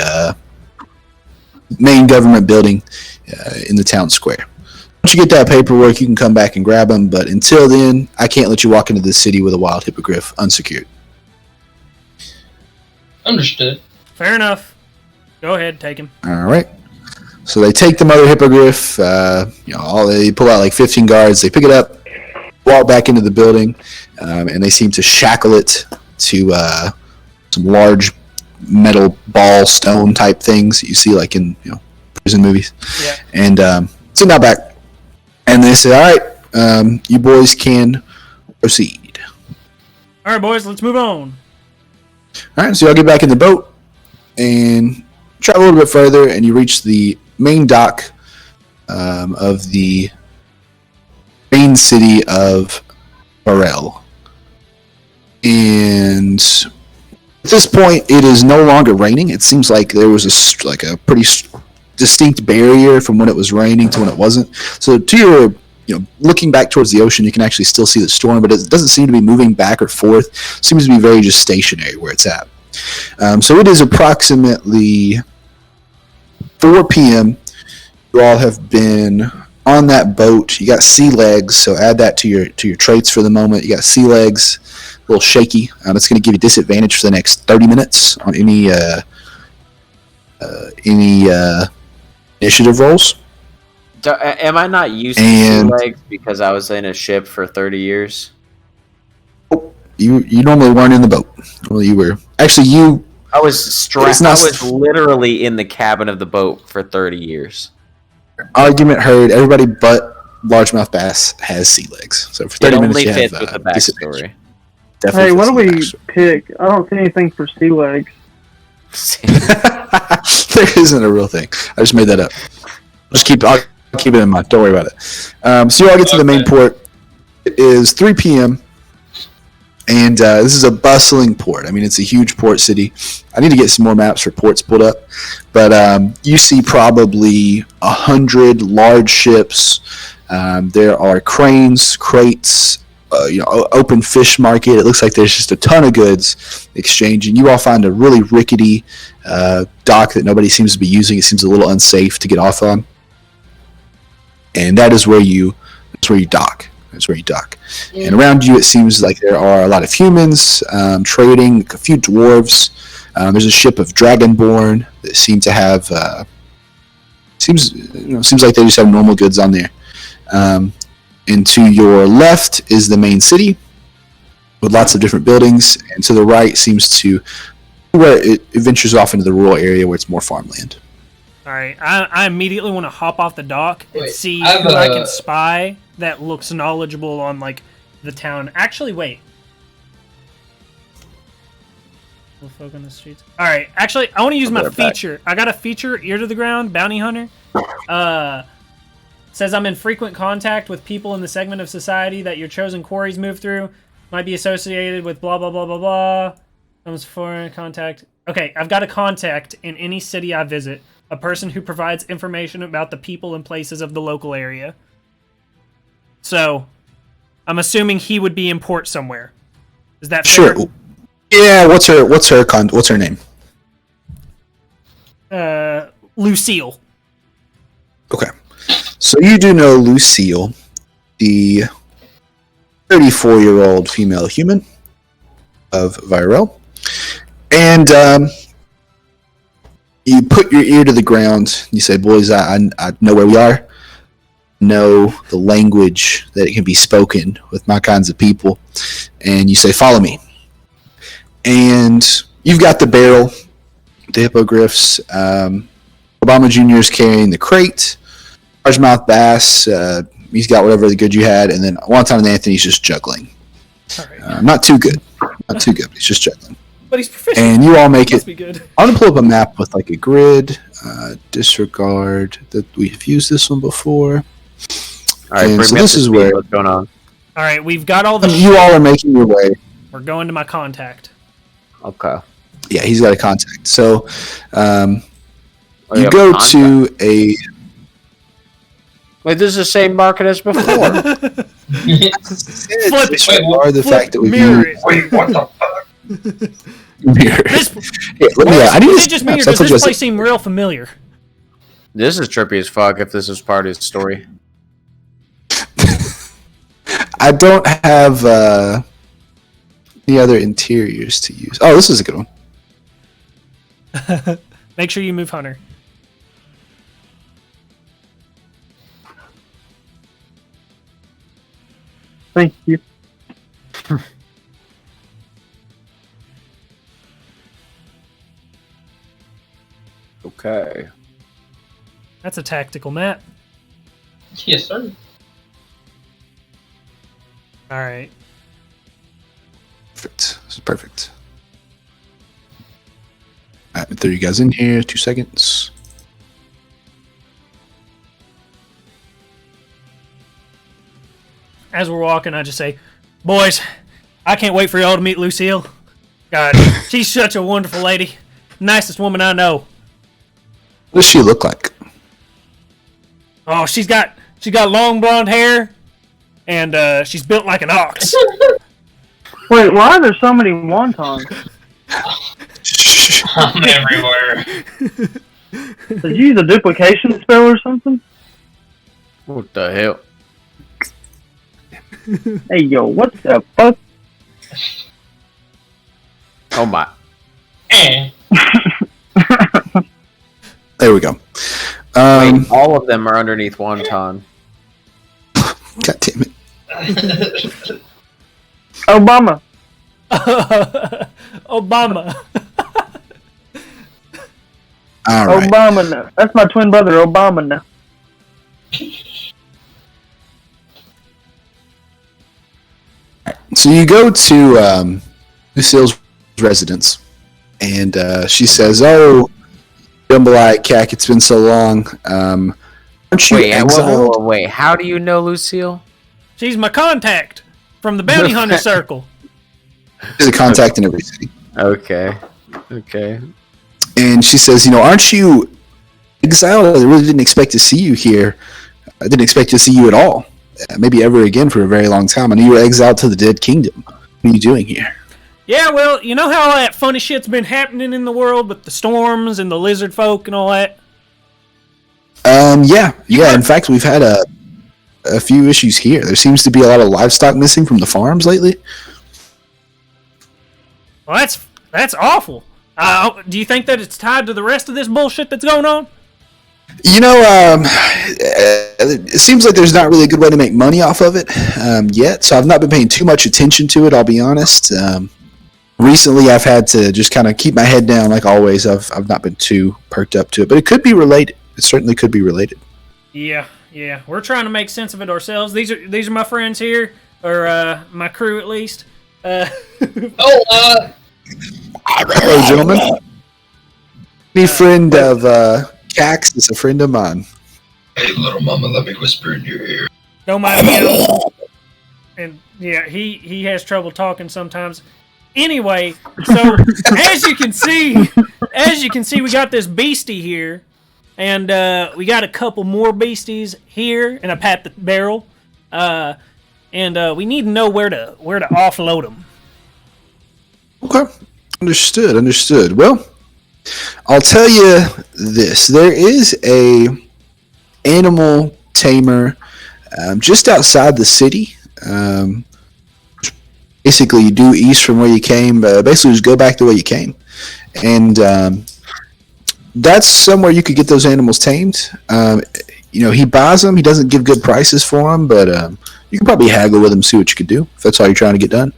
main government building in the town square. Once you get that paperwork, you can come back and grab them. But until then, I can't let you walk into this city with a wild hippogriff unsecured. Understood. Fair enough. Go ahead, take him. All right. So they take the mother hippogriff. They pull out like 15 guards. They pick it up, walk back into the building, and they seem to shackle it to some large metal ball stone type things that you see like in prison movies. Yeah. And so now back. And they say, "All right, you boys can proceed." All right, boys, let's move on. All right, so y'all get back in the boat and travel a little bit further, and you reach the main dock of the main city of Varel. And at this point, it is no longer raining. It seems like there was a pretty distinct barrier from when it was raining to when it wasn't. So to your, looking back towards the ocean, you can actually still see the storm, but it doesn't seem to be moving back or forth. It seems to be very just stationary where it's at. So it is approximately 4 p.m. You all have been on that boat. You got sea legs, so add that to your traits for the moment. You got sea legs, a little shaky. It's going to give you disadvantage for the next 30 minutes on any initiative rolls. Am I not used to sea legs because I was in a ship for 30 years? You normally weren't in the boat. Well, you were actually you. I was strapped. I was literally in the cabin of the boat for 30 years. Argument heard. Everybody but largemouth bass has sea legs. So for 30 minutes, you have with the backstory. Hey, what do we pick? I don't see anything for sea legs. There isn't a real thing. I just made that up. I'll keep it in mind. Don't worry about it. So you all get to the main port. It is 3 p.m. And this is a bustling port. I mean, it's a huge port city. I need to get some more maps for ports pulled up. But you see probably 100 large ships. There are cranes, crates, open fish market. It looks like there's just a ton of goods exchanging. You all find a really rickety dock that nobody seems to be using. It seems a little unsafe to get off on. And that's where you dock. That's where you dock. Mm-hmm. And around you, it seems like there are a lot of humans trading, a few dwarves. There's a ship of Dragonborn that seem to have seems like they just have normal goods on there. And to your left is the main city with lots of different buildings, and to the right seems to where it ventures off into the rural area where it's more farmland. All right, I immediately want to hop off the dock and see who I can spy that looks knowledgeable on like the town. Actually, wait. We'll folk on the streets. All right, actually, I want to use my feature. I got a feature, ear to the ground, bounty hunter. Says I'm in frequent contact with people in the segment of society that your chosen quarries move through. Might be associated with blah blah blah blah blah. Comes foreign contact. Okay, I've got a contact in any city I visit. A person who provides information about the people and places of the local area. So, I'm assuming he would be in port somewhere. Is that fair? Sure. Yeah. What's her name? Lucille. Okay. So you do know Lucille, the 34-year-old female human of Virel, and you put your ear to the ground. You say, "Boys, I know where we are. Know the language that it can be spoken with my kinds of people." And you say, "Follow me." And you've got the barrel, the hippogriffs. Obama Jr. is carrying the crate. Largemouth bass. He's got whatever the good you had, and then Wonton and Anthony's just juggling. All right. Not too good. Not too good. But he's just juggling. But he's proficient. And you all make Must it. Be good. I'm gonna pull up a map with like a grid. Disregard that we've used this one before. All right, and so this is where what's going on. All right, we've got all the. You all are making your way. We're going to my contact. Okay. Yeah, he's got a contact. So, you have go a to a. Wait, this is the same market as before. Flip it. Disregard the fact that we've mirror used. it. Wait, what the fuck? Mirror. This, Here, let me. I need is to it just me, or that's does what you this said. place seem real familiar? This is trippy as fuck if this is part of his story. I don't have any other interiors to use. Oh, this is a good one. Make sure you move Hunter. Thank you. Okay. That's a tactical map. Yes, sir. All right. Perfect. This is perfect. All right, throw you guys in here. 2 seconds. As we're walking, I just say, "Boys, I can't wait for y'all to meet Lucille. God, she's such a wonderful lady. Nicest woman I know. What does she look like? Oh, she's got long blonde hair, and she's built like an ox." Wait, why are there so many wontons? I'm everywhere. Did you use a duplication spell or something? What the hell? Hey, yo, what the fuck? Oh my. Eh. There we go. Wait, all of them are underneath Wonton. God damn it. Obama. Obama. All right. Obama now. That's my twin brother, Obama now. So you go to Lucille's residence, and she says, "Oh, Jumble-eyed Cack, it's been so long. Aren't you exiled?" Wait. How do you know Lucille? She's my contact from the bounty hunter circle. She's a contact in every city. Okay. And she says, aren't you exiled? I really didn't expect to see you here. I didn't expect to see you at all. Maybe ever again for a very long time. I knew you were exiled to the Dead Kingdom. What are you doing here? Yeah, well, you know how all that funny shit's been happening in the world with the storms and the lizard folk and all that? Yeah. In fact, we've had a few issues here. There seems to be a lot of livestock missing from the farms lately. Well, that's awful. Do you think that it's tied to the rest of this bullshit that's going on? It seems like there's not really a good way to make money off of it yet, so I've not been paying too much attention to it, I'll be honest. Recently, I've had to just kind of keep my head down, like always. I've not been too perked up to it, but it could be related. It certainly could be related. Yeah. We're trying to make sense of it ourselves. These are my friends here, or my crew at least. Hello, gentlemen. Any friend of Cax is a friend of mine. Hey, little mama, let me whisper in your ear. Don't mind him. And yeah, he has trouble talking sometimes. Anyway, so as you can see, we got this beastie here, and we got a couple more beasties here, and I pat the barrel, and we need to know where to offload them. Okay, understood. Well, I'll tell you this: there is a animal tamer just outside the city. Basically, you due east from where you came. Basically, just go back the way you came, and that's somewhere you could get those animals tamed. He buys them. He doesn't give good prices for them, but you can probably haggle with him, see what you could do if that's all you're trying to get done.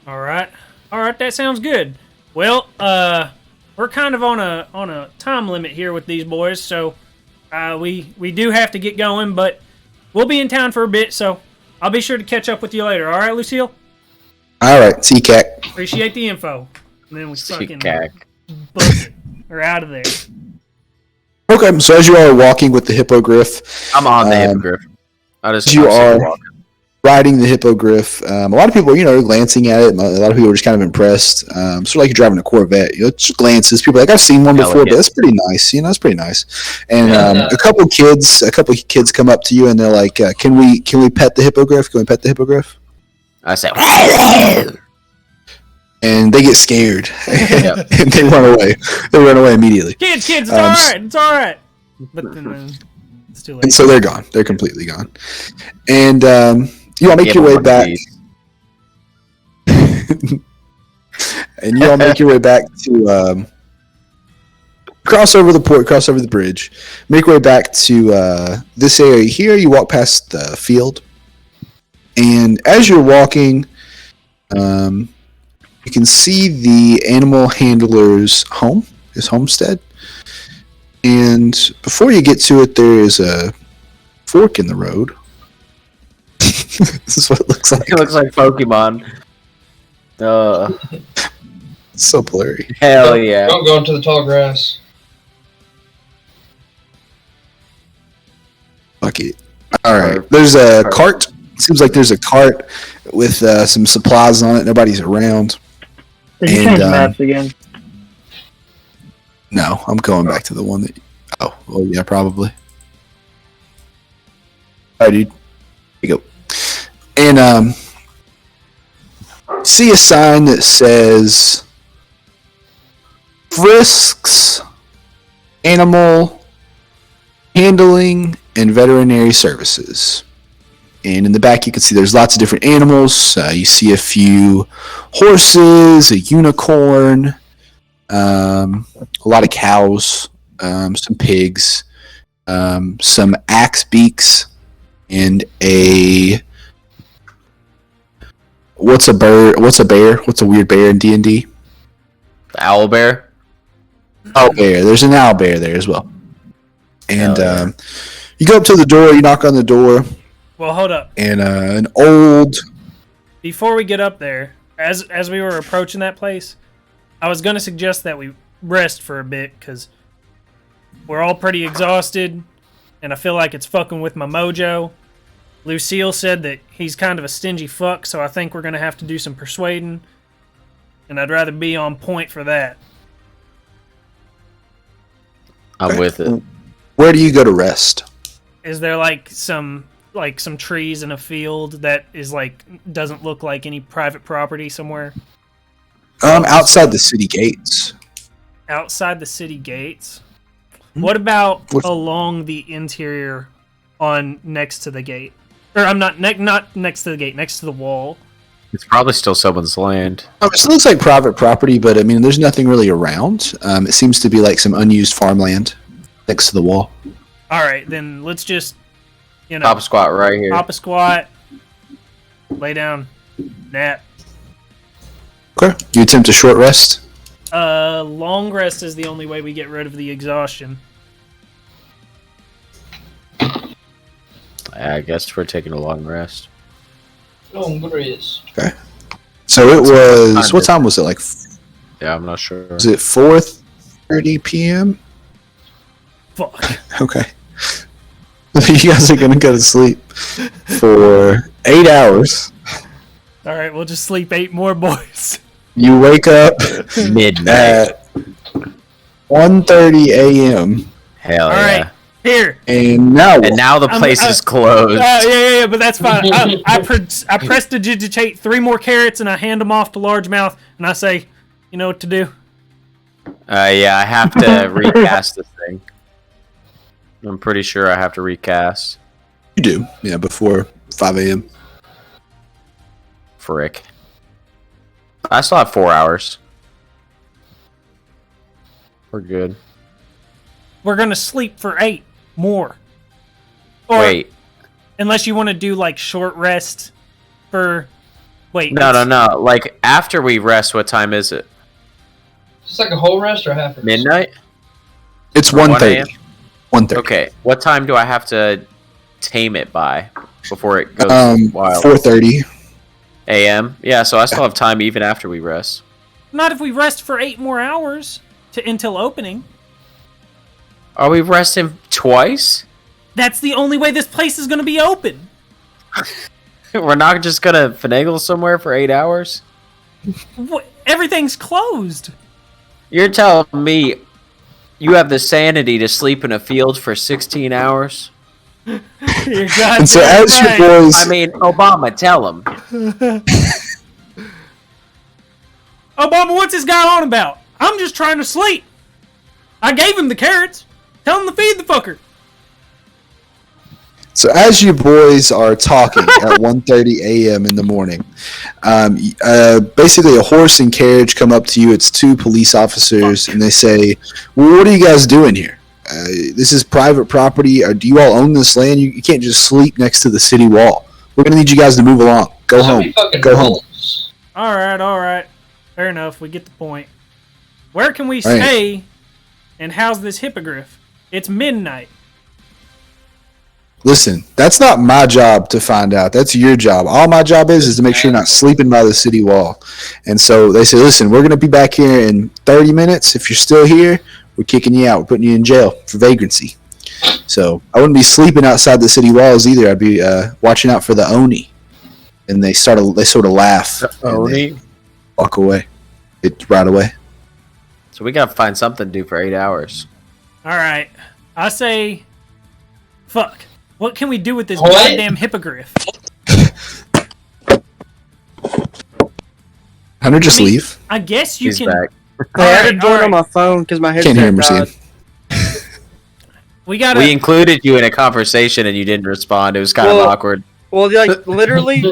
All right, that sounds good. Well, we're kind of on a time limit here with these boys, so we do have to get going, but we'll be in town for a bit, so I'll be sure to catch up with you later. All right, Lucille? All right, see you, Cac. Appreciate the info. And then we fucking Cac. book it. We're out of there. Okay, so as you are walking with the hippogriff, I'm on the hippogriff. I just you are walking. riding the hippogriff. A lot of people, glancing at it. A lot of people are just kind of impressed. Sort of like you're driving a Corvette. Just glances. People are like, I've seen one before, but that's pretty nice. It's pretty nice. And a couple kids come up to you and they're like, "Can we pet the hippogriff? Can we pet the hippogriff?" I say, and they get scared and they run away. They run away immediately. Kids, it's all right. It's all right. But then it's too late. And so they're gone. They're completely gone. And you all make your way back. And you all make your way back to cross over the port, cross over the bridge, make your way back to this area here. You walk past the field, and as you're walking, you can see the animal handler's home, his homestead. And before you get to it, there is a fork in the road. This is what it looks like. It looks like Pokemon. So blurry. Hell yeah. Don't go into the tall grass. Fuck it. Alright. There's a cart. Seems like there's a cart with some supplies on it. Nobody's around. Did you change maps again? No, I'm going back to the one that... Oh, yeah, probably. Alright, dude. Here you go. And, see a sign that says... Frisks, Animal Handling, and Veterinary Services. And in the back, you can see there's lots of different animals. You see a few horses, a unicorn, a lot of cows, some pigs, some axe beaks, and a... What's a bird? What's a bear? What's a weird bear in D&D? The owl bear? Owl bear. There's an owl bear there as well. And you go up to the door, you knock on the door. Well, hold up. And an old... Before we get up there, as we were approaching that place, I was going to suggest that we rest for a bit, because we're all pretty exhausted, and I feel like it's fucking with my mojo. Lucille said that he's kind of a stingy fuck, so I think we're going to have to do some persuading. And I'd rather be on point for that. I'm with it. Where do you go to rest? Is there some trees in a field that is doesn't look like any private property somewhere? Outside the city gates. Outside the city gates? What about along the interior on next to the gate? Or I'm not next to the gate, next to the wall. It's probably still someone's land. It still looks like private property, but I mean, there's nothing really around. It seems to be like some unused farmland next to the wall. All right, then let's just, Pop a squat right here. Pop a squat, lay down, nap. Okay. You attempt a short rest? Long rest is the only way we get rid of the exhaustion. I guess we're taking a long rest. Long rest. Okay. So it was, what time was it? Yeah, I'm not sure. Was it 4:30 p.m.? Fuck. Okay. You guys are going to go to sleep for 8 hours. All right, we'll just sleep 8 more, boys. You wake up Midnight. at 1:30 a.m. Hell All yeah. right, here. And now what? And now the place is closed. Yeah, but that's fine. I prestidigitate 3 more carrots and I hand them off to Largemouth and I say, you know what to do? Yeah, I have to recast this thing. I'm pretty sure I have to recast. You do, yeah, before 5 a.m. Frick. I still have 4 hours. We're good. We're going to sleep for 8 more. Or, Wait. Unless you want to do short rest for... Wait. No. Like, after we rest, what time is it? Just like a whole rest or half rest? Midnight? It's 1 1:30. 1:30. Okay. What time do I have to tame it by before it goes wild? 4:30. AM? Yeah, so I still have time even after we rest. Not if we rest for 8 more hours until opening. Are we resting twice? That's the only way this place is going to be open. We're not just gonna finagle somewhere for 8 hours? Everything's closed. You're telling me you have the sanity to sleep in a field for 16 hours? You're And so as right. you boys... I mean, Obama, tell him. Obama, what's this guy on about? I'm just trying to sleep. I gave him the carrots. Tell him to feed the fucker. So as you boys are talking at 1:30 a.m. in the morning, basically a horse and carriage come up to you. It's 2 police officers, and they say, well, what are you guys doing here? This is private property. Do you all own this land? You can't just sleep next to the city wall. We're going to need you guys to move along. Go home. Go home. All right. Fair enough. We get the point. Where can we stay and house this hippogriff? It's midnight. Listen, that's not my job to find out. That's your job. All my job is to make sure you're not sleeping by the city wall. And so they say, listen, we're going to be back here in 30 minutes. If you're still here, we're kicking you out. We're putting you in jail for vagrancy. So I wouldn't be sleeping outside the city walls either. I'd be watching out for the Oni. And they sort of laugh. Oni? Walk away. Right away. So we gotta find something to do for 8 hours. All right. I say, fuck. What can we do with this goddamn hippogriff? Hunter, just leave. I guess you He's can. back. I had to join on my phone because my headset Can't hear him, died. Mercedes. We included you in a conversation and you didn't respond. It was kind of awkward. Well, literally,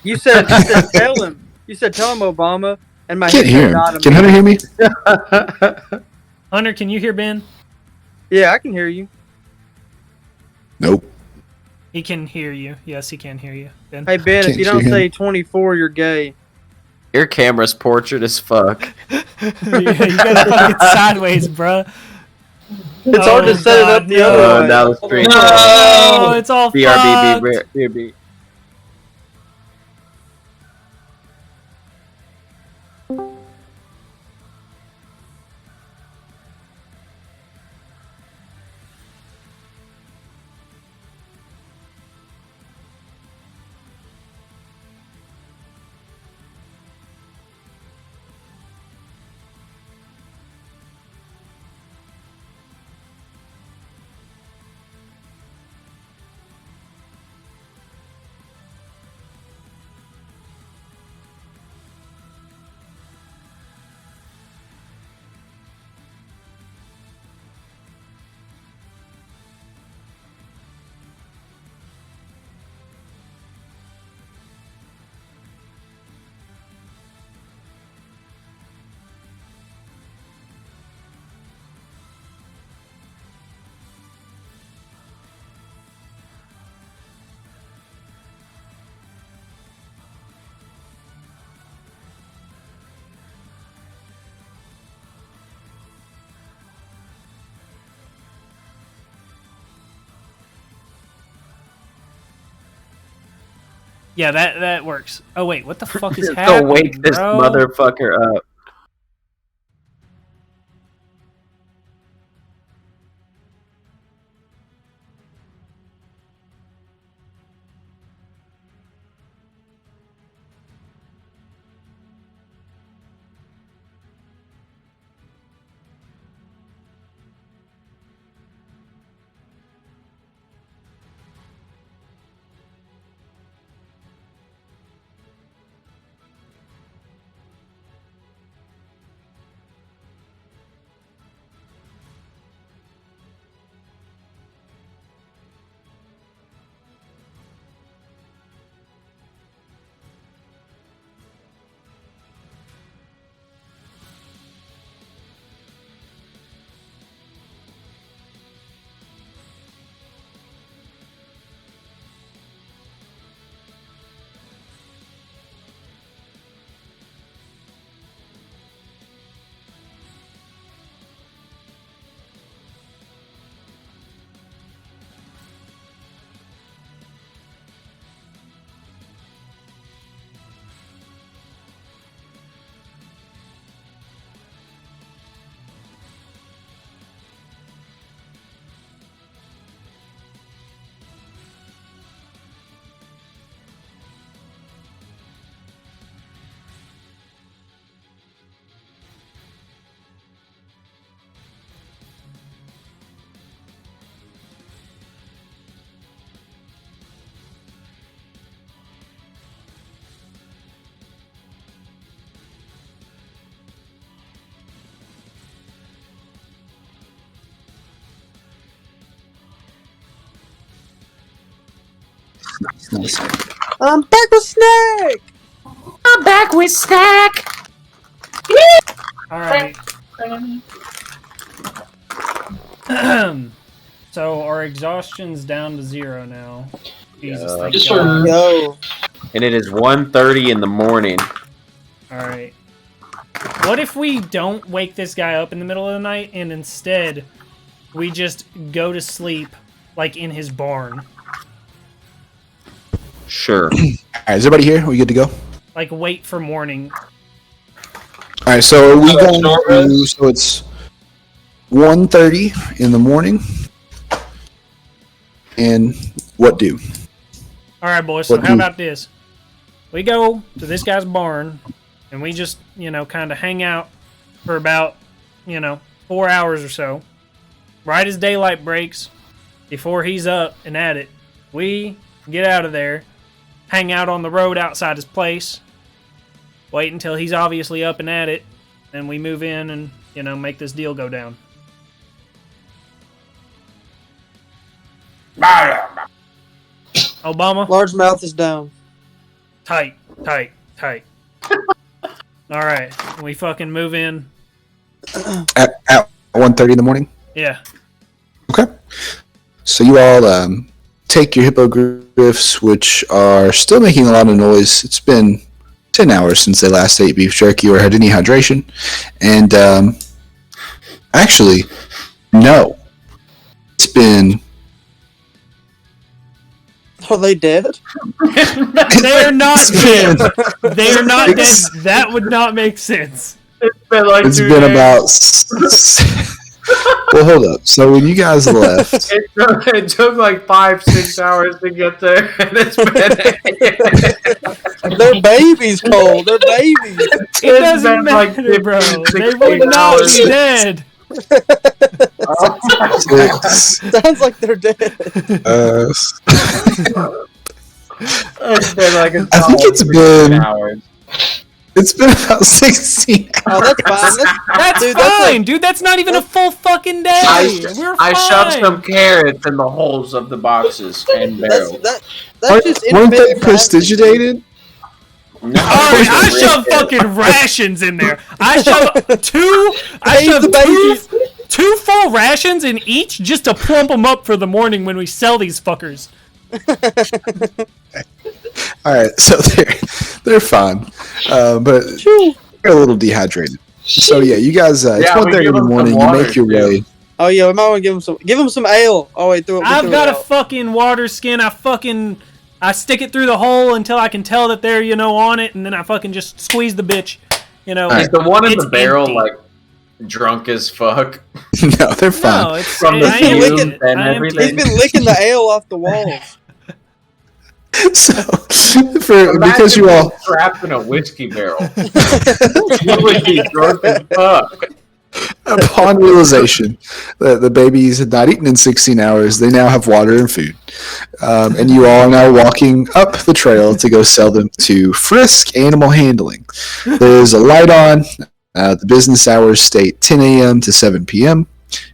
you said tell him. You said tell him, Obama, and my Can't hear headset him. died Can Hunter hear me? Hunter, can you hear Ben? Yeah, I can hear you. Nope. He can hear you. Yes, he can hear you. Ben. Hey, Ben, if Can't you don't hear say him. 24, you're gay. Your camera's portrait as fuck. You gotta fucking sideways, bruh. It's hard to set it up the other way. Now the screen. Oh, it's all BRB, fucked. BRB. Yeah, that works. Oh wait, what the fuck is Go happening, wake this bro? motherfucker up. Nice. I'm back with Snake. I'm back with Stack. All right. So our exhaustion's down to 0 now. Jesus, Yeah. thank Yes, God. sir. Yo, And it is 1:30 in the morning. All right. What if we don't wake this guy up in the middle of the night and instead we just go to sleep like in his barn? Sure. All right, is everybody here? Are we good to go? Like wait for morning. All right, so are we How about going short to? rest? So it's 1:30 in the morning, and what do? All right, boys. So What how do- about this? We go to this guy's barn and we just, kind of hang out for about, 4 hours or so. Right as daylight breaks, before he's up and at it, we get out of there, hang out on the road outside his place, wait until he's obviously up and at it, then we move in and, make this deal go down. Obama? largemouth is down. Tight. Alright, we fucking move in. At 1:30 in the morning. Yeah. Okay. So you all take your hippogriffs, which are still making a lot of noise. It's been 10 hours since they last ate beef jerky or had any hydration. And actually, no. It's been... Are they dead? They're not It's dead. been, They're not dead. It's- That would not make sense. It's been like it's been about... Well, hold up. So when you guys left... It took like 5-6 hours to get there, and it's been. They're babies, Cole. They're babies. It doesn't matter, bro. They would not be dead. Six, Sounds like they're dead. It's been like a I think solid it's 16 been... hours. It's been about 16 Oh, that's fine. That's Dude, fine, dude. That's not even a full fucking day. We're fine. I shoved some carrots in the holes of the boxes and barrels. That's just Weren't they intermittent fasting. prestidigitated? No, Alright, I shoved fucking rations in there. I shoved two. I Save the shoved babies. two full rations in each just to plump them up for the morning when we sell these fuckers. All right, so they're fine, but they're a little dehydrated. So yeah, you guys. It's Yeah, we 1:30 in give the them some morning. You water, make your too. way. Oh yeah, we might want to give them some ale. Oh wait, I've got a fucking water skin. I I stick it through the hole until I can tell that they're, on it, and then I fucking just squeeze the bitch. Is the one in it's the barrel empty. like drunk as fuck? No, they're fine. No, it's From the I emptied fumes it. and I emptied everything. He's it. been licking the ale off the walls. So, because you all trapped in a whiskey barrel, you would be drunk as fuck. upon realization that the babies had not eaten in 16 hours, they now have water and food. And you all are now walking up the trail to go sell them to Frisk Animal Handling. There's a light on. The business hours state 10 a.m. to 7 p.m.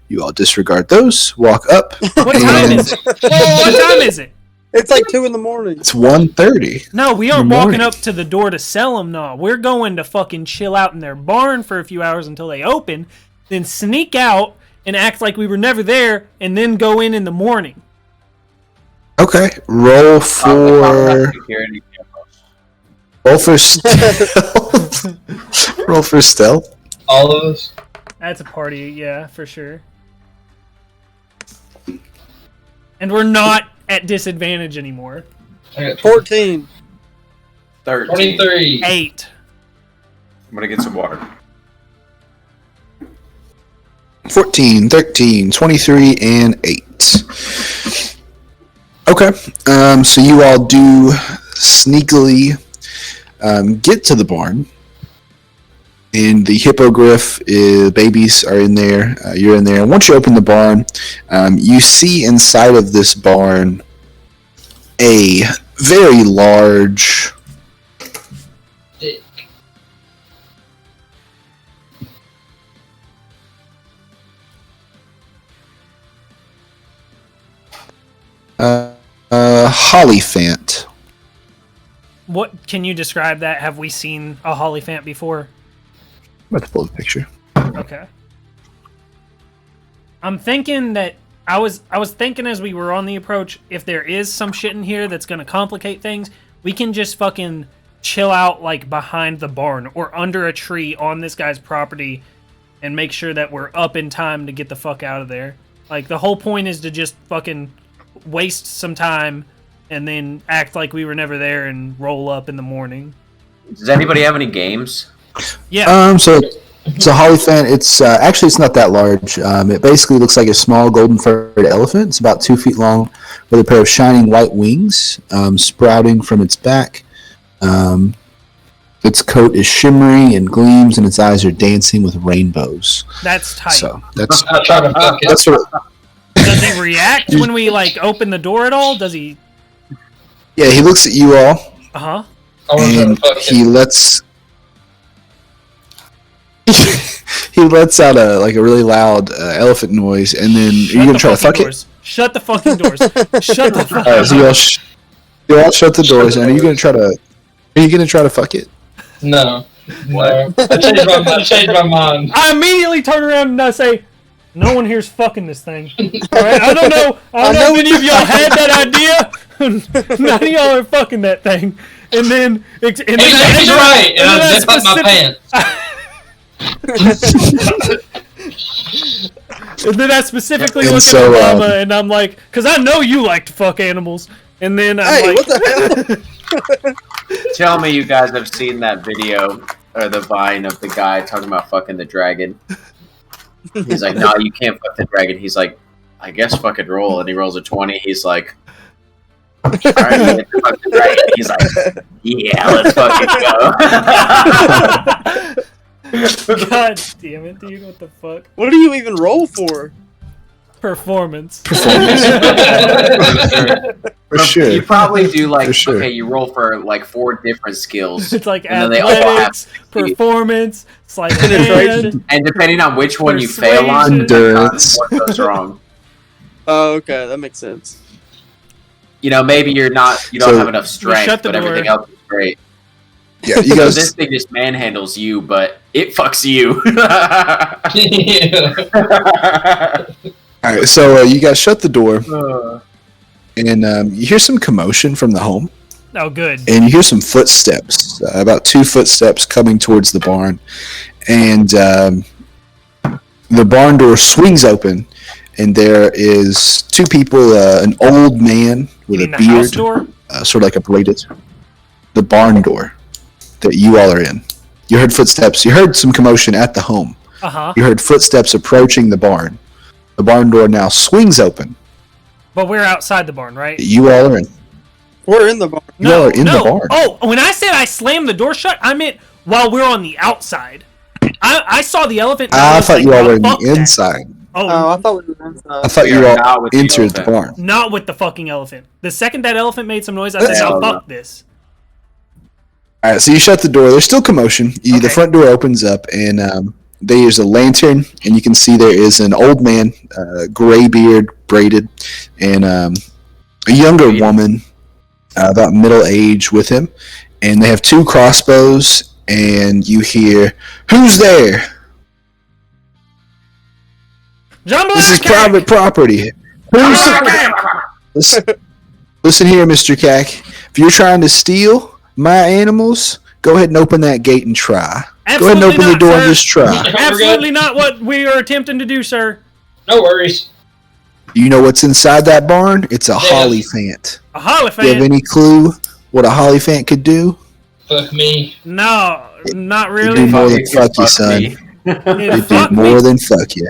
You all disregard those, walk up. What time is it? What time is it? It's like 2 in the morning. It's 1:30. No, we Good aren't morning. walking up to the door to sell them, no. We're going to fucking chill out in their barn for a few hours until they open, then sneak out and act like we were never there, and then go in the morning. Okay, roll for stealth. Roll for stealth. All of us. That's a party, yeah, for sure. And we're not at disadvantage anymore. I got 14. 13. 23. 8. I'm gonna get some water. 14, 13, 23, and 8. Okay, so you all do sneakily get to the barn. And the hippogriff, babies are in there. You're in there. And once you open the barn, you see inside of this barn a very large Dick. Hollyphant. What can you describe that? Have we seen a Hollyphant before? Let's pull the picture. Okay. I'm thinking that I was thinking as we were on the approach, if there is some shit in here that's gonna complicate things, we can just fucking chill out like behind the barn or under a tree on this guy's property and make sure that we're up in time to get the fuck out of there. Like the whole point is to just fucking waste some time and then act like we were never there and roll up in the morning. Does anybody have any games? Yeah. So Hollyphant, it's actually it's not that large. It basically looks like a small golden-furred elephant. It's about 2 feet long, with a pair of shining white wings sprouting from its back. Its coat is shimmery and gleams, and its eyes are dancing with rainbows. That's tight. So that's I try to fuck it. that's what. Does he react when we like open the door at all? Does he? Yeah, he looks at you all, Uh huh. I want to try to and fuck he it. lets he lets out a really loud elephant noise, and then are you gonna try to fuck it? Shut the fucking doors. Shut the fuck So you all shut the doors, and are you gonna try to fuck it? No. No. I changed my mind. I immediately turn around and I say, "No one here's fucking this thing." All right? I don't know if any of y'all had that idea. None of y'all are fucking that thing. And then, He's right, and I zip up my pants. And then I specifically And look so, at Obama, and I'm like, because I know you like to fuck animals. And then I'm Hey, like, what the hell? Tell me you guys have seen that video or the vine of the guy talking about fucking the dragon. He's like, no, you can't fuck the dragon. He's like, I guess fucking roll. And he rolls a 20. He's like, all right, you get to fuck the dragon. He's like, yeah, let's fucking go. God damn it, dude, what the fuck? What do you even roll for? Performance. For sure. You probably do like, For sure. okay, you roll for like 4 different skills. It's like And then they all have athletics, performance, sleight of hand. Penetration. And depending on which one you fail on, Endurance. what goes wrong. Oh, okay, that makes sense. You know, maybe you don't So- have enough strength, shut the but everything door. else is great. Yeah, you So guys. this thing just manhandles you, but it fucks you. All right, so you guys shut the door, and you hear some commotion from the home, Oh, good. and you hear some footsteps, about 2 footsteps coming towards the barn, and the barn door swings open, and there is 2 people, an old man with You mean a the house beard. door? sort of like a braided, the barn door that you all are in. You heard footsteps. You heard some commotion at the home. Uh-huh. You heard footsteps approaching the barn. The barn door now swings open. But we're outside the barn, right? You all are in. We're in the barn. You all are in the barn. Oh, when I said I slammed the door shut, I meant while we're on the outside. I saw the elephant. And I was thought like, you all "Oh, were in fuck the that." inside. Oh, I thought we were inside. I thought We you are all not with the entered the elephant. barn. Not with the fucking elephant. The second that elephant made some noise, I said, Hell "No, no. fuck this." All right, so you shut the door. There's still commotion. The Okay. front door opens up, and there's a lantern, and you can see there is an old man, gray beard, braided, and a younger woman, about middle age, with him. And they have 2 crossbows, and you hear, "Who's there? Jumbo This is private property. Who's Listen here, Mr. Cack. If you're trying to steal my animals, go ahead and open that gate and try. Go ahead and open the door and just try. Absolutely not what we are attempting to do, sir. No worries. You know what's inside that barn? It's a Yes. hollyphant. A Do you have hollyphant? any clue what a hollyphant could do? Fuck me. No, not It'd really. do more than Fuck fuck you, son. me. It'd do Fuck more me. than fuck you.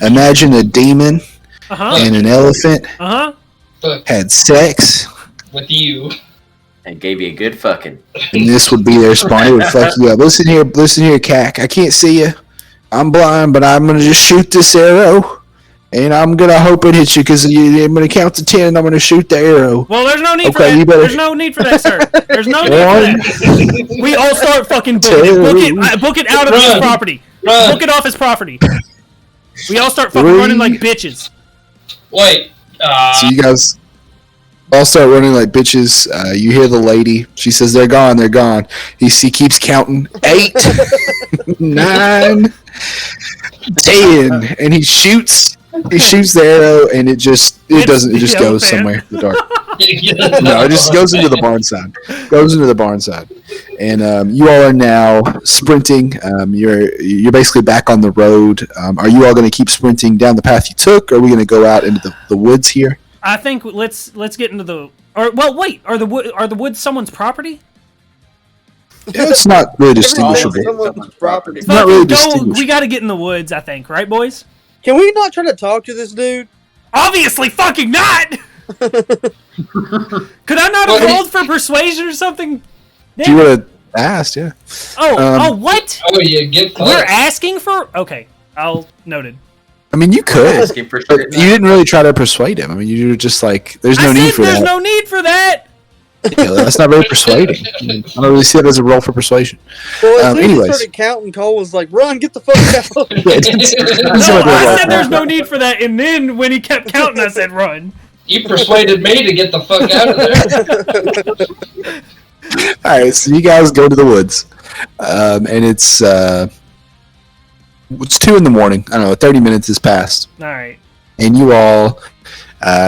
Imagine a demon Uh-huh. and an elephant Uh-huh. Fuck had sex, with you. And gave you a good fucking. and this would be their spawn. It would fuck you up. Listen here, Cack. I can't see you. I'm blind, but I'm gonna just shoot this arrow, and I'm gonna hope it hits you because I'm gonna count to 10. And I'm gonna shoot the arrow. Well, there's no need for Okay, that. you better- There's no need for that, sir. There's no need for One, that. We all start fucking booking it. Book it out of his Run. property. Run. Book it off his property. We all start fucking 3. running like bitches. Wait. So you guys all start running like bitches. You hear the lady. She says, "They're gone. They're gone." He keeps counting. 8, 9, 10, and he shoots. He shoots the arrow, and it just It's goes the elephant. somewhere in the dark. No, it just goes into the barn side. And you all are now sprinting. You're basically back on the road. Are you all going to keep sprinting down the path you took, or are we going to go out into the woods here? I think let's get into the. Or well, wait. Are the woods someone's property? Yeah, it's not really distinguishable. Someone's property. Not really Fucking go. distinguishable. We got to get in the woods. I think, right, boys? Can we not try to talk to this dude? Obviously, fucking not. Could I not have rolled for persuasion or something? If you would have asked, yeah. Oh, what? Oh, you get We're fucked. asking for. Okay, I'll noted. I mean, you could. Asking for But shit. you didn't really try to persuade him. I mean, you were just like, "There's no I need said for there's that." no need for that. Yeah, that's not very persuading. I mean, I don't really see it as a roll for persuasion. Well, as soon as he Anyways. started counting, Cole was like, "Run, get the fuck out!" Yeah, it didn't seem No, like a I roll said for there's it. no need for that, and then when he kept counting, I said run. You persuaded me to get the fuck out of there. All right, so you guys go to the woods, and it's 2 in the morning. I don't know, 30 minutes has passed, All right. and you all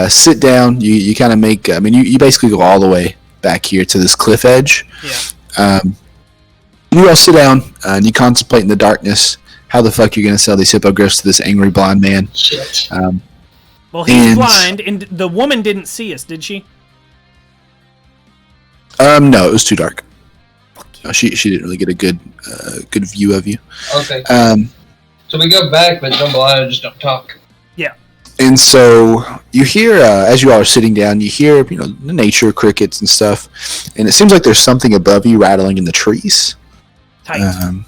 sit down. You kind of make. I mean, you basically go all the way back here to this cliff edge. Yeah. You all sit down and you contemplate in the darkness how the fuck you're gonna sell these hippogriffs to this angry blind man. Shit. Well, he's And- blind, and the woman didn't see us, did she? No, it was too dark. No, she didn't really get a good view of you. Okay. So So we go back, but jambalaya just don't talk. And so you hear, as you all are sitting down, you hear, the nature crickets and stuff, and it seems like there's something above you rattling in the trees. Tight.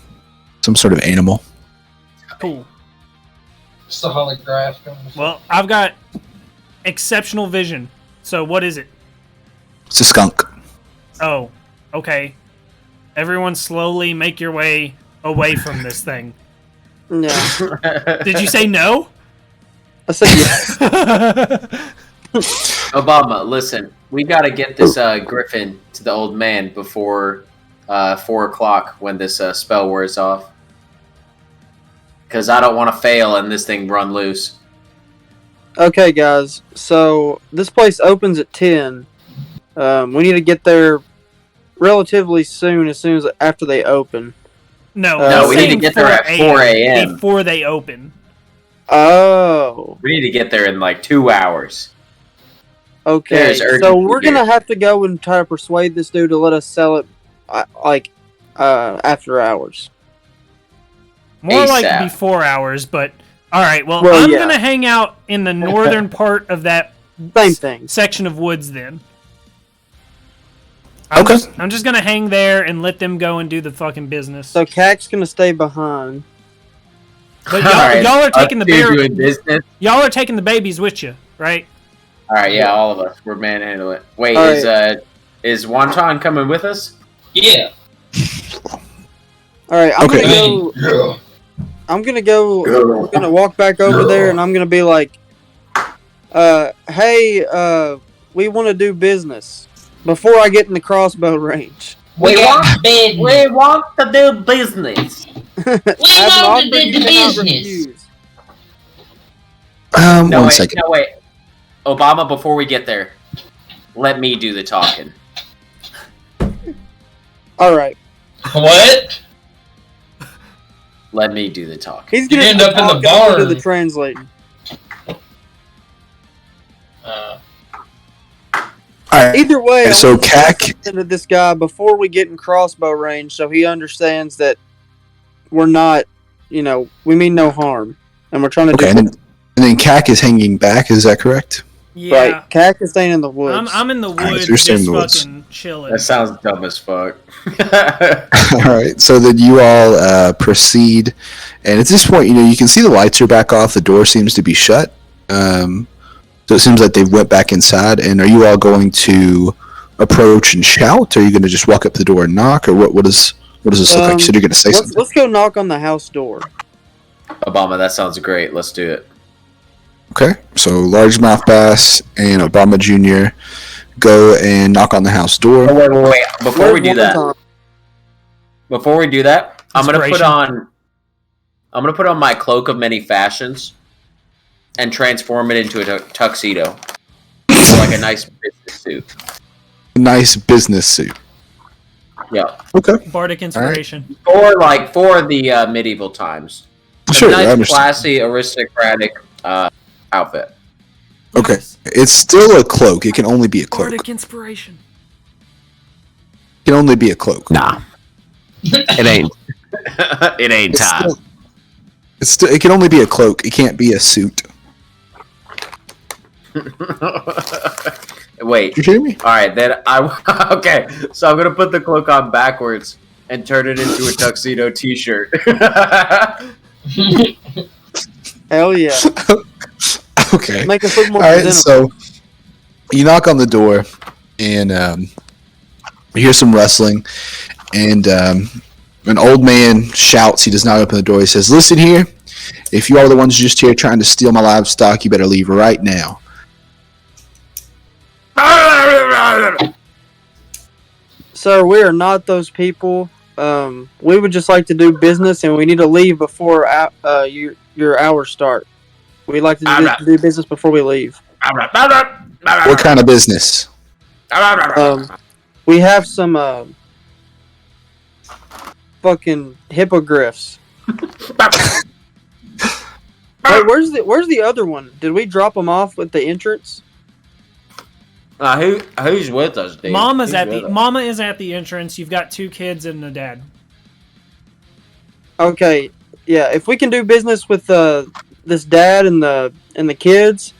Some sort of animal. Cool. It's the holograph. Well, I've got exceptional vision. So what is it? It's a skunk. Oh, okay. Everyone slowly make your way away from this thing. No, Did you say no? I said yes. Obama, listen, we got to get this griffin to the old man before 4 o'clock when this spell wears off. Because I don't want to fail and this thing run loose. Okay, guys. So this place opens at 10. We need to get there relatively soon. As soon as after they open. No, No, I'm we need to saying get there at 4 a.m. before they open. Oh. We need to get there in like 2 hours. Okay, There's so urgency we're gonna have to go and try to persuade this dude to let us sell it, after hours. More like ASAP. before hours, but all right. Well, Well, I'm yeah. gonna hang out in the northern part of that Same thing. section of woods then. Okay. I'm just gonna hang there and let them go and do the fucking business. So Cac's gonna stay behind. But y'all are taking the doing business. y'all are taking the babies with you, right? All right, yeah, all of us. We're manhandle it. Wait, All is Wonton coming with us? Yeah. All right, I'm Okay. gonna go. Yeah. I'm gonna go. We're gonna walk back over there, and I'm gonna be like, "Hey, we want to do business before I get in the crossbow range." We got business. We want to do business. We want to do the business. refuse. No, One wait, second. no, wait. Obama, before we get there, let me do the talking. All right, What? Let me do the talking. he's gonna You end up in the talk and I'm gonna do barn. the translating. Uh, All right. Either way, So I want to Cac, into this guy before we get in crossbow range, so he understands that we're not, we mean no harm, and we're trying to okay, do and then Cac is hanging back. Is that correct? Yeah. right. Cac is staying in the woods. I'm in the right, woods so you're staying just in the woods. fucking chilling. That sounds dumb as fuck. All right. So then you all proceed, and at this point, you can see the lights are back off. The door seems to be shut. So it seems like they've went back inside. And are you all going to approach and shout? Or are you going to just walk up to the door and knock? Or what does this look like? You said you're going to say something. Let's go knock on the house door. Obama, that sounds great. Let's do it. Okay. So largemouth bass and Obama Jr. go and knock on the house door. Wait. Before we do Where's that, Wonton? I'm gonna put Inspiration. on my cloak of many fashions and transform it into a tuxedo, so like a nice business suit. Nice business suit. Yeah, Okay. Bardic inspiration. for the medieval times. A Sure, I nice, understand. classy, aristocratic outfit. Okay. It's still a cloak. It can only be a cloak. Bardic inspiration. It can only be a cloak. Nah, it ain't. It ain't It's time. still, it can only be a cloak. It can't be a suit. Wait. You hear me? All right, then okay. So I'm gonna put the cloak on backwards and turn it into a tuxedo T-shirt. Hell yeah! Okay. Make us look more All right. presentable. So you knock on the door, and you hear some rustling, and an old man shouts. He does not open the door. He says, "Listen here. If you are the ones just here trying to steal my livestock, you better leave right now." Sir, we are not those people. We would just like to do business, and we need to leave before your hours start. We'd like to do business before we leave. What kind of business? We have some fucking hippogriffs. Wait, where's the other one? Did we drop them off at the entrance? Who's with us, dude? Mama is Who's at the entrance. You've got 2 kids and a dad. Okay, yeah. If we can do business with this dad and the kids,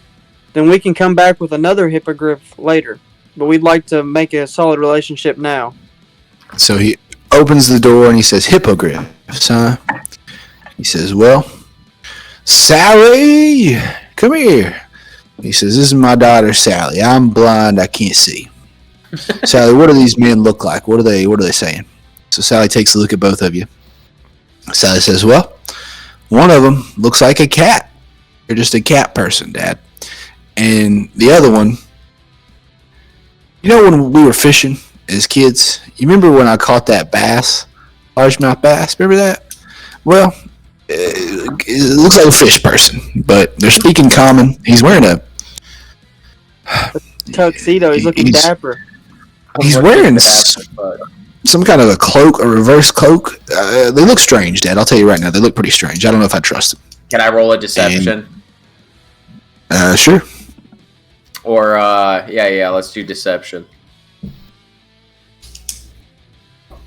then we can come back with another hippogriff later. But we'd like to make a solid relationship now. So he opens the door and he says, "Hippogriffs, huh?" He says, "Well, Sally, come here." He says, "This is my daughter, Sally. I'm blind. I can't see." "Sally, what do these men look like? What are they saying?" So Sally takes a look at both of you. Sally says, "Well, one of them looks like a cat. You're just a cat person, Dad. And the other one, when we were fishing as kids, you remember when I caught that bass, largemouth bass? Remember that? Well, it looks like a fish person, but they're speaking common. He's wearing a Tuxedo. He's looking dapper. He's wearing some kind of a cloak, a reverse cloak. They look strange, Dad. I'll tell you right now. They look pretty strange. I don't know if I trust them." Can I roll a deception? Sure. Or Or yeah, let's do deception.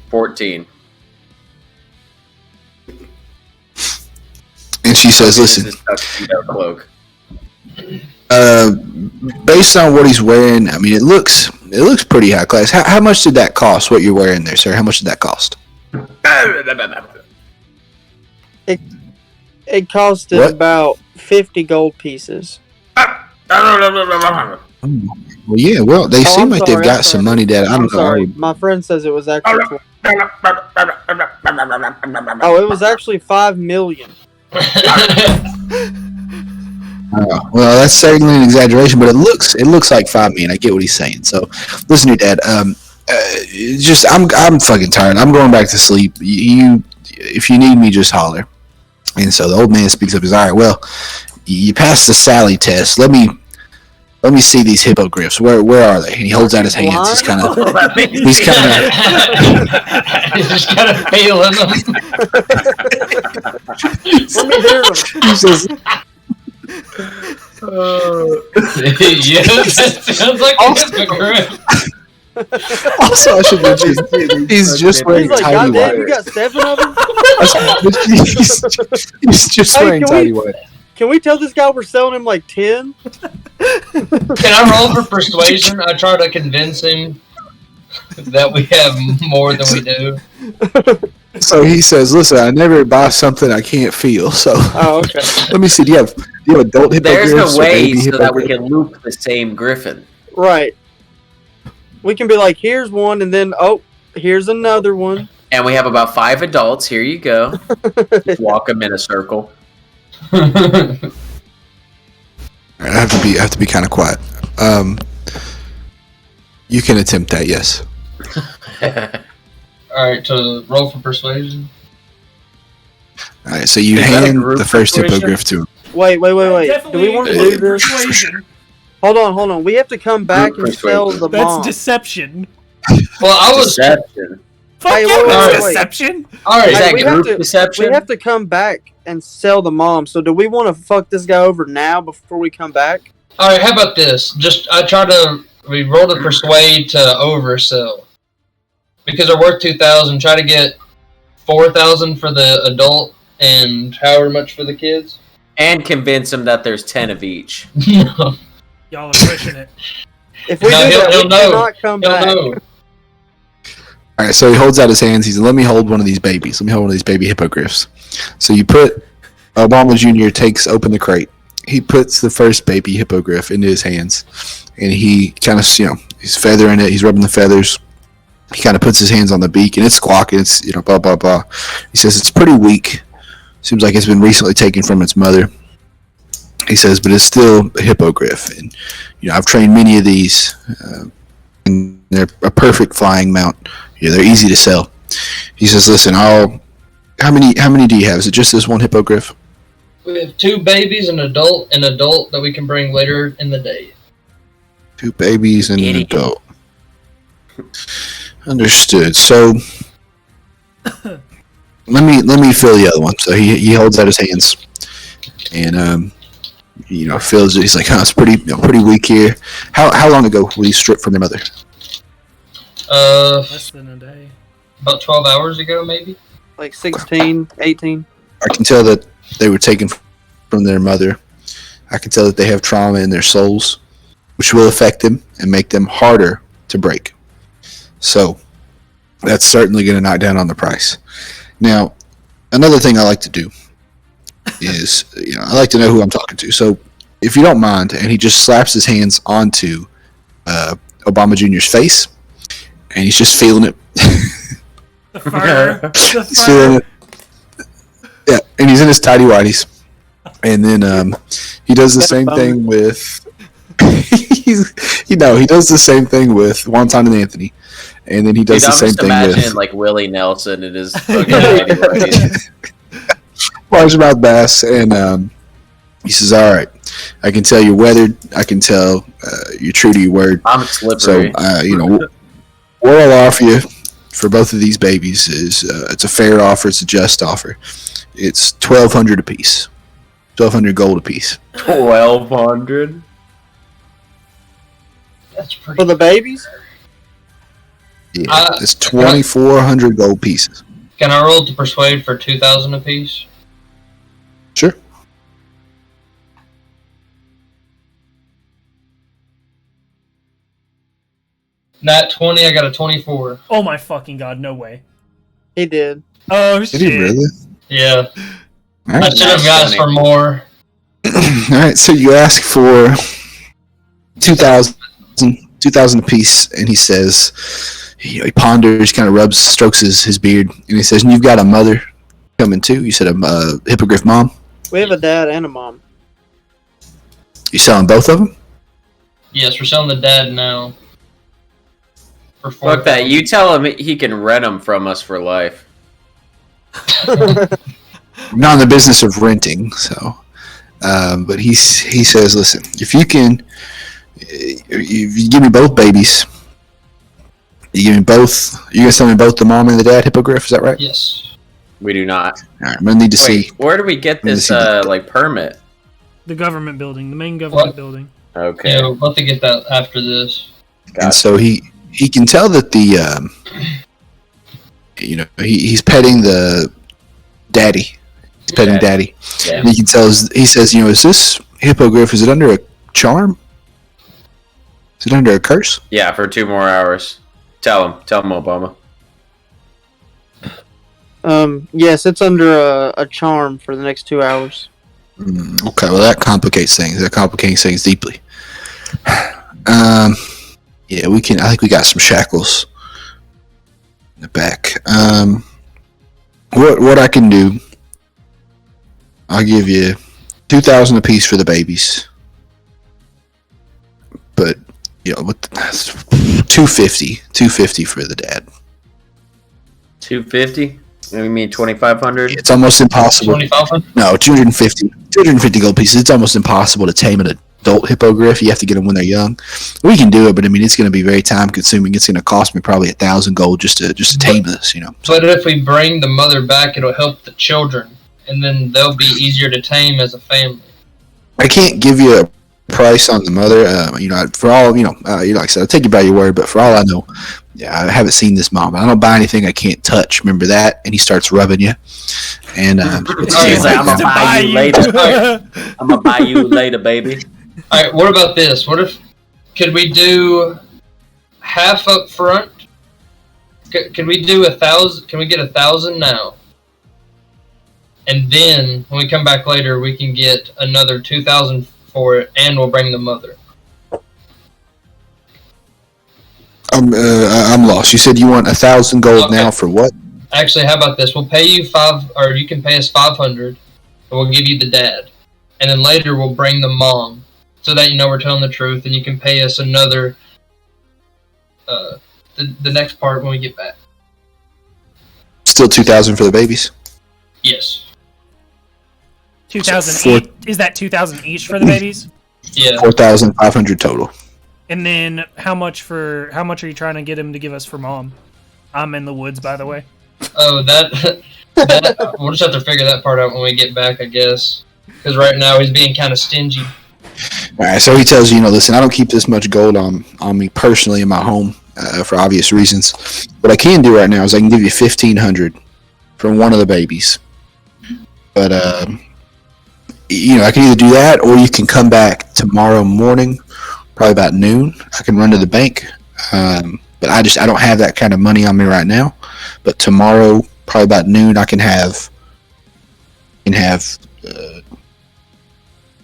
14. And she says, "Listen, This is tuxedo cloak. based on what he's wearing, I mean, it looks pretty high class. How much did that cost? What you're wearing there, sir? How much did that cost?" It costed What? about 50 gold pieces. Well, yeah. Well, they seem I'm like sorry, they've got I'm some sorry. money that I I'm don't know. sorry. My friend says it was actually. Oh, it was actually 5 million. Well, that's certainly an exaggeration, but it looks like 5 million. I get what he's saying. So, listen, your dad. Just I'm fucking tired. I'm going back to sleep. You, if you need me, just holler. And so the old man speaks up. He's all right. Well, you passed the Sally test. Let me see these hippogriffs. Where are they? And he holds out his hands. He's kind of He's just kind of feeling them. Let me hear them. he says, Yeah, that sounds like a hippogriff. also, I should mention he's just wearing He's like, tidy goddamn, white. you got 7 of them? he's just Hey, wearing can tidy we- white. Can we tell this guy we're selling him like 10? Can I roll for persuasion? I try to convince him that we have more than we do. So he says, "Listen, I never buy something I can't feel. So Oh, okay. let me see. Do you have adult hippogriffs? There's a or way baby so that we hippogriffs?" can loop the same griffin. Right. We can be like, here's one, and then, oh, here's another one. And we have about 5 adults. Here you go. Walk them in a circle. All right, I have to be kind of quiet. You can attempt that, yes. Alright, to roll for persuasion. All right, so you Is that a hand group the first situation? hippogriff to him. Wait. Do Definitely we want to do this? persuasion. Hold on. We have to come back Group and sell persuasion. the That's mom. deception. Well, I was. Deception. Fuck Hey, yeah, wait, that's wait, wait. deception. Alright, Is that we have group to- deception? We have to come back and sell the mom. So do we want to fuck this guy over now before we come back? alright, how about this? We rolled a persuade to oversell. Because they're worth 2,000, try to get 4,000 for the adult and however much for the kids. And convince them that there's 10 of each. No, Y'all are pushing it. If we No, do that, he'll we know. cannot come no, back. no. All right, so he holds out his hands. He's, "Let me hold one of these babies. Let me hold one of these baby hippogriffs." So you put Obama Jr. open the crate. He puts the first baby hippogriff into his hands, and he kind of, he's feathering it. He's rubbing the feathers. He kind of puts his hands on the beak, and it's squawking. It's, blah, blah, blah. He says it's pretty weak. Seems like it's been recently taken from its mother. He says, but it's still a hippogriff. And, I've trained many of these, and they're a perfect flying mount. They're easy to sell. He says, listen, how many do you have? Is it just this one hippogriff? We have 2 babies, an adult that we can bring later in the day. 2 babies and an Idiot. adult. Understood. So let me fill the other one. So he holds out his hands, and fills it. He's like, it's pretty weak here. How long ago were you stripped from your mother? Less than a day. About 12 hours ago, maybe. Like 16, 18. I can tell that they were taken from their mother. I can tell that they have trauma in their souls, which will affect them and make them harder to break. So that's certainly going to knock down on the price. Now, another thing I like to do is, I like to know who I'm talking to. So if you don't mind, and he just slaps his hands onto Obama Jr.'s face, and he's just feeling it. The fur. He's feeling it. Yeah, and he's in his tidy whities. And then he does the same thing with he does the same thing with Wonton and Anthony. And then he does Dude, the I'm same just thing imagining with like Willie Nelson and his fucking anyways. largemouth bass. And he says, all right, I can tell you're weathered. I can tell you're true to your word. I'm So, slippery. what I'll offer you for both of these babies is it's a fair offer. It's a just offer. It's 1,200 apiece. 1,200 gold apiece. 1,200. That's pretty. For the babies? Yeah, it's 2,400 gold pieces. Can I roll to persuade for 2,000 apiece? Sure. Nat 20, I got a 24. Oh my fucking god, no way. He did. Oh Did shit. he really? Yeah. All I right. should have asked for more. All right. So you ask for 2,000 apiece, and he says, he ponders, kind of strokes his beard, and he says, "And you've got a mother coming too. You said a hippogriff mom. We have a dad and a mom. You selling both of them? Yes, we're selling the dad now. For Fuck 4,000. that. You tell him he can rent them from us for life. I'm not in the business of renting, so. But he says, listen, if you give me both babies, you give me both. You gonna sell me both the mom and the dad hippogriff? Is that right? Yes. We do not. All right, I'm gonna need to see. Wait, where do we get this permit? The government building, the main government building. Okay. Yeah, we'll have to get that after this. And so he can tell that the he's petting the daddy. He's petting Yeah. daddy. Yeah. And he can tell. He says, is this hippogriff? Is it under a charm? Is it under a curse? Yeah, for 2 more hours. Tell him, Obama. Yes, it's under a charm for the next 2 hours. Okay, well that complicates things. That complicates things deeply. Yeah, we can. I think we got some shackles in the back. What I can do? I'll give you 2,000 apiece for the babies, but with 250 for the dad. 250? You mean 2,500? It's almost impossible. 2,500? No, 250 gold pieces. It's almost impossible to tame an adult hippogriff. You have to get them when they're young. We can do it, but I mean, it's going to be very time consuming. It's going to cost me probably 1,000 gold just to tame this. But if we bring the mother back, it'll help the children, and then they'll be easier to tame as a family. I can't give you a price on the mother. For all like I said, I'll take you by your word. But for all I know, I haven't seen this mom. I don't buy anything I can't touch. Remember that? And he starts rubbing you. And He's like, I'm gonna buy you later. I'm gonna buy you later, baby. All right. What about this? Could we do half up front? Can we do 1,000? Can we get 1,000 now? And then when we come back later, we can get another 2,000 for it, and we'll bring the mother. I'm lost. You said you want 1,000 gold now for what? Actually, how about this? We'll pay you you can pay us 500, and we'll give you the dad, and then later we'll bring the mom, so that we're telling the truth, and you can pay us another. The next part when we get back. Still 2,000 for the babies. Yes. 2,000 each. Is that 2,000 each for the babies? Yeah. 4,500 total. And then how much are you trying to get him to give us for mom? I'm in the woods, by the way. Oh, that we'll just have to figure that part out when we get back, I guess. Because right now he's being kind of stingy. All right, so he tells you, listen, I don't keep this much gold on me personally in my home for obvious reasons. What I can do right now is I can give you 1,500 for one of the babies. But I can either do that, or you can come back tomorrow morning, probably about noon. I can run to the bank, but I don't have that kind of money on me right now. But tomorrow, probably about noon, I can have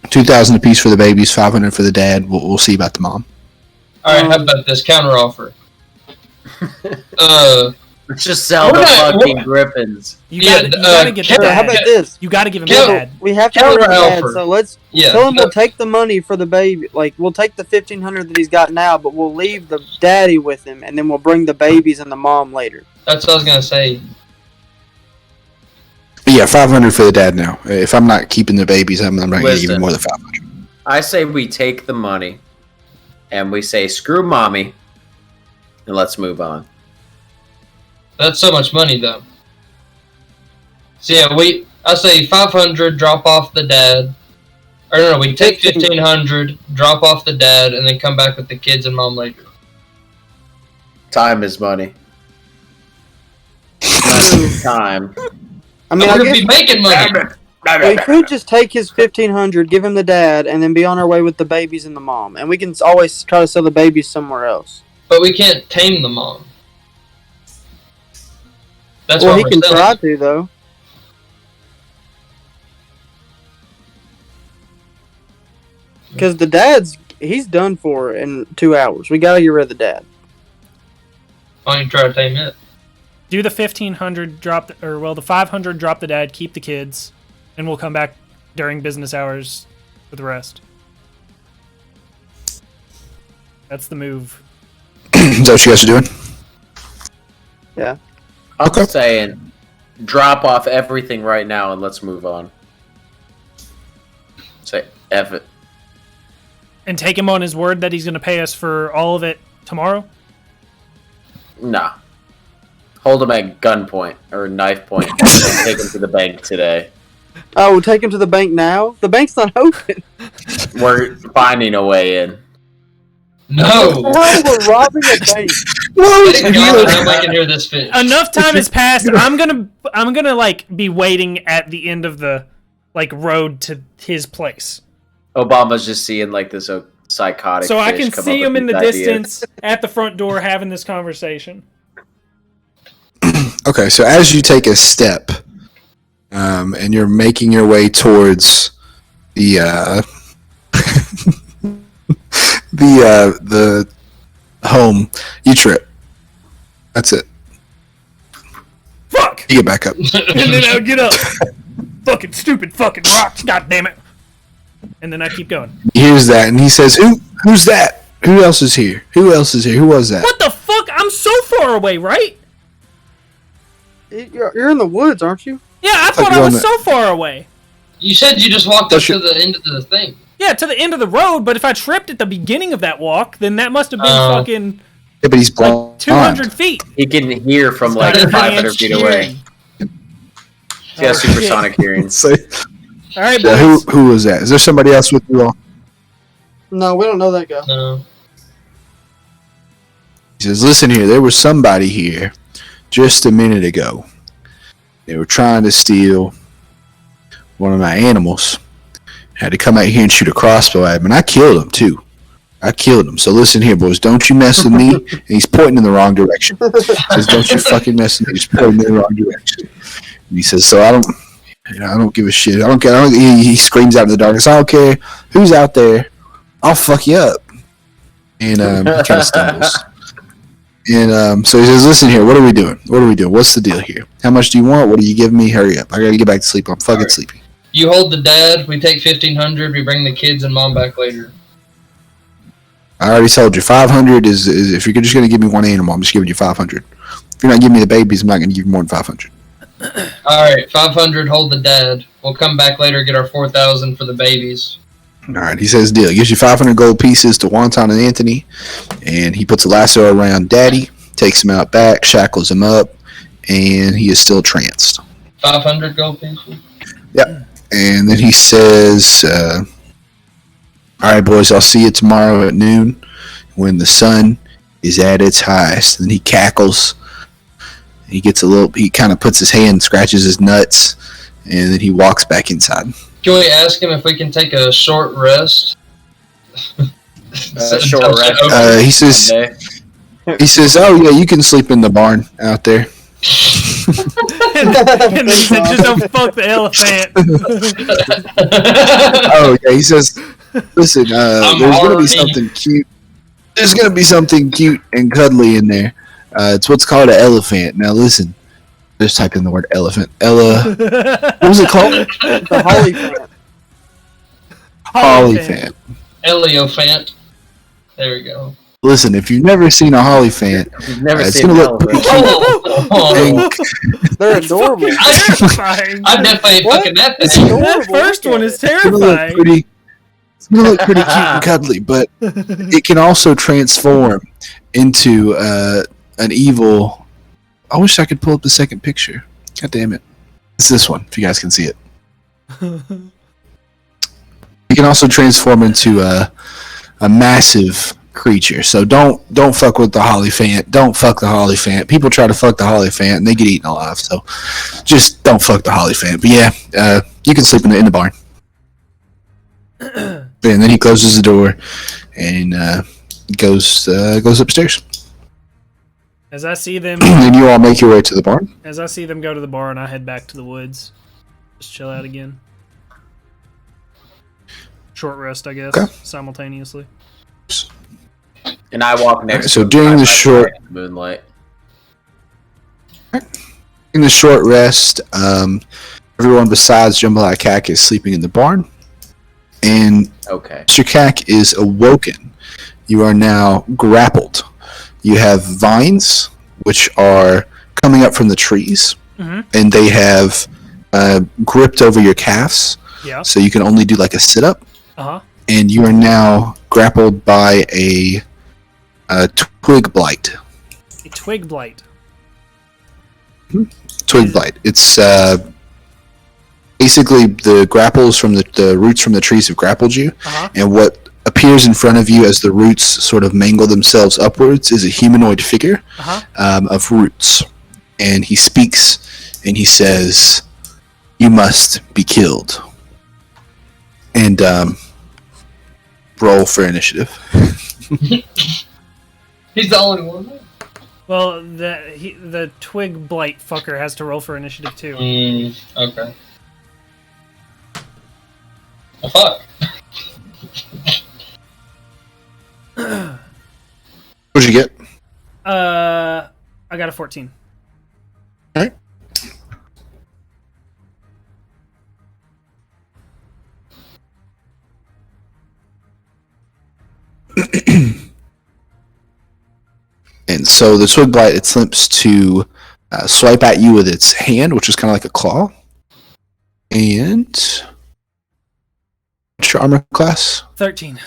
2,000 apiece for the babies, 500 for the dad. We'll see about the mom. All right, how about this counter offer? Let's just sell the fucking griffins. You gotta get the dad. How about this? You gotta give him the Counter- dad. We have to Counter get the dad, offer. so let's tell him we'll take the money for the baby. Like, we'll take the 1,500 that he's got now, but we'll leave the daddy with him, and then we'll bring the babies and the mom later. That's what I was gonna say. But yeah, 500 for the dad now. If I'm not keeping the babies, I'm not going to give you more than 500. I say we take the money, and we say screw mommy, and let's move on. That's so much money, though. So yeah, I say 500. Drop off the dad, Or no, we take 1,500, drop off the dad, and then come back with the kids and mom later. Time is money. Time. I mean, I'm I gonna guess be making money. we could just take his 1,500, give him the dad, and then be on our way with the babies and the mom. And we can always try to sell the babies somewhere else. But we can't tame the mom. That's Well, what he we're can selling. try to, though. Because the he's done for in 2 hours. We gotta get rid of the dad. Why don't you try to tame it? Do the 1,500 drop, the 500 drop the dad, keep the kids, and we'll come back during business hours for the rest. That's the move. Is that what you guys are doing? Yeah. I'm saying, drop off everything right now and let's move on. Say, F it. And take him on his word that he's going to pay us for all of it tomorrow? Nah. Hold him at gunpoint or knife point and take him to the bank today. Oh, we'll take him to the bank now? The bank's not open. We're finding a way in. No! How we're robbing a bank? Thank God nobody can hear this fish. Enough time has passed. I'm gonna like be waiting at the end of the road to his place. Obama's just seeing like this psychotic. So I fish can come see up him with in the these ideas. distance at the front door having this conversation. Okay, so as you take a step, and you're making your way towards the the home, you trip. That's it. Fuck! You get back up. And then I get up. Fucking stupid fucking rocks, god damn it. And then I keep going. He hears that, and he says, "Who's that? Who else is here? Who else is here? Who was that?" What the fuck? I'm so far away, right? You're in the woods, aren't you? Yeah, I Fuck thought you I on was so far away. You said you just walked up That's to the end of the thing. Yeah, to the end of the road, but if I tripped at the beginning of that walk, then that must have been Oh. fucking Yeah, but he's blind. like 200 feet. He can hear from like Got 500 feet away. He's got Oh, supersonic hearing. So, All right, yeah, boys. who was that? Is there somebody else with you all? No, we don't know that guy. No. He says, "Listen here, there was somebody here just a minute ago. They were trying to steal one of my animals. Had to come out here and shoot a crossbow at him, and I killed him too. I killed him. So listen here, boys, don't you mess with me." And he's pointing in the wrong direction. He says, "Don't you fucking mess with me." He's pointing in the wrong direction. And he says, "So I don't give a shit. I don't care." He screams out in the darkness, "I don't care who's out there. I'll fuck you up." And he kind of stumbles. And so he says, "Listen here, what are we doing? What are we doing? What's the deal here? How much do you want? What do you give me? Hurry up. I gotta get back to sleep. I'm fucking sleepy." You hold the dad, we take 1,500, we bring the kids and mom back later. I already told you, 500 is if you're just gonna give me one animal, I'm just giving you 500. If you're not giving me the babies, I'm not gonna give you more than 500. Alright, 500, hold the dad. We'll come back later, get our 4,000 for the babies. All right, he says, "Deal." He gives you 500 gold pieces to Wonton and Anthony, and he puts a lasso around Daddy, takes him out back, shackles him up, and he is still tranced. 500 gold pieces? And then he says, "All right, boys, I'll see you tomorrow at noon when the sun is at its highest." And he cackles. He kind of puts his hand, scratches his nuts, and then he walks back inside. Can we ask him if we can take a short rest? Short rest. He says, "Oh yeah, you can sleep in the barn out there." And then he said, just don't fuck the elephant. Oh yeah, he says, "Listen, there's gonna horny. be something cute. There's gonna be something cute and cuddly in there. It's what's called an elephant. Now listen." Just type in the word elephant. What was it called? The holly plant. Hollyphant. Eleophant. There we go. Listen, if you've never seen a hollyphant, You've never it's seen gonna an look pretty elephant. Oh, pink. They're adorable. Terrifying. I definitely ain't What? fucking that It's thing. adorable. That first one is It's gonna look terrifying. pretty. It's gonna look pretty cute and cuddly, but it can also transform into an evil. I wish I could pull up the second picture. God damn it! It's this one. If you guys can see it, you He can also transform into a massive creature. So don't fuck with the Hollyphant. Don't fuck the Hollyphant. People try to fuck the Hollyphant and they get eaten alive. So just don't fuck the Hollyphant. But yeah, you can sleep in the barn. And then he closes the door and goes upstairs. As I see them, And you all make your way to the barn. as I see them go to the barn, I head back to the woods. Just chill out again. Short rest, I guess, Okay. simultaneously. And I walk next. So to him during side the by short- side in the moonlight. In the short rest, everyone besides Jambalaya Cack is sleeping in the barn. And Okay. Mr. Cack is awoken. You are now grappled. You have vines, which are coming up from the trees, Mhm. and they have gripped over your calves, Yeah. so you can only do like a sit-up. Uh-huh. And you are now grappled by a twig blight. A twig blight. Twig blight. It's basically the grapples from the roots from the trees have grappled you, Uh-huh. and what appears in front of you as the roots sort of mangle themselves upwards is a humanoid figure Uh-huh. of roots. And he speaks and he says, "You must be killed." And roll for initiative. He's the only one. Well, the twig blight fucker has to roll for initiative too. Okay. Oh, fuck. What'd you get? I got a 14. Alright. And so the twig blight attempts to swipe at you with its hand, which is kind of like a claw. And what's your armor class? 13.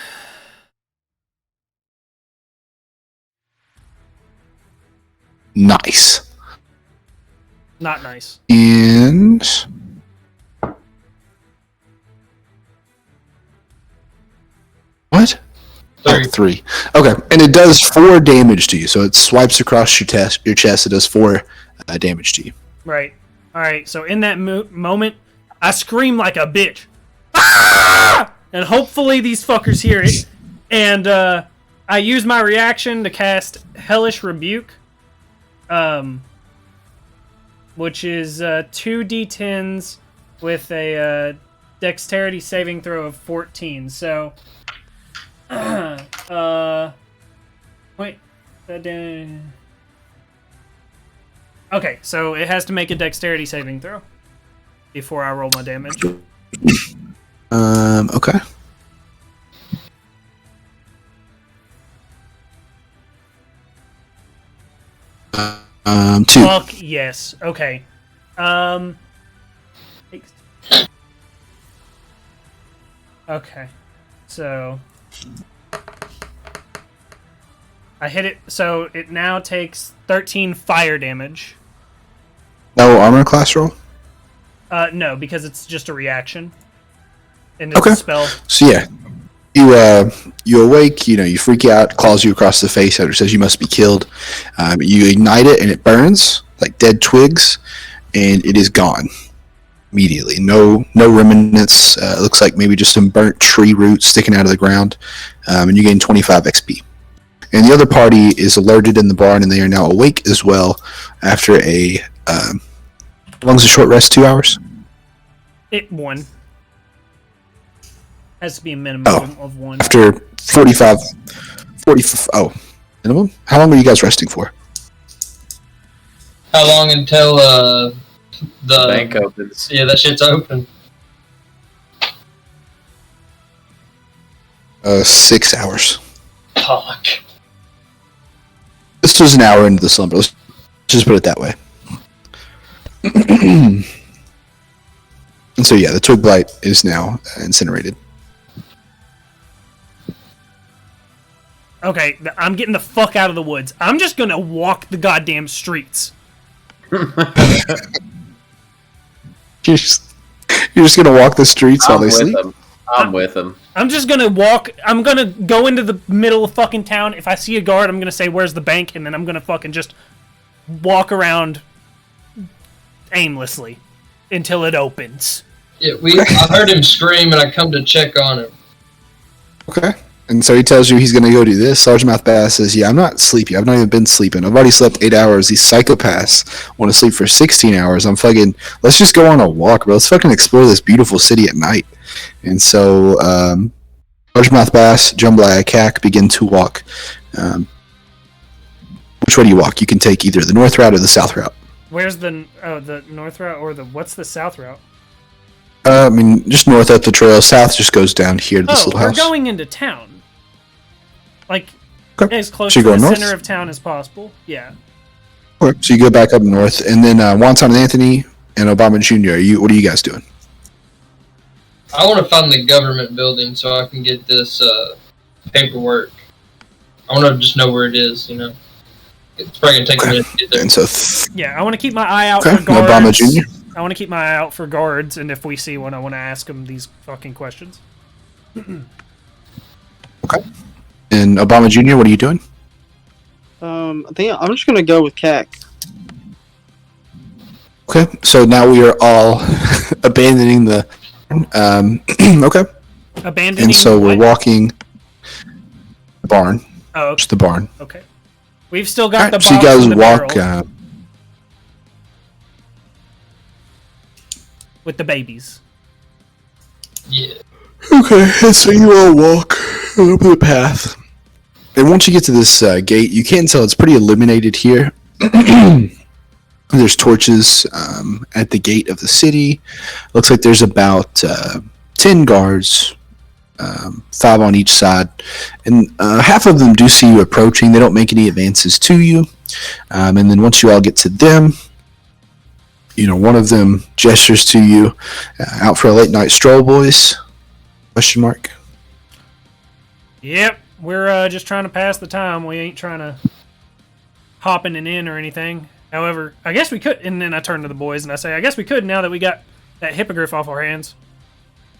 Nice. Not nice. And what? Oh, 3. Okay, and it does 4 damage to you. So it swipes across your chest. It does 4 damage to you. Right. All right. So in that moment, I scream like a bitch, ah! And hopefully these fuckers hear it. And I use my reaction to cast Hellish Rebuke, which is 2d10s with a Dexterity saving throw of 14. So, wait. Okay, so it has to make a Dexterity saving throw before I roll my damage. Okay. Two. Fuck yes. Okay. Okay. So I hit it. So it now takes 13 fire damage. No armor class roll? No, because it's just a reaction. And it's Okay. a spell. So yeah, you awake. You freak out. Claws you across the face. After it says you must be killed. You ignite it and it burns like dead twigs, and it is gone immediately. No remnants. It looks like maybe just some burnt tree roots sticking out of the ground, and you gain 25 XP. And the other party is alerted in the barn, and they are now awake as well after a. How long's a short rest? 2 hours. It one. Has to be a minimum of one. After 45. Oh, minimum? How long are you guys resting for? How long until the Bank opens. Yeah, that shit's open. 6 hours. Fuck. This was an hour into the slumber. Let's just put it that way. And so yeah, the twig blight is now incinerated. Okay, I'm getting the fuck out of the woods. I'm just gonna walk the goddamn streets. You're just gonna walk the streets while I'm they with sleep? them. I'm with him. I'm just gonna walk. I'm gonna go into the middle of fucking town. If I see a guard, I'm gonna say, "Where's the bank?" And then I'm gonna fucking just walk around aimlessly until it opens. Yeah, I heard him scream, and I come to check on him. Okay. And so he tells you he's going to go do this. Largemouth Bass says, yeah, I'm not sleepy. I've not even been sleeping. I've already slept 8 hours. These psychopaths want to sleep for 16 hours. Let's just go on a walk, bro. Let's fucking explore this beautiful city at night. And so Largemouth Bass, Jambalaya Cack begin to walk. Which way do you walk? You can take either the north route or the south route. Where's the north route or what's the south route? Just north up the trail. South just goes down here to this little house. We're going into town. Like, Okay. as close So to you the go north? center of town as possible. Yeah. Okay. So you go back up north, and then Wonton and Anthony and Obama Jr. What are you guys doing? I want to find the government building so I can get this paperwork. I want to just know where it is, It's probably going to take a minute to get there. And so, Yeah, I want to keep my eye out okay, for guards. Obama Jr. I want to keep my eye out for guards, and if we see one, I want to ask them these fucking questions. Okay. And Obama Jr., what are you doing? I think I'm just gonna go with CAC. Okay, so now we are all abandoning the. Okay. Abandoning. And so we're what? walking the barn. Oh, okay. Just the barn. Okay. We've still All got the right, box so you guys and the walk. barrel with the babies. Yeah. Okay, and so you all walk up the path. And once you get to this gate, you can tell it's pretty illuminated here. There's torches at the gate of the city. Looks like there's about 10 guards, 5 on each side. And half of them do see you approaching. They don't make any advances to you. And then once you all get to them, one of them gestures to you, out for a late night stroll, boys? Question mark. Yep, we're just trying to pass the time. We ain't trying to hop in and in or anything. However, I guess we could. And then I turn to the boys and I say, I guess we could now that we got that hippogriff off our hands.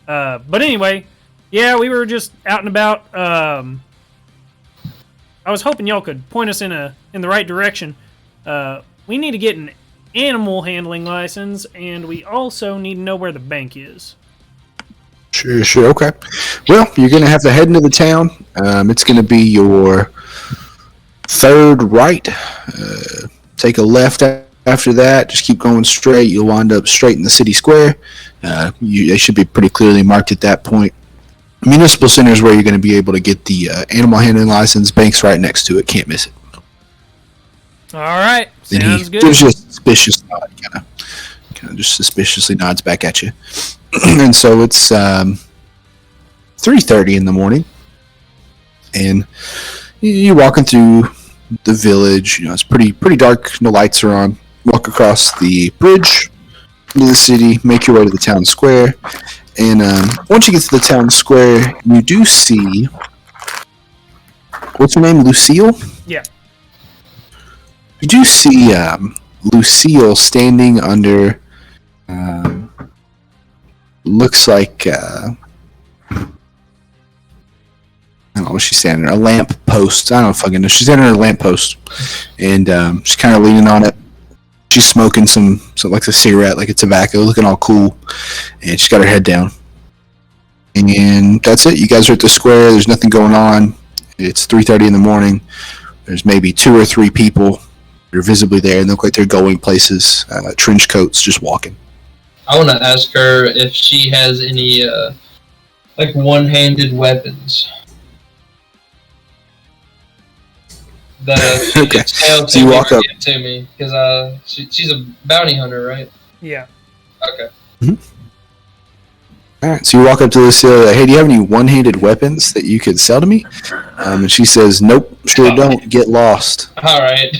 But anyway, yeah, we were just out and about. I was hoping y'all could point us in the right direction. We need to get an animal handling license, and we also need to know where the bank is. Sure, okay. Well, you're going to have to head into the town. It's going to be your third right. Take a left after that. Just keep going straight. You'll wind up straight in the city square. They should be pretty clearly marked at that point. Municipal Center is where you're going to be able to get the animal handling license. Bank's right next to it. Can't miss it. All right, Then sounds he good. gives you a suspicious nod, kind of just suspiciously nods back at you. And so it's 3:30 in the morning, and you're walking through the village. It's pretty dark. No lights are on. Walk across the bridge into the city. Make your way to the town square, and once you get to the town square, you do see. What's her name? Lucille? Yeah. You do see Lucille standing under. Looks like I don't know what she's standing there. A lamp post. I don't fucking know. She's standing on a lamp post, and she's kind of leaning on it. She's smoking some like a cigarette, like a tobacco, looking all cool, and she's got her head down. And that's it. You guys are at the square. There's nothing going on. It's 3:30 in the morning. There's maybe 2 or 3 people. They're visibly there and look like they're going places. Trench coats, just walking. I want to ask her if she has any, one-handed weapons. That she Okay. can sell So you walk up. give to me, because she's a bounty hunter, right? Yeah. Okay. All right, so you walk up to Lucille. Like, hey, do you have any one-handed weapons that you could sell to me? And she says, nope, sure don't. Get lost. All right.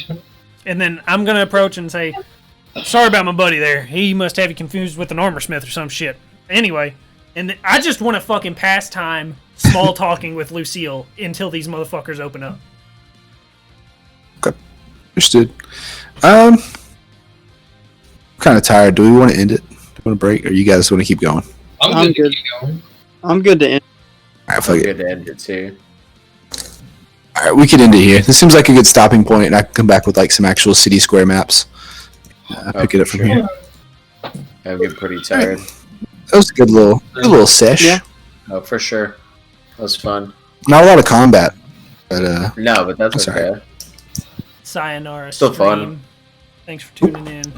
And then I'm gonna approach and say, "Sorry about my buddy there. He must have you confused with an armor smith or some shit." Anyway, and I just want to fucking pass time small talking with Lucille until these motherfuckers open up. Okay, understood. I'm kind of tired. Do we want to end it? Do we want to break, or you guys want to keep going? I'm I'm good to good. keep going. I'm good to end. Alright, fuck I'm it. good to end it too. Alright, we could end it here. This seems like a good stopping point, and I can come back with like some actual city square maps. Pick it up from here. I'm getting pretty tired. That was a good little sesh. Yeah. Oh, for sure. That was fun. Not a lot of combat, but No, but that's That's okay. alright. Sayonara Still fun. stream. Thanks for tuning in.